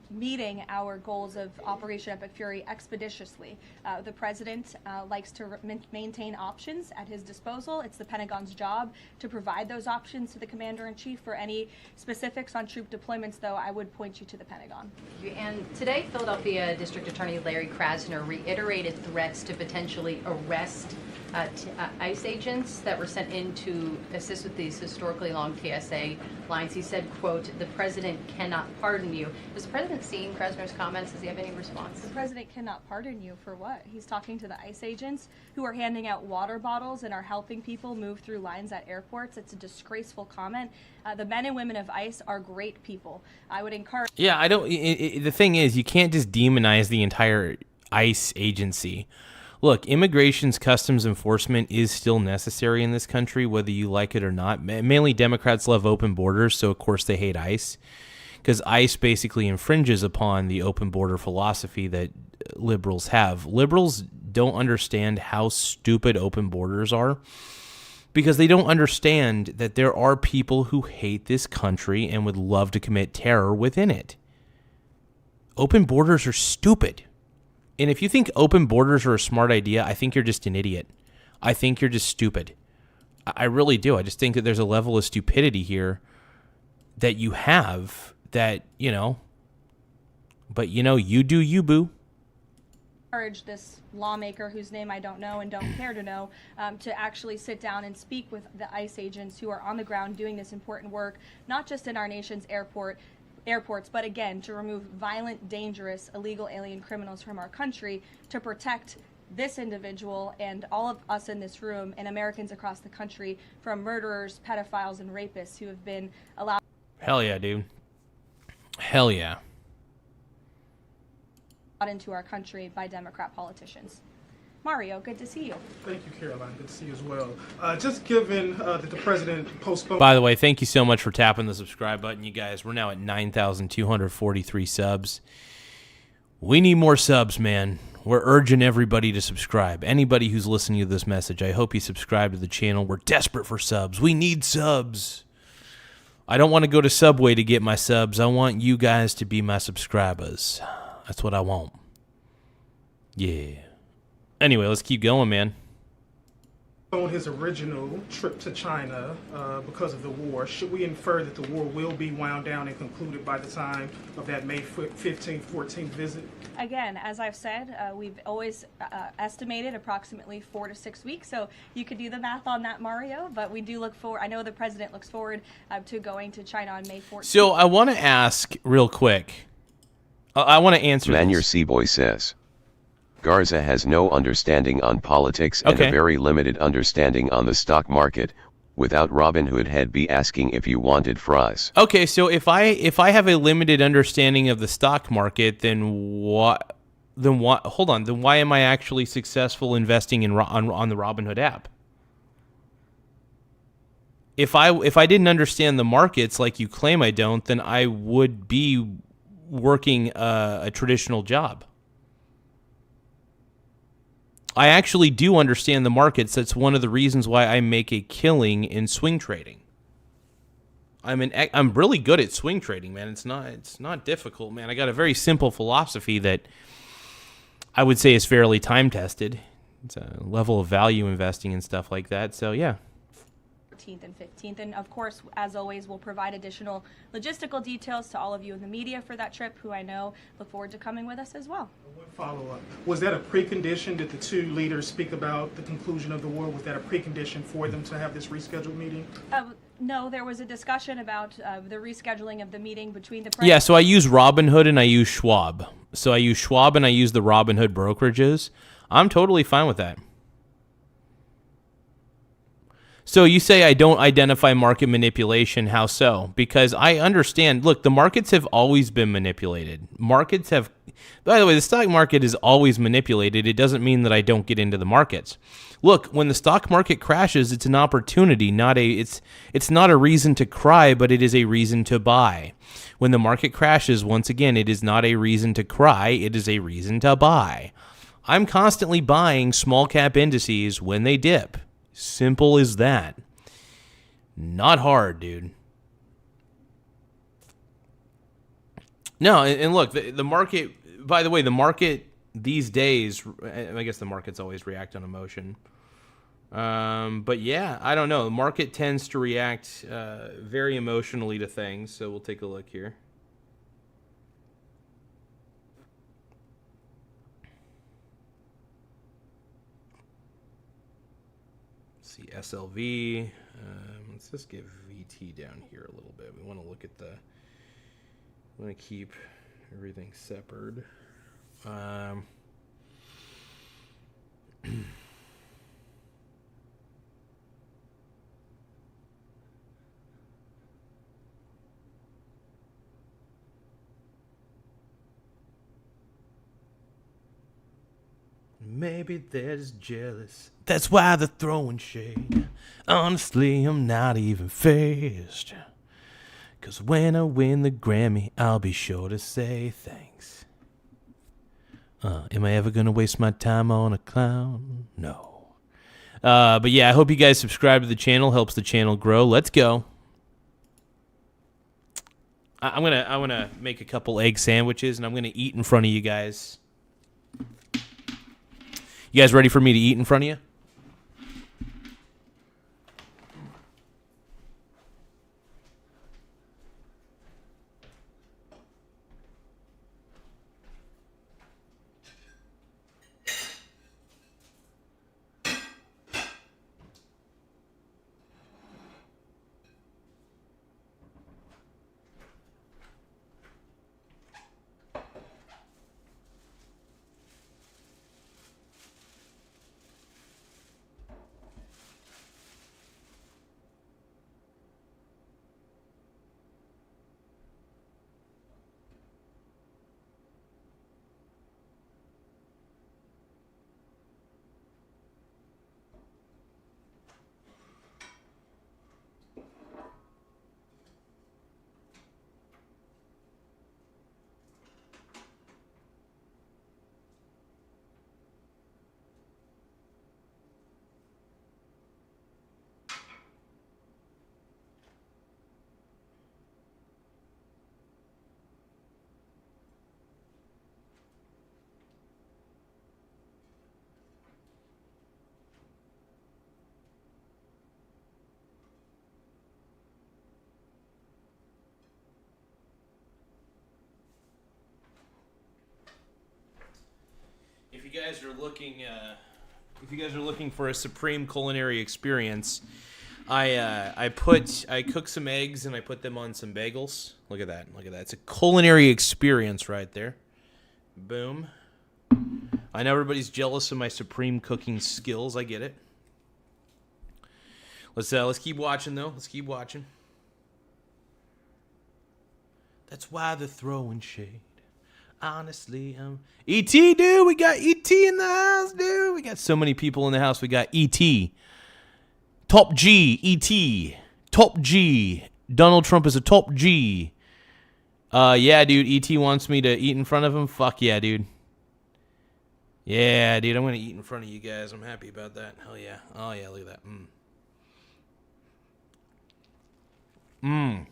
meeting our goals of Operation Epic Fury expeditiously. The president likes to maintain options at his disposal. It's the Pentagon's job to provide those options to the commander-in-chief. For any specifics on troop deployments, though, I would point you to the Pentagon. And today, Philadelphia District Attorney Larry Krasner reiterated threats to potentially arrest ICE agents that were sent in to assist with these historically long TSA lines. He said, quote, "The president cannot pardon you." Has the president seen Krasner's comments? Does he have any response? The president cannot pardon you for what? He's talking to the ICE agents who are handing out water bottles and are helping people move through lines at airports. It's a disgraceful comment. The men and women of ICE are great people. I would encourage... Yeah, I don't... the thing is, you can't just demonize the entire ICE agency. Look, immigration's customs enforcement is still necessary in this country, whether you like it or not. Mainly Democrats love open borders, so of course they hate ICE, because ICE basically infringes upon the open border philosophy that liberals have. Liberals don't understand how stupid open borders are, because they don't understand that there are people who hate this country and would love to commit terror within it. Open borders are stupid. And if you think open borders are a smart idea, I think you're just an idiot. I think you're just stupid. I really do. I just think that there's a level of stupidity here that you have that, but you do you, boo. Encourage this lawmaker, whose name I don't know and don't care to know, to actually sit down and speak with the ICE agents who are on the ground doing this important work, not just in our nation's airports, but again, to remove violent, dangerous, illegal alien criminals from our country, to protect this individual and all of us in this room and Americans across the country from murderers, pedophiles, and rapists who have been allowed. Hell yeah, dude. Hell yeah. Into our country by Democrat politicians. Mario, good to see you. Thank you, Caroline. Good to see you as well. Just given that the president postponed... By the way, thank you so much for tapping the subscribe button, you guys. We're now at 9,243 subs. We need more subs, man. We're urging everybody to subscribe. Anybody who's listening to this message, I hope you subscribe to the channel. We're desperate for subs. We need subs. I don't want to go to Subway to get my subs. I want you guys to be my subscribers. That's what I want. Yeah. Anyway, let's keep going, man. On his original trip to China because of the war, should we infer that the war will be wound down and concluded by the time of that May 15th, 14th visit? Again, as I've said, we've always estimated approximately 4 to 6 weeks, so you could do the math on that, Mario, but we do look forward, I know the president looks forward to going to China on May 14th. So I want to ask real quick. I want to answer Man, this. your C-boy says, Garza has no understanding on politics and a very limited understanding on the stock market. Without Robin Hood, he'd be asking if you wanted fries. Okay, so if I have a limited understanding of the stock market, then what? Hold on. Then why am I actually successful investing in on the Robinhood app? If I didn't understand the markets like you claim I don't, then I would be working a traditional job. I actually do understand the markets. That's one of the reasons why I make a killing in swing trading. I'm really good at swing trading, man. It's not difficult, man. I got a very simple philosophy that I would say is fairly time tested. It's a level of value investing and stuff like that. So yeah. 14th and 15th, and of course, as always, we'll provide additional logistical details to all of you in the media for that trip, who I know look forward to coming with us as well. One follow-up. Was that a precondition? Did the two leaders speak about the conclusion of the war? Was that a precondition for them to have this rescheduled meeting? No, there was a discussion about the rescheduling of the meeting between the Yeah, so I use Robinhood and I use Schwab. So I use Schwab and I use the Robinhood brokerages. I'm totally fine with that. So you say I don't identify market manipulation. How so? Because I understand, look, the markets have always been manipulated. Markets have, by the way, the stock market is always manipulated. It doesn't mean that I don't get into the markets. Look, when the stock market crashes, it's an opportunity, it's not a reason to cry, but it is a reason to buy. When the market crashes, once again, it is not a reason to cry, it is a reason to buy. I'm constantly buying small cap indices when they dip. Simple as that. Not hard, dude. No, and look, the market, by the way, the market these days, I guess the markets always react on emotion. But yeah, I don't know. The market tends to react very emotionally to things, so we'll take a look here. See SLV. Let's just get VT down here a little bit. We want to look at the. We want to keep everything separate. Maybe they're just jealous. That's why they're throwing shade. Honestly, I'm not even phased. 'Cause when I win the Grammy, I'll be sure to say thanks. Am I ever gonna waste my time on a clown? No. But yeah, I hope you guys subscribe to the channel. Helps the channel grow. Let's go. I'm gonna make a couple egg sandwiches, and I'm gonna eat in front of you guys. You guys ready for me to eat in front of you? If you guys are looking for a supreme culinary experience, I cook some eggs and I put them on some bagels. Look at that. It's a culinary experience right there. Boom. I know everybody's jealous of my supreme cooking skills. I get it. Let's keep watching though. Let's keep watching. That's why they're throwing shade. Honestly, E.T., dude. We got E.T. in the house, dude. We got so many people in the house. We got E.T. Top G, E.T. Top G. Donald Trump is a top G. Yeah, dude. E.T. wants me to eat in front of him. Fuck yeah, dude. Yeah, dude. I'm going to eat in front of you guys. I'm happy about that. Hell yeah. Oh, yeah. Look at that.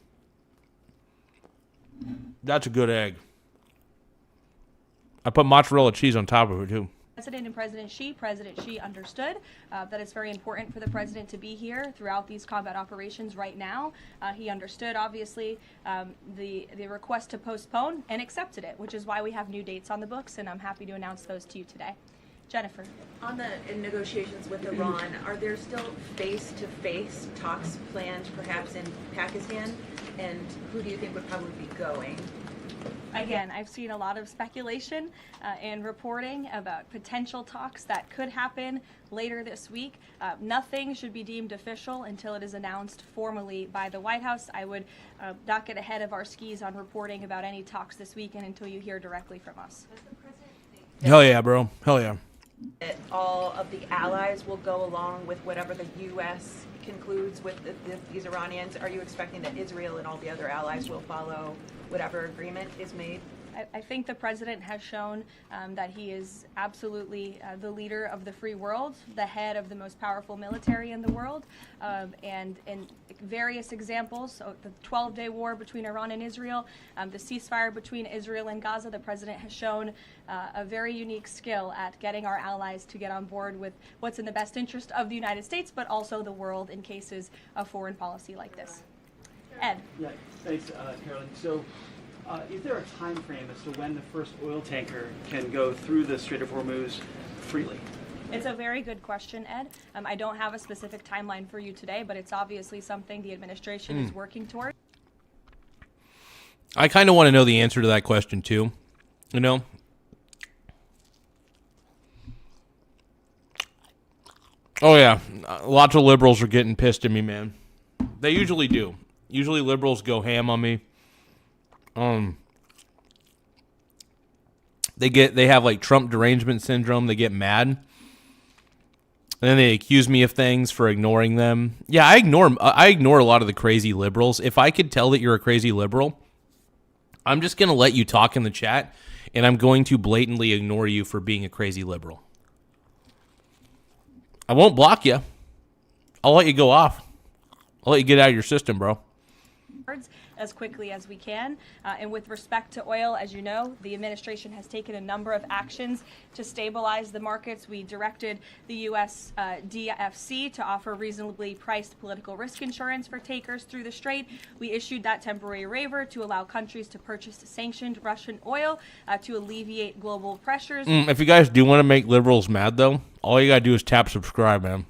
That's a good egg. I put mozzarella cheese on top of it, too. President and President Xi understood that it's very important for the president to be here throughout these combat operations right now. He understood, obviously, the request to postpone and accepted it, which is why we have new dates on the books, and I'm happy to announce those to you today. Jennifer. On the negotiations with Iran, are there still face-to-face talks planned, perhaps in Pakistan? And who do you think would probably be going? Again, I've seen a lot of speculation and reporting about potential talks that could happen later this week. Nothing should be deemed official until it is announced formally by the White House. I would not get ahead of our skis on reporting about any talks this weekend until you hear directly from us. Hell yeah, bro. Hell yeah. That all of the allies will go along with whatever the U.S. concludes with these Iranians? Are you expecting that Israel and all the other allies will follow whatever agreement is made? I think the president has shown that he is absolutely the leader of the free world, the head of the most powerful military in the world, and in various examples, so the 12-day war between Iran and Israel, the ceasefire between Israel and Gaza, the president has shown a very unique skill at getting our allies to get on board with what's in the best interest of the United States, but also the world in cases of foreign policy like this. Ed. Yeah, thanks, Carolyn. So, is there a time frame as to when the first oil tanker can go through the Strait of Hormuz freely? It's a very good question, Ed. I don't have a specific timeline for you today, but it's obviously something the administration is working toward. I kind of want to know the answer to that question, too. You know? Oh, yeah. Lots of liberals are getting pissed at me, man. They usually do. Usually liberals go ham on me. They have like Trump derangement syndrome. They get mad. And then they accuse me of things for ignoring them. Yeah, I ignore a lot of the crazy liberals. If I could tell that you're a crazy liberal, I'm just going to let you talk in the chat, and I'm going to blatantly ignore you for being a crazy liberal. I won't block you. I'll let you go off. I'll let you get out of your system, bro. as quickly as we can. And with respect to oil, as you know, the administration has taken a number of actions to stabilize the markets. We directed the U.S. DFC to offer reasonably priced political risk insurance for takers through the strait. We issued that temporary waiver to allow countries to purchase sanctioned Russian oil to alleviate global pressures. If you guys do want to make liberals mad, though, all you got to do is tap subscribe, man.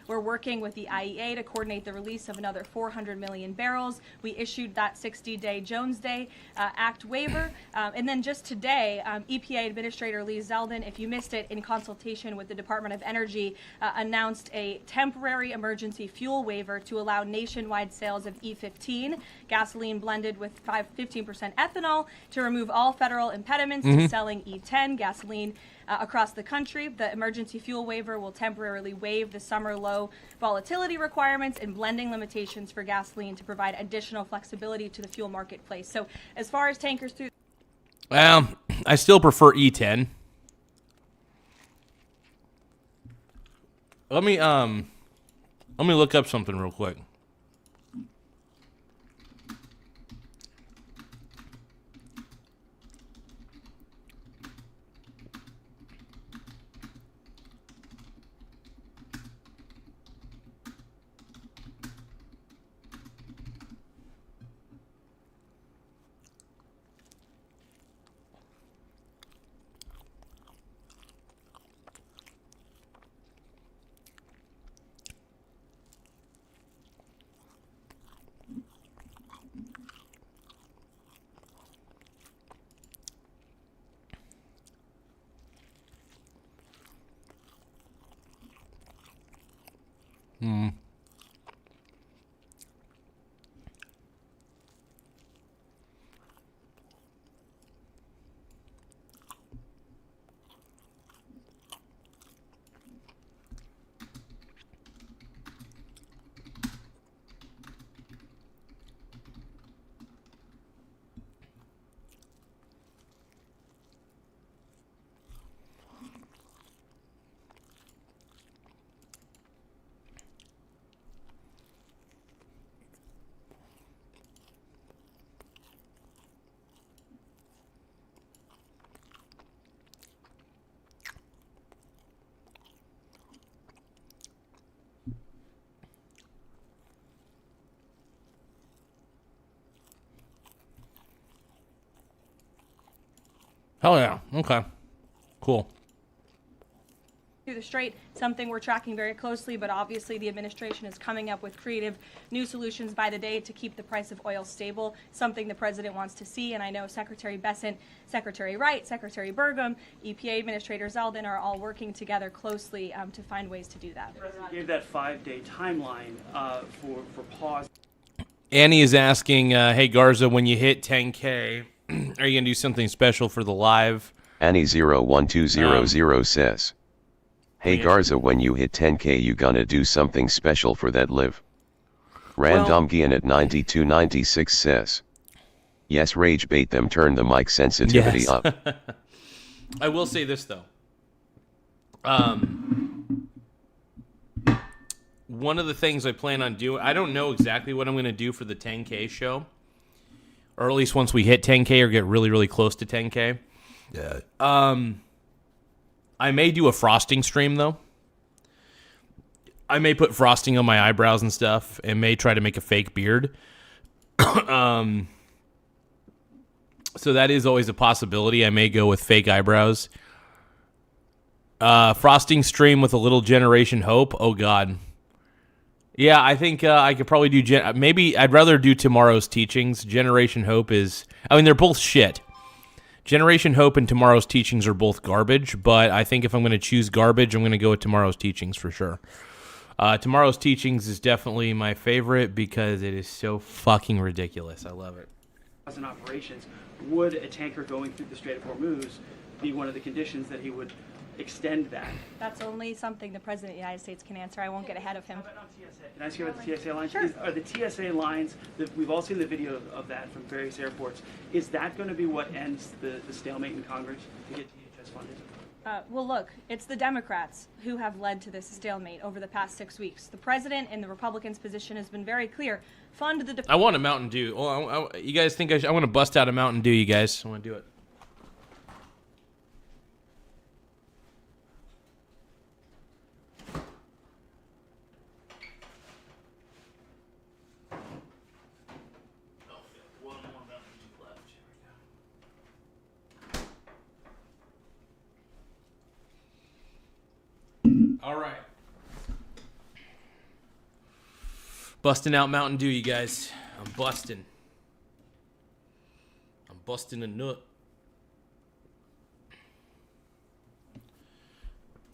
We're working with the IEA to coordinate the release of another 400 million barrels. We issued that 60-day Jones Day Act waiver. And then just today, EPA Administrator Lee Zeldin, if you missed it, in consultation with the Department of Energy, announced a temporary emergency fuel waiver to allow nationwide sales of E15, gasoline blended with 15% ethanol, to remove all federal impediments to selling E10 gasoline across the country. The emergency fuel waiver will temporarily waive the summer low volatility requirements and blending limitations for gasoline to provide additional flexibility to the fuel marketplace. So as far as tankers through... I still prefer E10. Let me look up something real quick. Hell yeah. Okay. Cool. Through the strait, something we're tracking very closely, but obviously the administration is coming up with creative new solutions by the day to keep the price of oil stable, something the president wants to see. And I know Secretary Bessent, Secretary Wright, Secretary Burgum, EPA Administrator Zeldin are all working together closely to find ways to do that. The president gave that 5-day timeline for pause. Annie is asking, hey, Garza, when you hit 10K, are you going to do something special for the live? Annie01200 says, hey Garza, when you hit 10K you gonna do something special for that live? Randomgian at 9296 says, yes, rage bait them, turn the mic sensitivity up. I will say this though. One of the things I plan on doing, I don't know exactly what I'm going to do for the 10K show. Or at least once we hit 10K or get really, really close to 10K. Yeah. I may do a frosting stream, though. I may put frosting on my eyebrows and stuff, and may try to make a fake beard. So that is always a possibility. I may go with fake eyebrows. Frosting stream with a little Generation Hope. Oh, God. Yeah, I think I could probably do... maybe I'd rather do tomorrow's teachings. Generation Hope is... I mean, they're both shit. Generation Hope and tomorrow's teachings are both garbage, but I think if I'm going to choose garbage, I'm going to go with tomorrow's teachings for sure. Tomorrow's teachings is definitely my favorite because it is so fucking ridiculous. I love it. In operations, would a tanker going through the Strait of Hormuz be one of the conditions that he would extend that? That's only something the President of the United States can answer. I won't get ahead of him. Can I ask you about the TSA lines? Sure. Are the TSA lines, we've all seen the video of that from various airports, is that going to be what ends the stalemate in Congress to get DHS funded? Well, look, it's the Democrats who have led to this stalemate over the past 6 weeks. The president and the Republicans' position has been very clear. Fund the... I want a Mountain Dew. Oh, you guys think I want to bust out a Mountain Dew, you guys? I want to do it. All right. Busting out Mountain Dew, you guys. I'm busting a nut.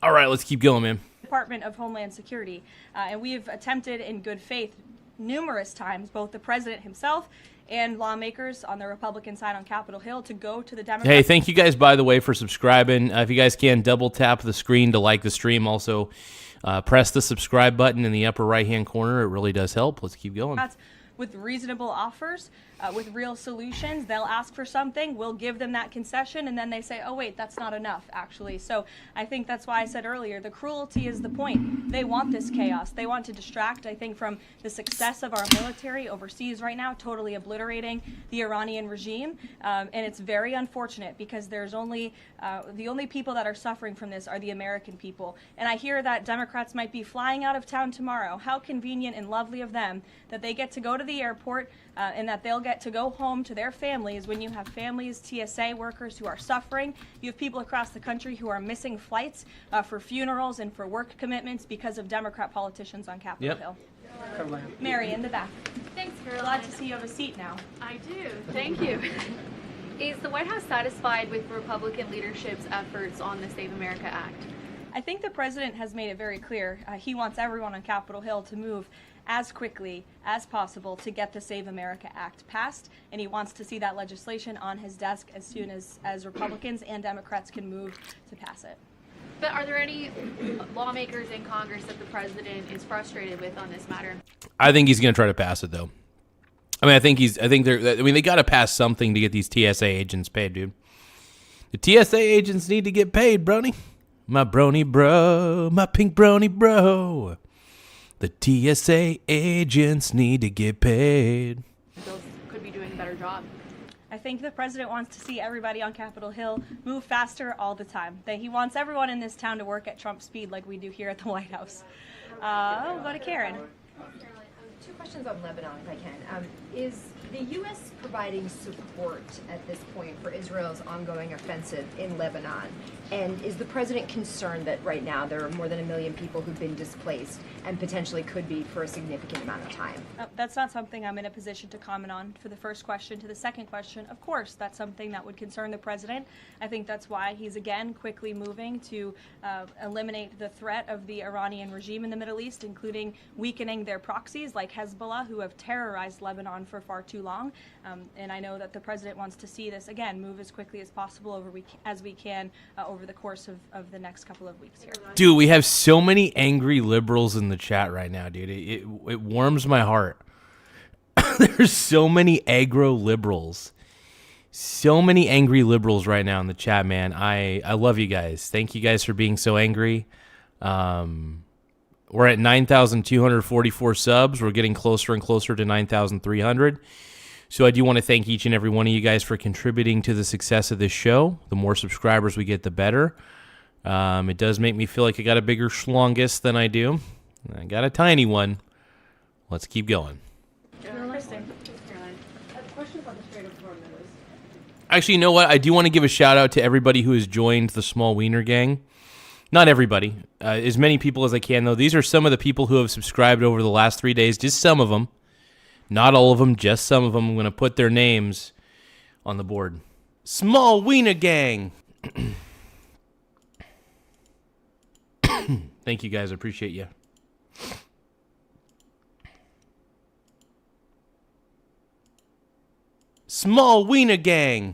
All right, let's keep going, man. Department of Homeland Security. And we have attempted in good faith numerous times, both the president himself and lawmakers on the Republican side on Capitol Hill, to go to the Democrats. Hey, thank you guys, by the way, for subscribing. If you guys can, double tap the screen to like the stream. Also, press the subscribe button in the upper right-hand corner. It really does help. Let's keep going. With reasonable offers, with real solutions. They'll ask for something, we'll give them that concession, and then they say, oh wait, that's not enough, actually. So I think that's why I said earlier, the cruelty is the point. They want this chaos. They want to distract, I think, from the success of our military overseas right now, totally obliterating the Iranian regime. And it's very unfortunate because there's only, the only people that are suffering from this are the American people. And I hear that Democrats might be flying out of town tomorrow. How convenient and lovely of them that they get to go to the airport and that they'll get to go home to their families when you have families, TSA workers who are suffering. You have people across the country who are missing flights for funerals and for work commitments because of Democrat politicians on Capitol Hill. Mary, in the back. Thanks, Caroline. Glad to see you have a seat now. I do. Thank you. Is the White House satisfied with Republican leadership's efforts on the Save America Act? I think the president has made it very clear. He wants everyone on Capitol Hill to move as quickly as possible to get the Save America Act passed, and he wants to see that legislation on his desk as soon as Republicans and Democrats can move to pass it. But are there any lawmakers in Congress that the president is frustrated with on this matter? I think he's going to try to pass it, though. I think they got to pass something to get these TSA agents paid, dude. The TSA agents need to get paid, brony. My brony bro, my pink brony bro. The TSA agents need to get paid. Those could be doing a better job. I think the president wants to see everybody on Capitol Hill move faster all the time. He wants everyone in this town to work at Trump speed like we do here at the White House. We'll go to Karen. Two questions on Lebanon, if I can. Is the U.S. providing support at this point for Israel's ongoing offensive in Lebanon? And is the president concerned that right now there are more than 1 million people who've been displaced and potentially could be for a significant amount of time? That's not something I'm in a position to comment on. For the first question. To the second question, of course, that's something that would concern the president. I think that's why he's again quickly moving to eliminate the threat of the Iranian regime in the Middle East, including weakening their proxies like Hezbollah, who have terrorized Lebanon for far too long. And I know that the president wants to see this, again, move as quickly as possible as we can over the course of the next couple of weeks here. Dude, we have so many angry liberals in the chat right now, dude. It warms my heart. There's so many aggro liberals. So many angry liberals right now in the chat, man. I love you guys. Thank you guys for being so angry. We're at 9,244 subs. We're getting closer and closer to 9,300. So I do want to thank each and every one of you guys for contributing to the success of this show. The more subscribers we get, the better. It does make me feel like I got a bigger schlongus than I do. I got a tiny one. Let's keep going. Actually, you know what? I do want to give a shout out to everybody who has joined the Small Wiener Gang. Not everybody. As many people as I can, though. These are some of the people who have subscribed over the last 3 days. Just some of them. Not all of them, just some of them. I'm going to put their names on the board. Small Wiener Gang. Thank you, guys. I appreciate you. Small Wiener Gang.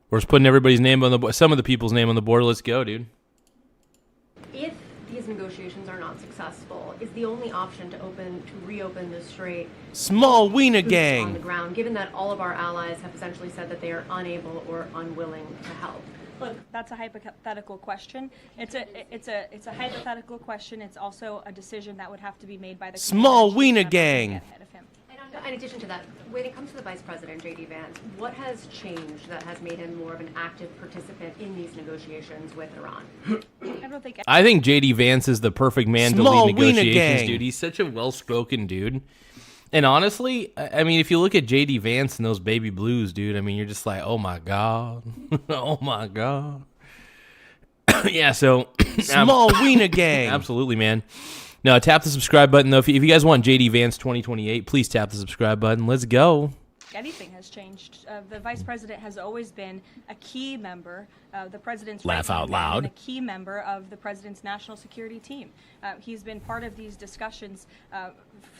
We're just putting everybody's name on some of the people's name on the board. Let's go, dude. If these negotiations are not successful, successful, is the only option to reopen the strait Small wiener boots gang. on the ground, given that all of our allies have essentially said that they are unable or unwilling to help? Look, that's a hypothetical question. It's a hypothetical question. It's also a decision that would have to be made by the Small convention. wiener I'm not gonna gang. get ahead of him. In addition to that, when it comes to the Vice President, J.D. Vance, what has changed that has made him more of an active participant in these negotiations with Iran? I think J.D. Vance is the perfect man Small to lead wiener negotiations, gang. dude. He's such a well-spoken dude. And honestly, I mean, if you look at J.D. Vance and those baby blues, dude, I mean, you're just like, oh my God. Oh my God. Yeah, so. Small wiener gang. Absolutely, man. No, tap the subscribe button, though. If you guys want J.D. Vance 2028, please tap the subscribe button. Let's go. Anything has changed. The vice president has always been a key member, the president's Laugh right-hand out man loud. and a key member of the president's national security team. He's been part of these discussions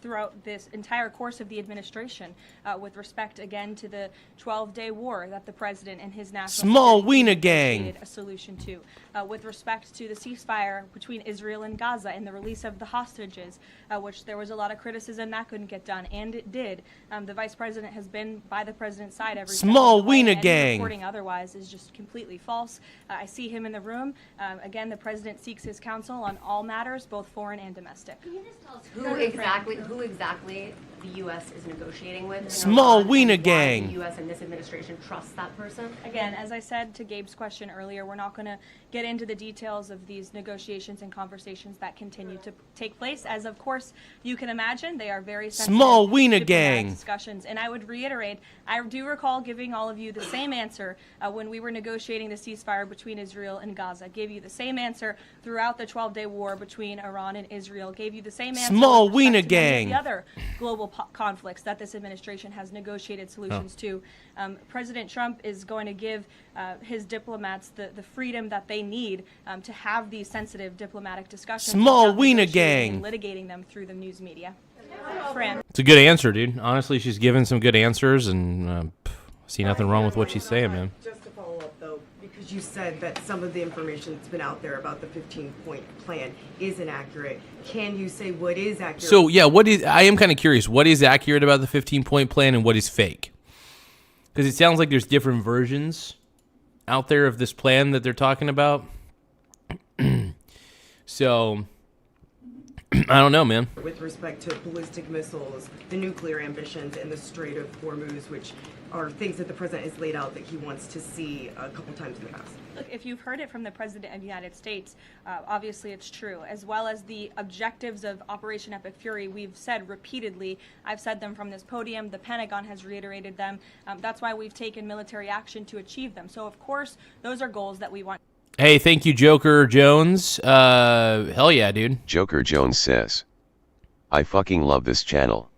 throughout this entire course of the administration with respect, again, to the 12-day war that the president and his national Small security wiener team gang. negotiated a solution to, with respect to the ceasefire between Israel and Gaza and the release of the hostages, which there was a lot of criticism that couldn't get done, and it did. The vice president has been by the president's side every step Small of the way, wiener and gang. reporting otherwise is just completely false. I see him in the room. Again, the president seeks his counsel on all matters, both foreign and domestic. Can you just tell us who exactly the U.S. is negotiating with? Small wiener why gang. the U.S. and this administration trusts that person? Again, as I said to Gabe's question earlier, we're not going to get into the details of these negotiations and conversations that continue to take place. As of course you can imagine, they are very sensitive Small wiener diplomatic gang. discussions. And I would reiterate, I do recall giving all of you the same answer when we were negotiating the ceasefire between Israel and Gaza. Gave you the same answer throughout the 12-day war between Iran and Israel. Gave you the same answer Small with respect wiener to many of gang. the other global conflicts that this administration has negotiated solutions to. President Trump is going to give his diplomats the freedom that they need to have these sensitive diplomatic discussions. Small without wiener negotiating gang. and litigating them through the news media. Fran. It's a good answer, dude. Honestly, she's giving some good answers, and see nothing wrong with what she's saying, man. Just to follow up, though, because you said that some of the information that's been out there about the 15-point plan is inaccurate, can you say what is accurate? So, yeah, I am kind of curious. What is accurate about the 15-point plan and what is fake? Because it sounds like there's different versions out there of this plan that they're talking about. So, I don't know, man. With respect to ballistic missiles, the nuclear ambitions, and the Strait of Hormuz, which are things that the president has laid out that he wants to see a couple times in the past. Look, if you've heard it from the President of the United States, obviously it's true, as well as the objectives of Operation Epic Fury. We've said repeatedly, I've said them from this podium, the Pentagon has reiterated them. That's why we've taken military action to achieve them. So, of course, those are goals that we want. Hey, thank you, Joker Jones. Hell yeah, dude. Joker Jones says, I fucking love this channel.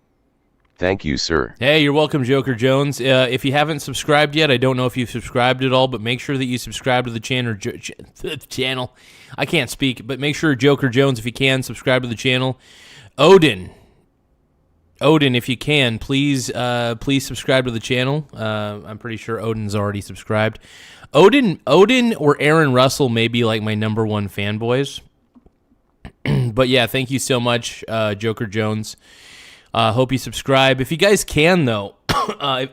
Thank you, sir. Hey, you're welcome, Joker Jones. If you haven't subscribed yet, I don't know if you've subscribed at all, but make sure that you subscribe to the channel. I can't speak, but make sure, Joker Jones, if you can, subscribe to the channel. Odin, if you can, please subscribe to the channel. I'm pretty sure Odin's already subscribed. Odin or Aaron Russell may be like my number one fanboys. But yeah, thank you so much, Joker Jones. Hope you subscribe. If you guys can, though, oh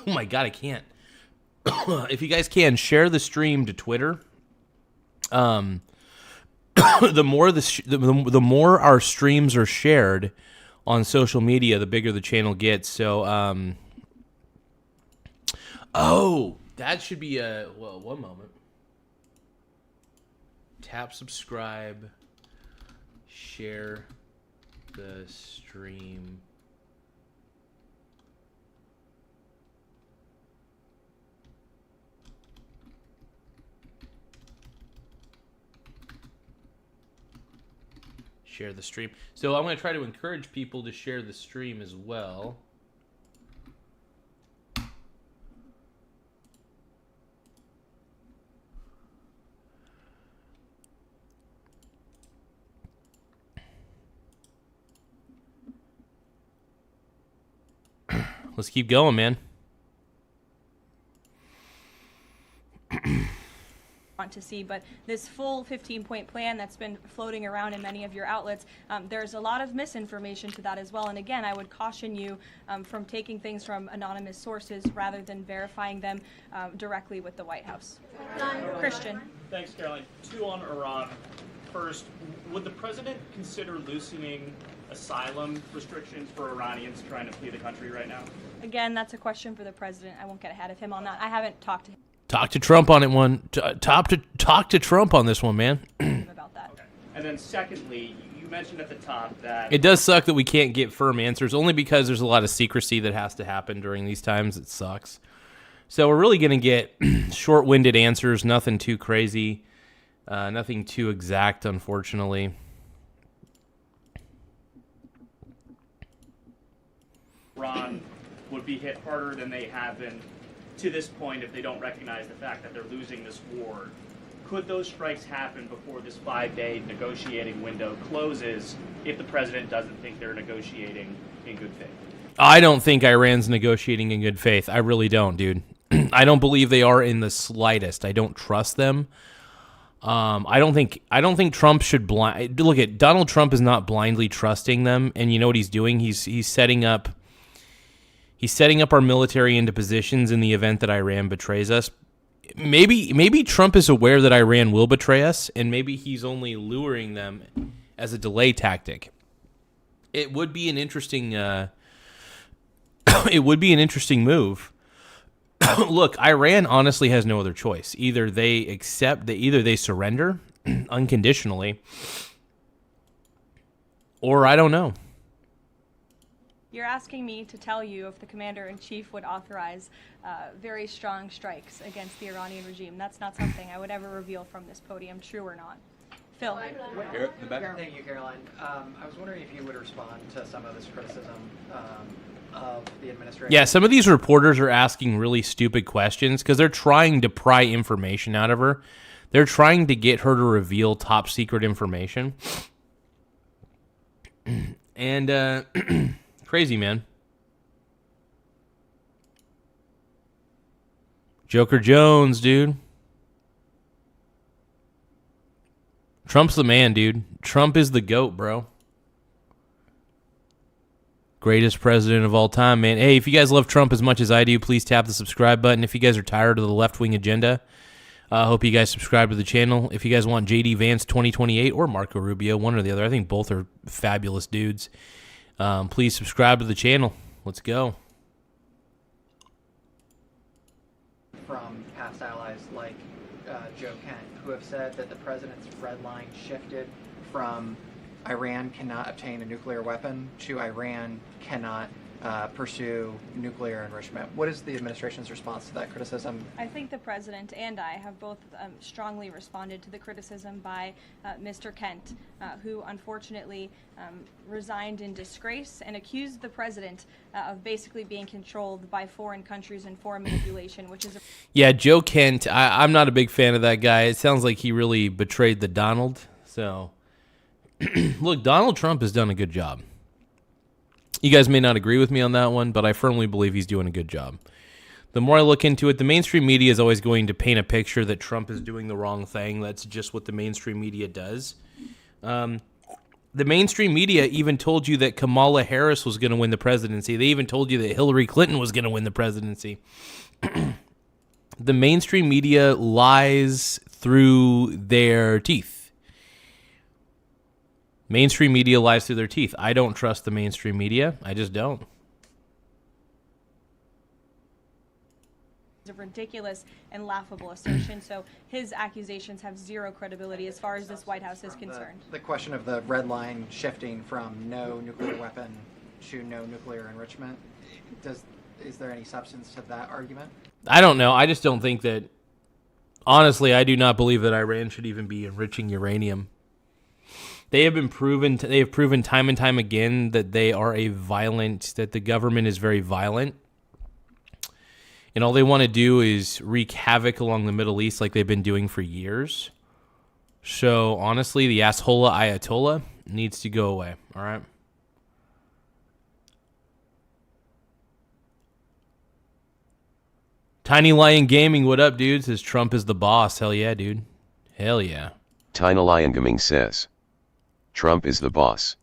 my God, I can't. If you guys can, share the stream to Twitter. The more our streams are shared on social media, the bigger the channel gets. So, that should be one moment. Tap subscribe, share the stream. Share the stream. So I'm going to try to encourage people to share the stream as well. Let's keep going, man. want to see, but this full 15-point plan that's been floating around in many of your outlets, there's a lot of misinformation to that as well. And again, I would caution you from taking things from anonymous sources rather than verifying them directly with the White House. Christian. Thanks, Caroline. 2 on Iran. First, would the president consider loosening asylum restrictions for Iranians trying to flee the country right now? Again, that's a question for the president. I won't get ahead of him on that. I haven't talked to him. Talk to Trump on it one. Talk to Trump on this one, man. About that. Okay. And then secondly, you mentioned at the top that It does suck that we can't get firm answers, only because there's a lot of secrecy that has to happen during these times. It sucks. So we're really going to get short-winded answers, nothing too crazy, nothing too exact, unfortunately. Iran would be hit harder than they have been to this point if they don't recognize the fact that they're losing this war. Could those strikes happen before this 5-day negotiating window closes if the president doesn't think they're negotiating in good faith? I don't think Iran's negotiating in good faith. I really don't, dude. I don't believe they are in the slightest. I don't trust them. I don't think Trump should look at Donald Trump is not blindly trusting them, and you know what he's doing? He's setting up our military into positions in the event that Iran betrays us. Maybe Trump is aware that Iran will betray us, and maybe he's only luring them as a delay tactic. It would be an interesting move. Look, Iran honestly has no other choice. Either they surrender unconditionally, or I don't know. You're asking me to tell you if the commander-in-chief would authorize very strong strikes against the Iranian regime. That's not something I would ever reveal from this podium, true or not. Phil. Here, in the back. Thank you, Caroline. I was wondering if you would respond to some of this criticism of the administration. Yeah, some of these reporters are asking really stupid questions because they're trying to pry information out of her. They're trying to get her to reveal top secret information. And crazy, man. Joker Jones, dude. Trump's the man, dude. Trump is the GOAT, bro. Greatest president of all time, man. Hey, if you guys love Trump as much as I do, please tap the subscribe button. If you guys are tired of the left-wing agenda, I hope you guys subscribe to the channel. If you guys want J.D. Vance 2028 or Marco Rubio, one or the other, I think both are fabulous dudes. Please subscribe to the channel. Let's go. From past allies like Joe Kent, who have said that the president's red line shifted from Iran cannot obtain a nuclear weapon to Iran cannot pursue nuclear enrichment. What is the administration's response to that criticism? I think the president and I have both strongly responded to the criticism by Mr. Kent, who unfortunately resigned in disgrace and accused the president of basically being controlled by foreign countries and foreign manipulation, which is Yeah, Joe Kent, I'm not a big fan of that guy. It sounds like he really betrayed the Donald. So, look, Donald Trump has done a good job. You guys may not agree with me on that one, but I firmly believe he's doing a good job. The more I look into it, the mainstream media is always going to paint a picture that Trump is doing the wrong thing. That's just what the mainstream media does. The mainstream media even told you that Kamala Harris was going to win the presidency. They even told you that Hillary Clinton was going to win the presidency. The mainstream media lies through their teeth. Mainstream media lies through their teeth. I don't trust the mainstream media. I just don't. a ridiculous and laughable assertion. So his accusations have zero credibility as far as this White House is concerned. The question of the red line shifting from no nuclear weapon to no nuclear enrichment, is there any substance to that argument? I don't know. I just don't think that. Honestly, I do not believe that Iran should even be enriching uranium. They have proven time and time again that they are that the government is very violent. And all they want to do is wreak havoc along the Middle East like they've been doing for years. So, honestly, the asshola Ayatollah needs to go away, all right? Tiny Lion Gaming, what up, dude? Says Trump is the boss. Hell yeah, dude. Hell yeah. Tidal Gaming says, Trump is the boss.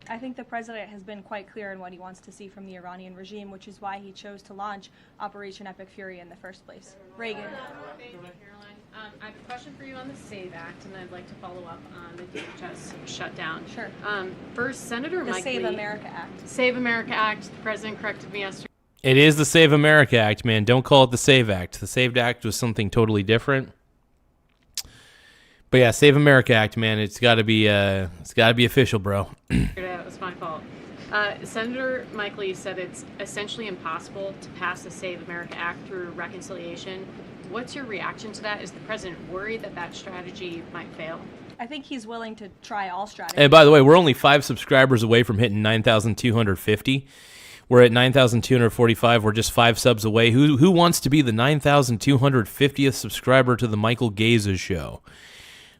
I think the president has been quite clear in what he wants to see from the Iranian regime, which is why he chose to launch Operation Epic Fury in the first place. Reagan. I have a question for you on the SAVE Act, and I'd like to follow up on the DHS shutdown. Sure. First, Senator The Mike Save Lee- America Act. Save America Act. The president corrected me yesterday. It is the Save America Act, man. Don't call it the Save Act. The Save Act was something totally different. But yeah, Save America Act, man. It's got to be official, bro. That was my fault. Senator Mike Lee said it's essentially impossible to pass the Save America Act through reconciliation. What's your reaction to that? Is the president worried that that strategy might fail? I think he's willing to try all strategies. And by the way, we're only 5 subscribers away from hitting 9,250. We're at 9,245. We're just 5 subs away. Who wants to be the 9,250th subscriber to the Michael Garza show?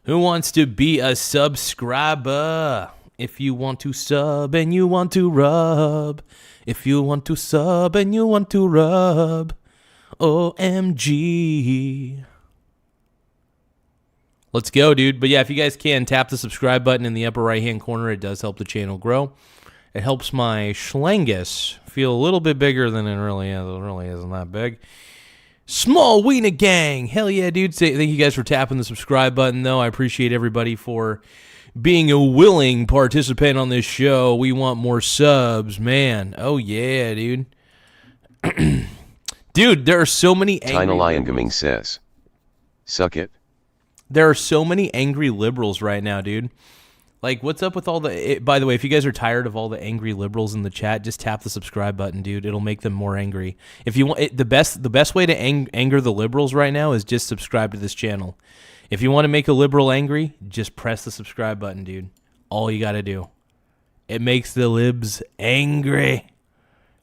Who wants to be a subscriber? If you want to sub and you want to rub. If you want to sub and you want to rub. OMG. Let's go, dude. But yeah, if you guys can, tap the subscribe button in the upper right-hand corner. It does help the channel grow. It helps my schlangus feel a little bit bigger than it really is. It really isn't that big. Small Wiener Gang. Hell yeah, dude. Thank you guys for tapping the subscribe button, though. I appreciate everybody for being a willing participant on this show. We want more subs, man. Oh, yeah, dude. Dude, there are so many angry Tidal Gaming says, suck it. There are so many angry liberals right now, dude. Like, what's up with all the... by the way, if you guys are tired of all the angry liberals in the chat, just tap the subscribe button, dude. It'll make them more angry. If you want the best way to anger the liberals right now is just subscribe to this channel. If you want to make a liberal angry, just press the subscribe button, dude. All you got to do. It makes the libs angry.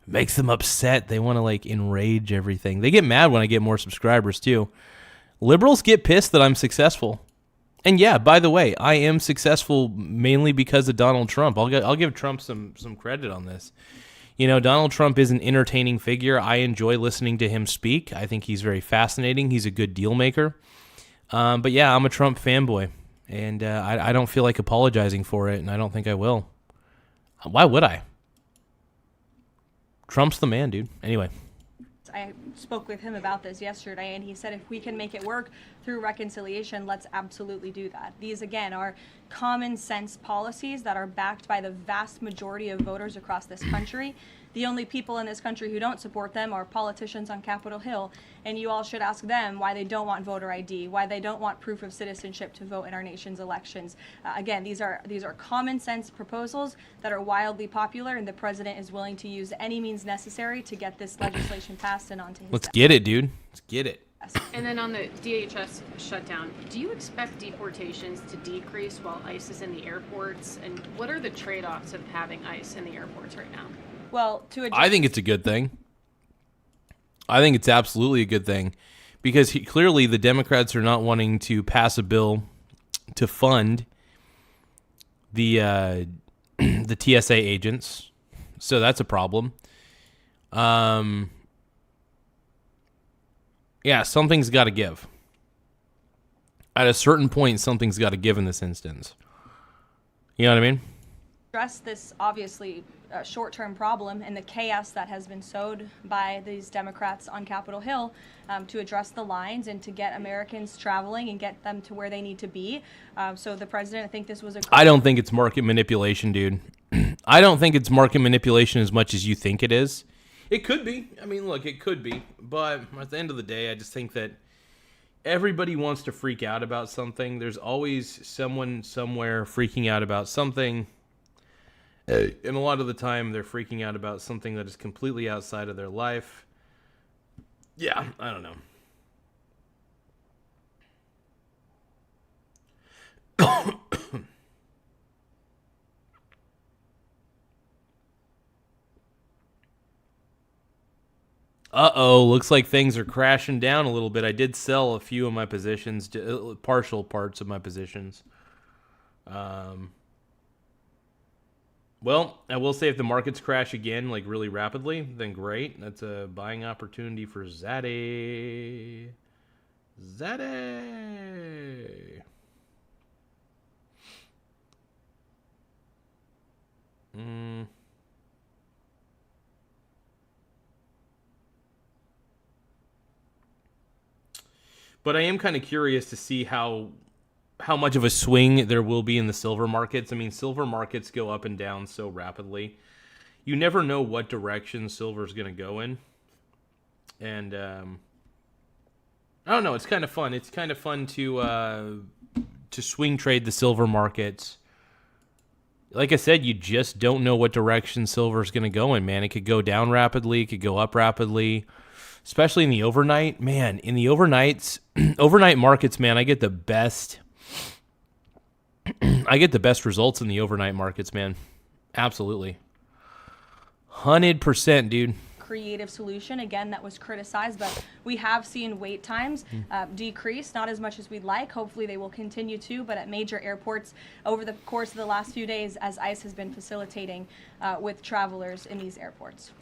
It makes them upset. They want to, like, enrage everything. They get mad when I get more subscribers, too. Liberals get pissed that I'm successful. And yeah, by the way, I am successful mainly because of Donald Trump. I'll give Trump some credit on this. You know, Donald Trump is an entertaining figure. I enjoy listening to him speak. I think he's very fascinating. He's a good deal maker. But yeah, I'm a Trump fanboy, and I don't feel like apologizing for it, and I don't think I will. Why would I? Trump's the man, dude. Anyway. I spoke with him about this yesterday, and he said if we can make it work through reconciliation, let's absolutely do that. These, again, are common sense policies that are backed by the vast majority of voters across this country. The only people in this country who don't support them are politicians on Capitol Hill, and you all should ask them why they don't want voter ID, why they don't want proof of citizenship to vote in our nation's elections. Again, these are common sense proposals that are wildly popular, and the president is willing to use any means necessary to get this legislation passed and onto his Let's desk. get it, dude. Let's get it. And then on the DHS shutdown, do you expect deportations to decrease while ICE is in the airports? And what are the trade-offs of having ICE in the airports right now? Well, to address I think it's a good thing. I think it's absolutely a good thing because clearly the Democrats are not wanting to pass a bill to fund the the TSA agents, so that's a problem. Yeah, something's got to give. At a certain point, something's got to give in this instance. You know what I mean? address this obviously short-term problem and the chaos that has been sowed by these Democrats on Capitol Hill to address the lines and to get Americans traveling and get them to where they need to be. So the president, I think this was a... I don't think it's market manipulation, dude. I don't think it's market manipulation as much as you think it is. It could be. I mean, look, it could be. But at the end of the day, I just think that everybody wants to freak out about something. There's always someone somewhere freaking out about something. And a lot of the time, they're freaking out about something that is completely outside of their life. Yeah, I don't know. Uh-oh, looks like things are crashing down a little bit. I did sell a few of my positions, partial parts of my positions. Well, I will say if the markets crash again, like really rapidly, then great. That's a buying opportunity for Zaddy. Zaddy! But I am kind of curious to see how much of a swing there will be in the silver markets. I mean, silver markets go up and down so rapidly. You never know what direction silver is going to go in. And I don't know. It's kind of fun. It's kind of fun to swing trade the silver markets. Like I said, you just don't know what direction silver is going to go in, man. It could go down rapidly. It could go up rapidly. Especially in the overnight. Man, in the overnights, overnight markets, man, I get the best results in the overnight markets, man. Absolutely. 100%, dude. Creative solution, again, that was criticized, but we have seen wait times decrease, not as much as we'd like. Hopefully they will continue to, but at major airports over the course of the last few days as ICE has been facilitating with travelers in these airports.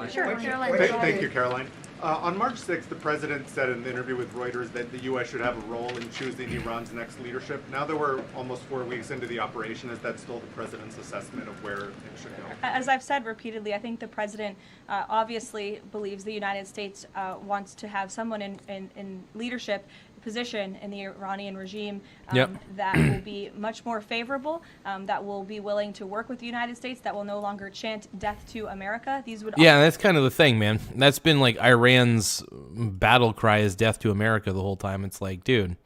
Sure. Thank you, Caroline. On March 6th, the president said in an interview with Reuters that the U.S. should have a role in choosing Iran's next leadership. Now that we're almost 4 weeks into the operation, is that still the president's assessment of where it should go? As I've said repeatedly, I think the president obviously believes the United States wants to have someone in leadership position in the Iranian regime that will be much more favorable, that will be willing to work with the United States, that will no longer chant death to America. These would that's kind of the thing, man. That's been like Iran's battle cry is death to America the whole time. It's like, dude,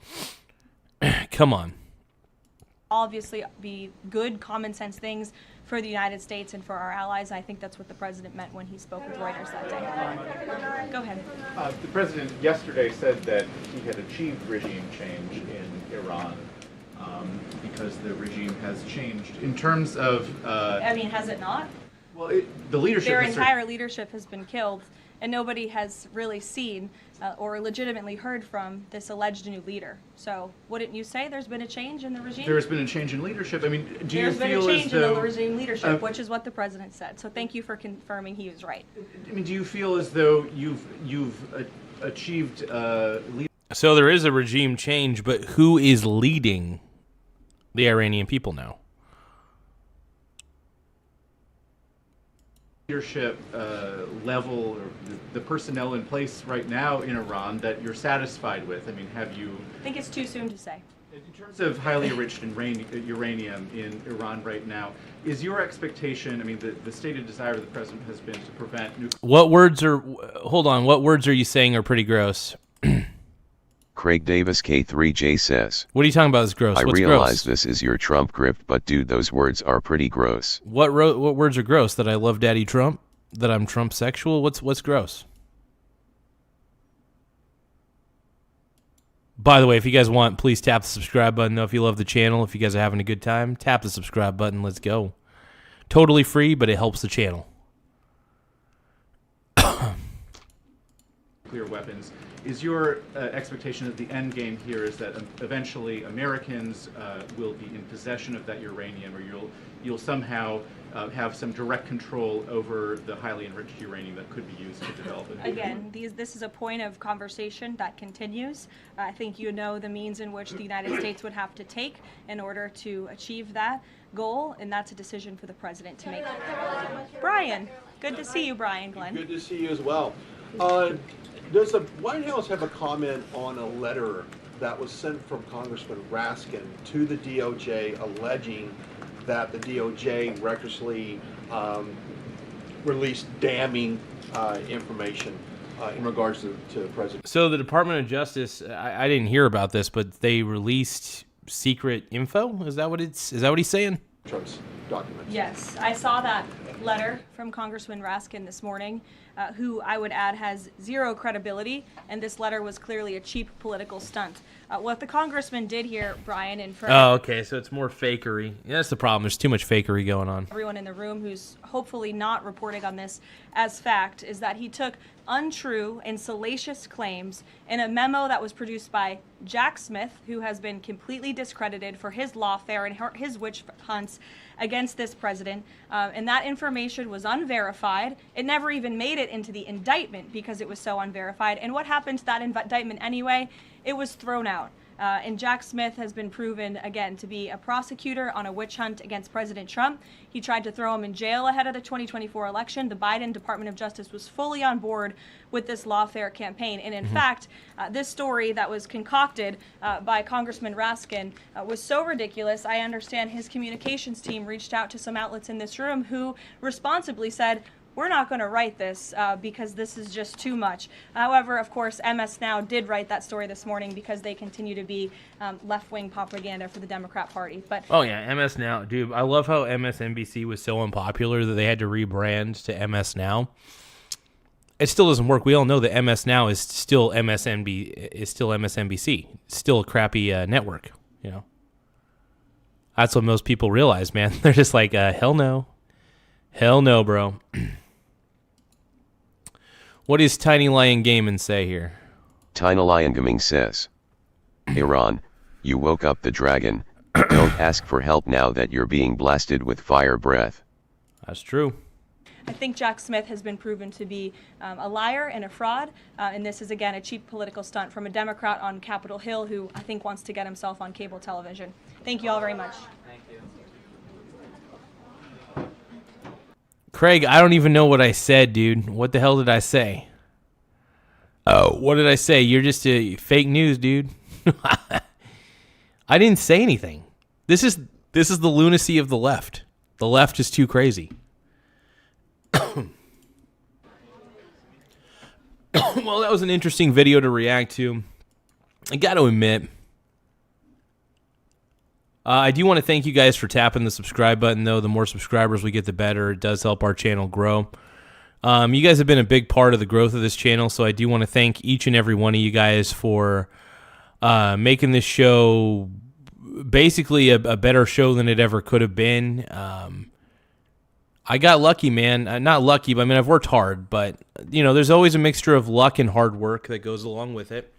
come on. Obviously be good common sense things for the United States and for our allies. I think that's what the president meant when he spoke with Reuters that day. Go ahead. The president yesterday said that he had achieved regime change in Iran because the regime has changed. In terms of... I mean, has it not? Well, the leadership... Their entire leadership has been killed, and nobody has really seen or legitimately heard from this alleged new leader. So wouldn't you say there's been a change in the regime? There's been a change in leadership. I mean, do you feel as though... There's been a change in the regime leadership, which is what the president said. So thank you for confirming he was right. I mean, do you feel as though you've achieved leadership? So there is a regime change, but who is leading the Iranian people now? Leadership level or the personnel in place right now in Iran that you're satisfied with? I mean, have you... I think it's too soon to say. In terms of highly enriched uranium in Iran right now, is your expectation, I mean, the stated desire of the president has been to prevent nuclear... What words are you saying are pretty gross? Craig Davis K3J says. What are you talking about is gross? I What's realize gross? this is your Trump grift, but dude, those words are pretty gross. What words are gross? That I love Daddy Trump? That I'm Trump sexual? What's gross? By the way, if you guys want, please tap the subscribe button. If you love the channel, if you guys are having a good time, tap the subscribe button. Let's go. Totally free, but it helps the channel. Nuclear weapons. Is your expectation that the end game here is that eventually Americans will be in possession of that uranium, or you'll somehow have some direct control over the highly enriched uranium that could be used to develop it? Again, this is a point of conversation that continues. I think you know the means in which the United States would have to take in order to achieve that goal, and that's a decision for the president to make. Brian, good to see you, Brian Glenn. Good to see you as well. Does the White House have a comment on a letter that was sent from Congressman Raskin to the DOJ alleging that the DOJ recklessly released damning information in regards to the president? So the Department of Justice, I didn't hear about this, but they released secret info? Is that what he's saying? Trump's documents. Yes, I saw that letter from Congressman Raskin this morning. who I would add has zero credibility, and this letter was clearly a cheap political stunt. What the congressman did here, Brian, and for okay, so it's more fakery. Yeah, that's the problem. There's too much fakery going on. everyone in the room who's hopefully not reporting on this as fact, is that he took untrue and salacious claims in a memo that was produced by Jack Smith, who has been completely discredited for his lawfare and his witch hunts against this president. And that information was unverified. It never even made it into the indictment because it was so unverified. And what happened to that indictment anyway? It was thrown out. And Jack Smith has been proven, again, to be a prosecutor on a witch hunt against President Trump. He tried to throw him in jail ahead of the 2024 election. The Biden Department of Justice was fully on board with this lawfare campaign. And in fact, this story that was concocted by Congressman Raskin was so ridiculous, I understand his communications team reached out to some outlets in this room who responsibly said, we're not going to write this because this is just too much. However, of course, MS Now did write that story this morning because they continue to be left-wing propaganda for the Democrat Party. But oh yeah, MS Now, dude. I love how MSNBC was so unpopular that they had to rebrand to MS Now. It still doesn't work. We all know that MS Now is still MSNBC. It's still a crappy network. You know, that's what most people realize, man. They're just like, hell no, bro. What does Tiny Lion Gaming say here? Tiny Lion Gaming says, Iran, you woke up the dragon. Don't ask for help now that you're being blasted with fire breath. That's true. I think Jack Smith has been proven to be a liar and a fraud, and this is, again, a cheap political stunt from a Democrat on Capitol Hill who I think wants to get himself on cable television. Thank you all very much. Thank you. Craig, I don't even know what I said, dude. What the hell did I say? Oh, what did I say? You're just a fake news, dude. I didn't say anything. This is the lunacy of the left. The left is too crazy. Well, that was an interesting video to react to. I got to admit, I do want to thank you guys for tapping the subscribe button, though. The more subscribers we get, the better. It does help our channel grow. You guys have been a big part of the growth of this channel, so I do want to thank each and every one of you guys for making this show basically a better show than it ever could have been. I got lucky, man. Not lucky, but I mean, I've worked hard, but, you know, there's always a mixture of luck and hard work that goes along with it.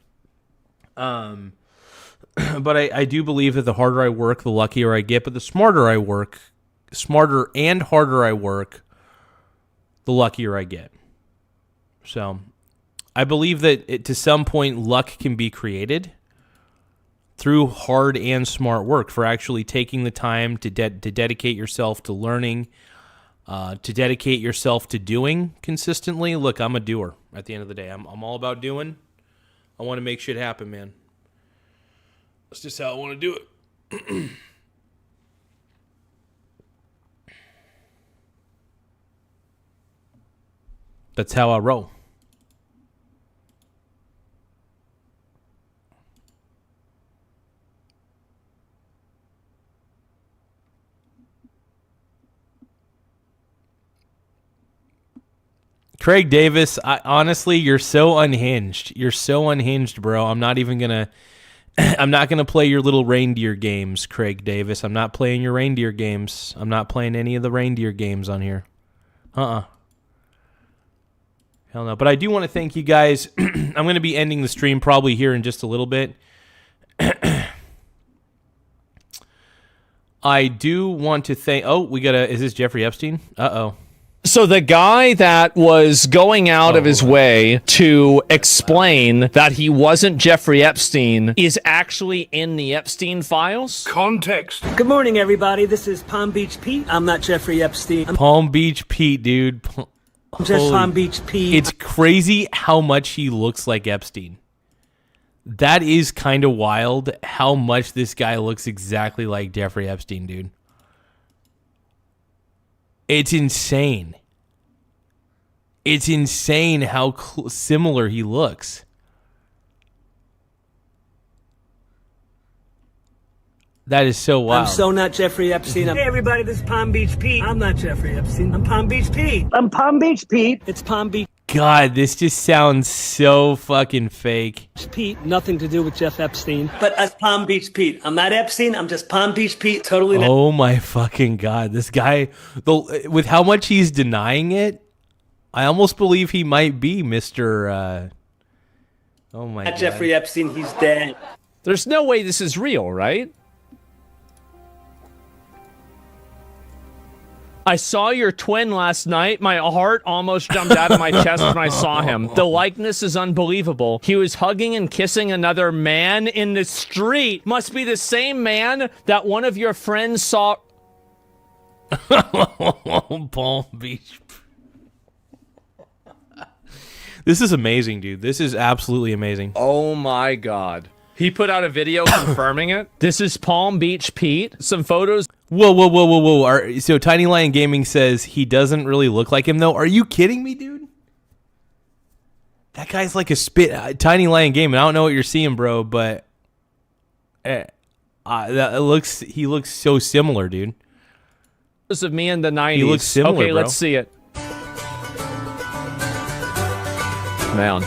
But I do believe that the harder I work, the luckier I get. But the smarter I work, smarter and harder I work, the luckier I get. So I believe that to some point, luck can be created through hard and smart work, for actually taking the time to dedicate yourself to learning, to dedicate yourself to doing consistently. Look, I'm a doer at the end of the day. I'm all about doing. I want to make shit happen, man. That's just how I want to do it. That's how I roll. Craig Davis, honestly, you're so unhinged. You're so unhinged, bro. I'm not even going to... I'm not going to play your little reindeer games, Craig Davis. I'm not playing your reindeer games. I'm not playing any of the reindeer games on here. Hell no. But I do want to thank you guys. I'm going to be ending the stream probably here in just a little bit. I do want to thank... Oh, we got a... Is this Jeffrey Epstein? Uh-oh. So the guy that was going out of his way to explain that he wasn't Jeffrey Epstein is actually in the Epstein files? Context. Good morning, everybody. This is Palm Beach Pete. I'm not Jeffrey Epstein. Palm Beach Pete, dude. I'm just Palm Beach Pete. It's crazy how much he looks like Epstein. That is kind of wild how much this guy looks exactly like Jeffrey Epstein, dude. It's insane. It's insane how similar he looks. That is so wild. I'm so not Jeffrey Epstein. Hey, everybody, this is Palm Beach Pete. I'm not Jeffrey Epstein. I'm Palm Beach Pete. I'm Palm Beach Pete. It's Palm Beach. God, this just sounds so fucking fake. Pete, nothing to do with Jeff Epstein. But as Palm Beach Pete. I'm not Epstein, I'm just Palm Beach Pete, totally not. Oh my fucking God. This guy, with how much he's denying it, I almost believe he might be Mr. Oh my God. Jeffrey Epstein, he's dead. There's no way this is real, right? I saw your twin last night. My heart almost jumped out of my chest when I saw him. The likeness is unbelievable. He was hugging and kissing another man in the street. Must be the same man that one of your friends saw. Palm Beach. This is amazing, dude. This is absolutely amazing. Oh my God. He put out a video confirming it. This is Palm Beach Pete. Some photos. Whoa. So Tiny Lion Gaming says he doesn't really look like him, though. Are you kidding me, dude? That guy's like a spit. Tiny Lion Gaming. I don't know what you're seeing, bro, but he looks so similar, dude. Photos of me in the 90s. He looks similar, okay, bro. let's see it. Man.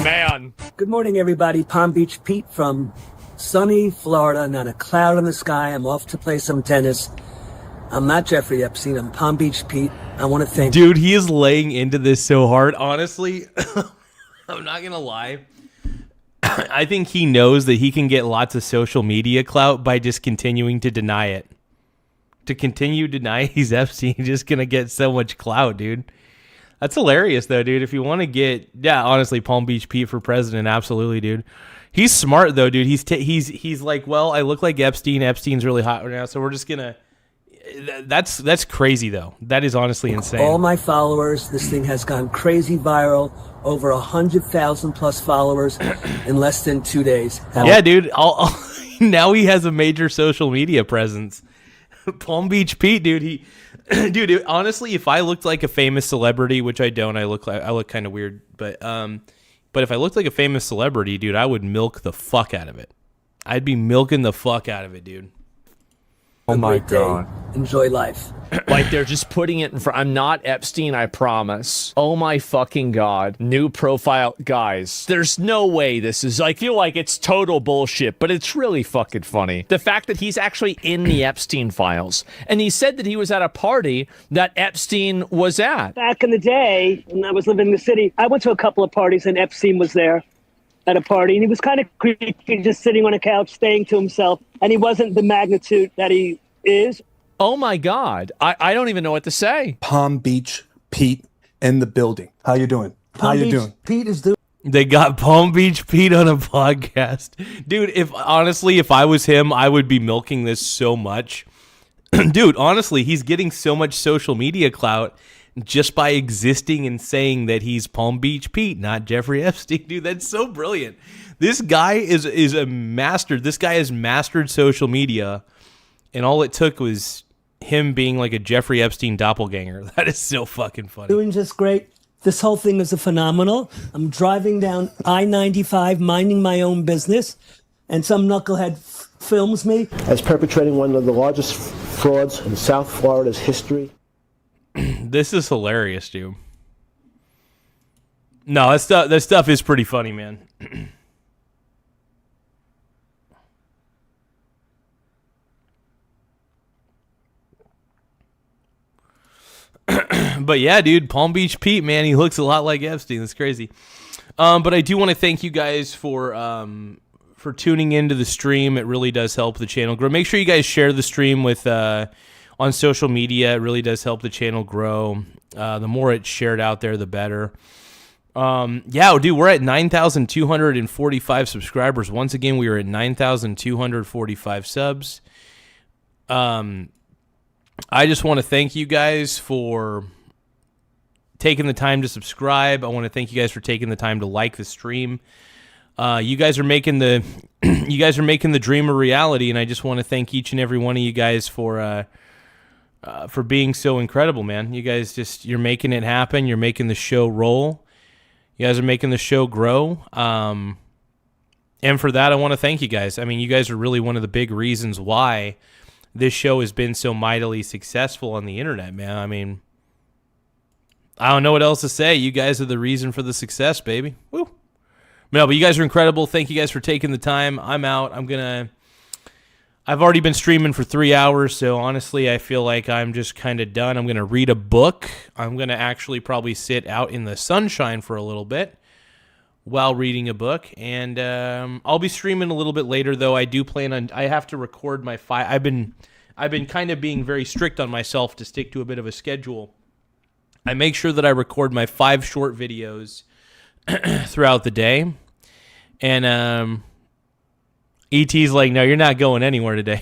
Man. Good morning, everybody. Palm Beach Pete from sunny Florida. Not a cloud in the sky. I'm off to play some tennis. I'm not Jeffrey Epstein. I'm Palm Beach Pete. I want to thank Dude, he is laying into this so hard. Honestly, I'm not going to lie. I think he knows that he can get lots of social media clout by just continuing to deny it. To continue denying he's Epstein, he's just going to get so much clout, dude. That's hilarious, though, dude. If you want to get, honestly, Palm Beach Pete for president, absolutely, dude. He's smart, though, dude. He's like, well, I look like Epstein. Epstein's really hot right now, so we're just gonna. That's crazy, though. That is honestly insane. all my followers. This thing has gone crazy viral. Over 100,000 plus followers in less than 2 days. Yeah, dude. Now he has a major social media presence. Palm Beach Pete, dude. Dude, honestly, if I looked like a famous celebrity, which I don't, I look kind of weird, but if I looked like a famous celebrity, dude, I would milk the fuck out of it. I'd be milking the fuck out of it, dude. Oh my God. Enjoy life. Like they're just putting it in front. I'm not Epstein, I promise. Oh my fucking God. New profile. Guys, there's no way this is, I feel like it's total bullshit, but it's really fucking funny. The fact that he's actually in the Epstein files. And he said that he was at a party that Epstein was at. Back in the day, when I was living in the city, I went to a couple of parties and Epstein was there at a party. And he was kind of creepy, just sitting on a couch, staying to himself. And he wasn't the magnitude that he is. Oh my God. I don't even know what to say. Palm Beach Pete in the building. How you doing? How you doing? Pete is doing. They got Palm Beach Pete on a podcast. Dude, if I was him, I would be milking this so much. Dude, honestly, he's getting so much social media clout just by existing and saying that he's Palm Beach Pete, not Jeffrey Epstein. Dude, that's so brilliant. This guy is a master. This guy has mastered social media, and all it took was him being like a Jeffrey Epstein doppelganger. That is so fucking funny. Doing just great. This whole thing is a phenomenal. I'm driving down I-95, minding my own business, and some knucklehead films me. As perpetrating one of the largest frauds in South Florida's history. This is hilarious, dude. No, that stuff is pretty funny, man. But yeah, dude, Palm Beach Pete, man, he looks a lot like Epstein. That's crazy. But I do want to thank you guys for tuning into the stream. It really does help the channel grow. Make sure you guys share the stream with on social media. It really does help the channel grow. The more it's shared out there, the better. Yeah, dude, we're at 9,245 subscribers. Once again, we are at 9,245 subs. I just want to thank you guys for taking the time to subscribe. I want to thank you guys for taking the time to like the stream. You guys are making the dream a reality, and I just want to thank each and every one of you guys for being so incredible, man. You guys you're making it happen. You're making the show roll. You guys are making the show grow. And for that, I want to thank you guys. I mean, you guys are really one of the big reasons why this show has been so mightily successful on the internet, man. I mean, I don't know what else to say. You guys are the reason for the success, baby. Woo. No, but you guys are incredible. Thank you guys for taking the time. I'm out. I've already been streaming for 3 hours, so honestly, I feel like I'm just kind of done. I'm going to read a book. I'm going to actually probably sit out in the sunshine for a little bit while reading a book, and I'll be streaming a little bit later, though. I do plan on, I have to record my I've been kind of being very strict on myself to stick to a bit of a schedule. I make sure that I record my 5 short videos throughout the day, and ET's like, no, you're not going anywhere today.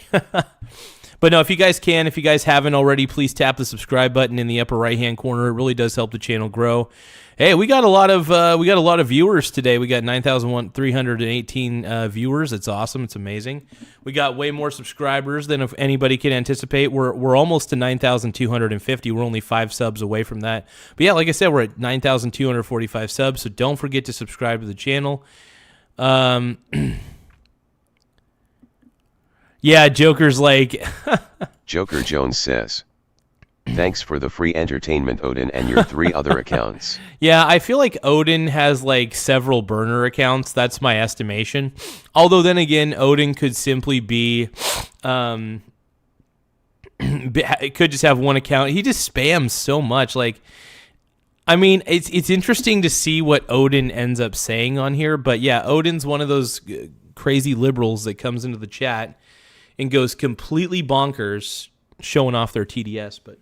But no, if you guys haven't already, please tap the subscribe button in the upper right-hand corner. It really does help the channel grow. Hey, we got a lot of viewers today. We got 9,318 viewers. It's awesome. It's amazing. We got way more subscribers than if anybody can anticipate. We're almost to 9,250. We're only 5 subs away from that. But yeah, like I said, we're at 9,245 subs. So don't forget to subscribe to the channel. Yeah, Joker's like... Joker Jones says, thanks for the free entertainment, Odin, and your 3 other accounts. Yeah, I feel like Odin has like several burner accounts. That's my estimation. Although then again, Odin could simply be... it could just have one account. He just spams so much. Like, I mean, it's interesting to see what Odin ends up saying on here. But yeah, Odin's one of those crazy liberals that comes into the chat and goes completely bonkers showing off their TDS. But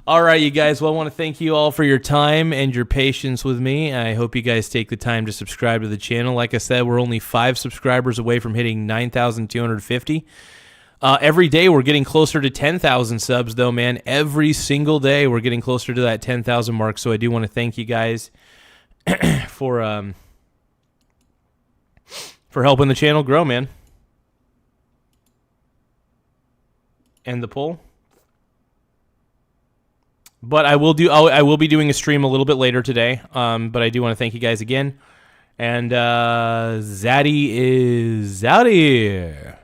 all right, you guys. Well, I want to thank you all for your time and your patience with me. I hope you guys take the time to subscribe to the channel. Like I said, we're only 5 subscribers away from hitting 9,250. Every day we're getting closer to 10,000 subs, though, man. Every single day we're getting closer to that 10,000 mark. So I do want to thank you guys for helping the channel grow, man. End the poll. But I will be doing a stream a little bit later today. But I do want to thank you guys again. And Zaddy is out of here.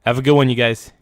Have a good one, you guys.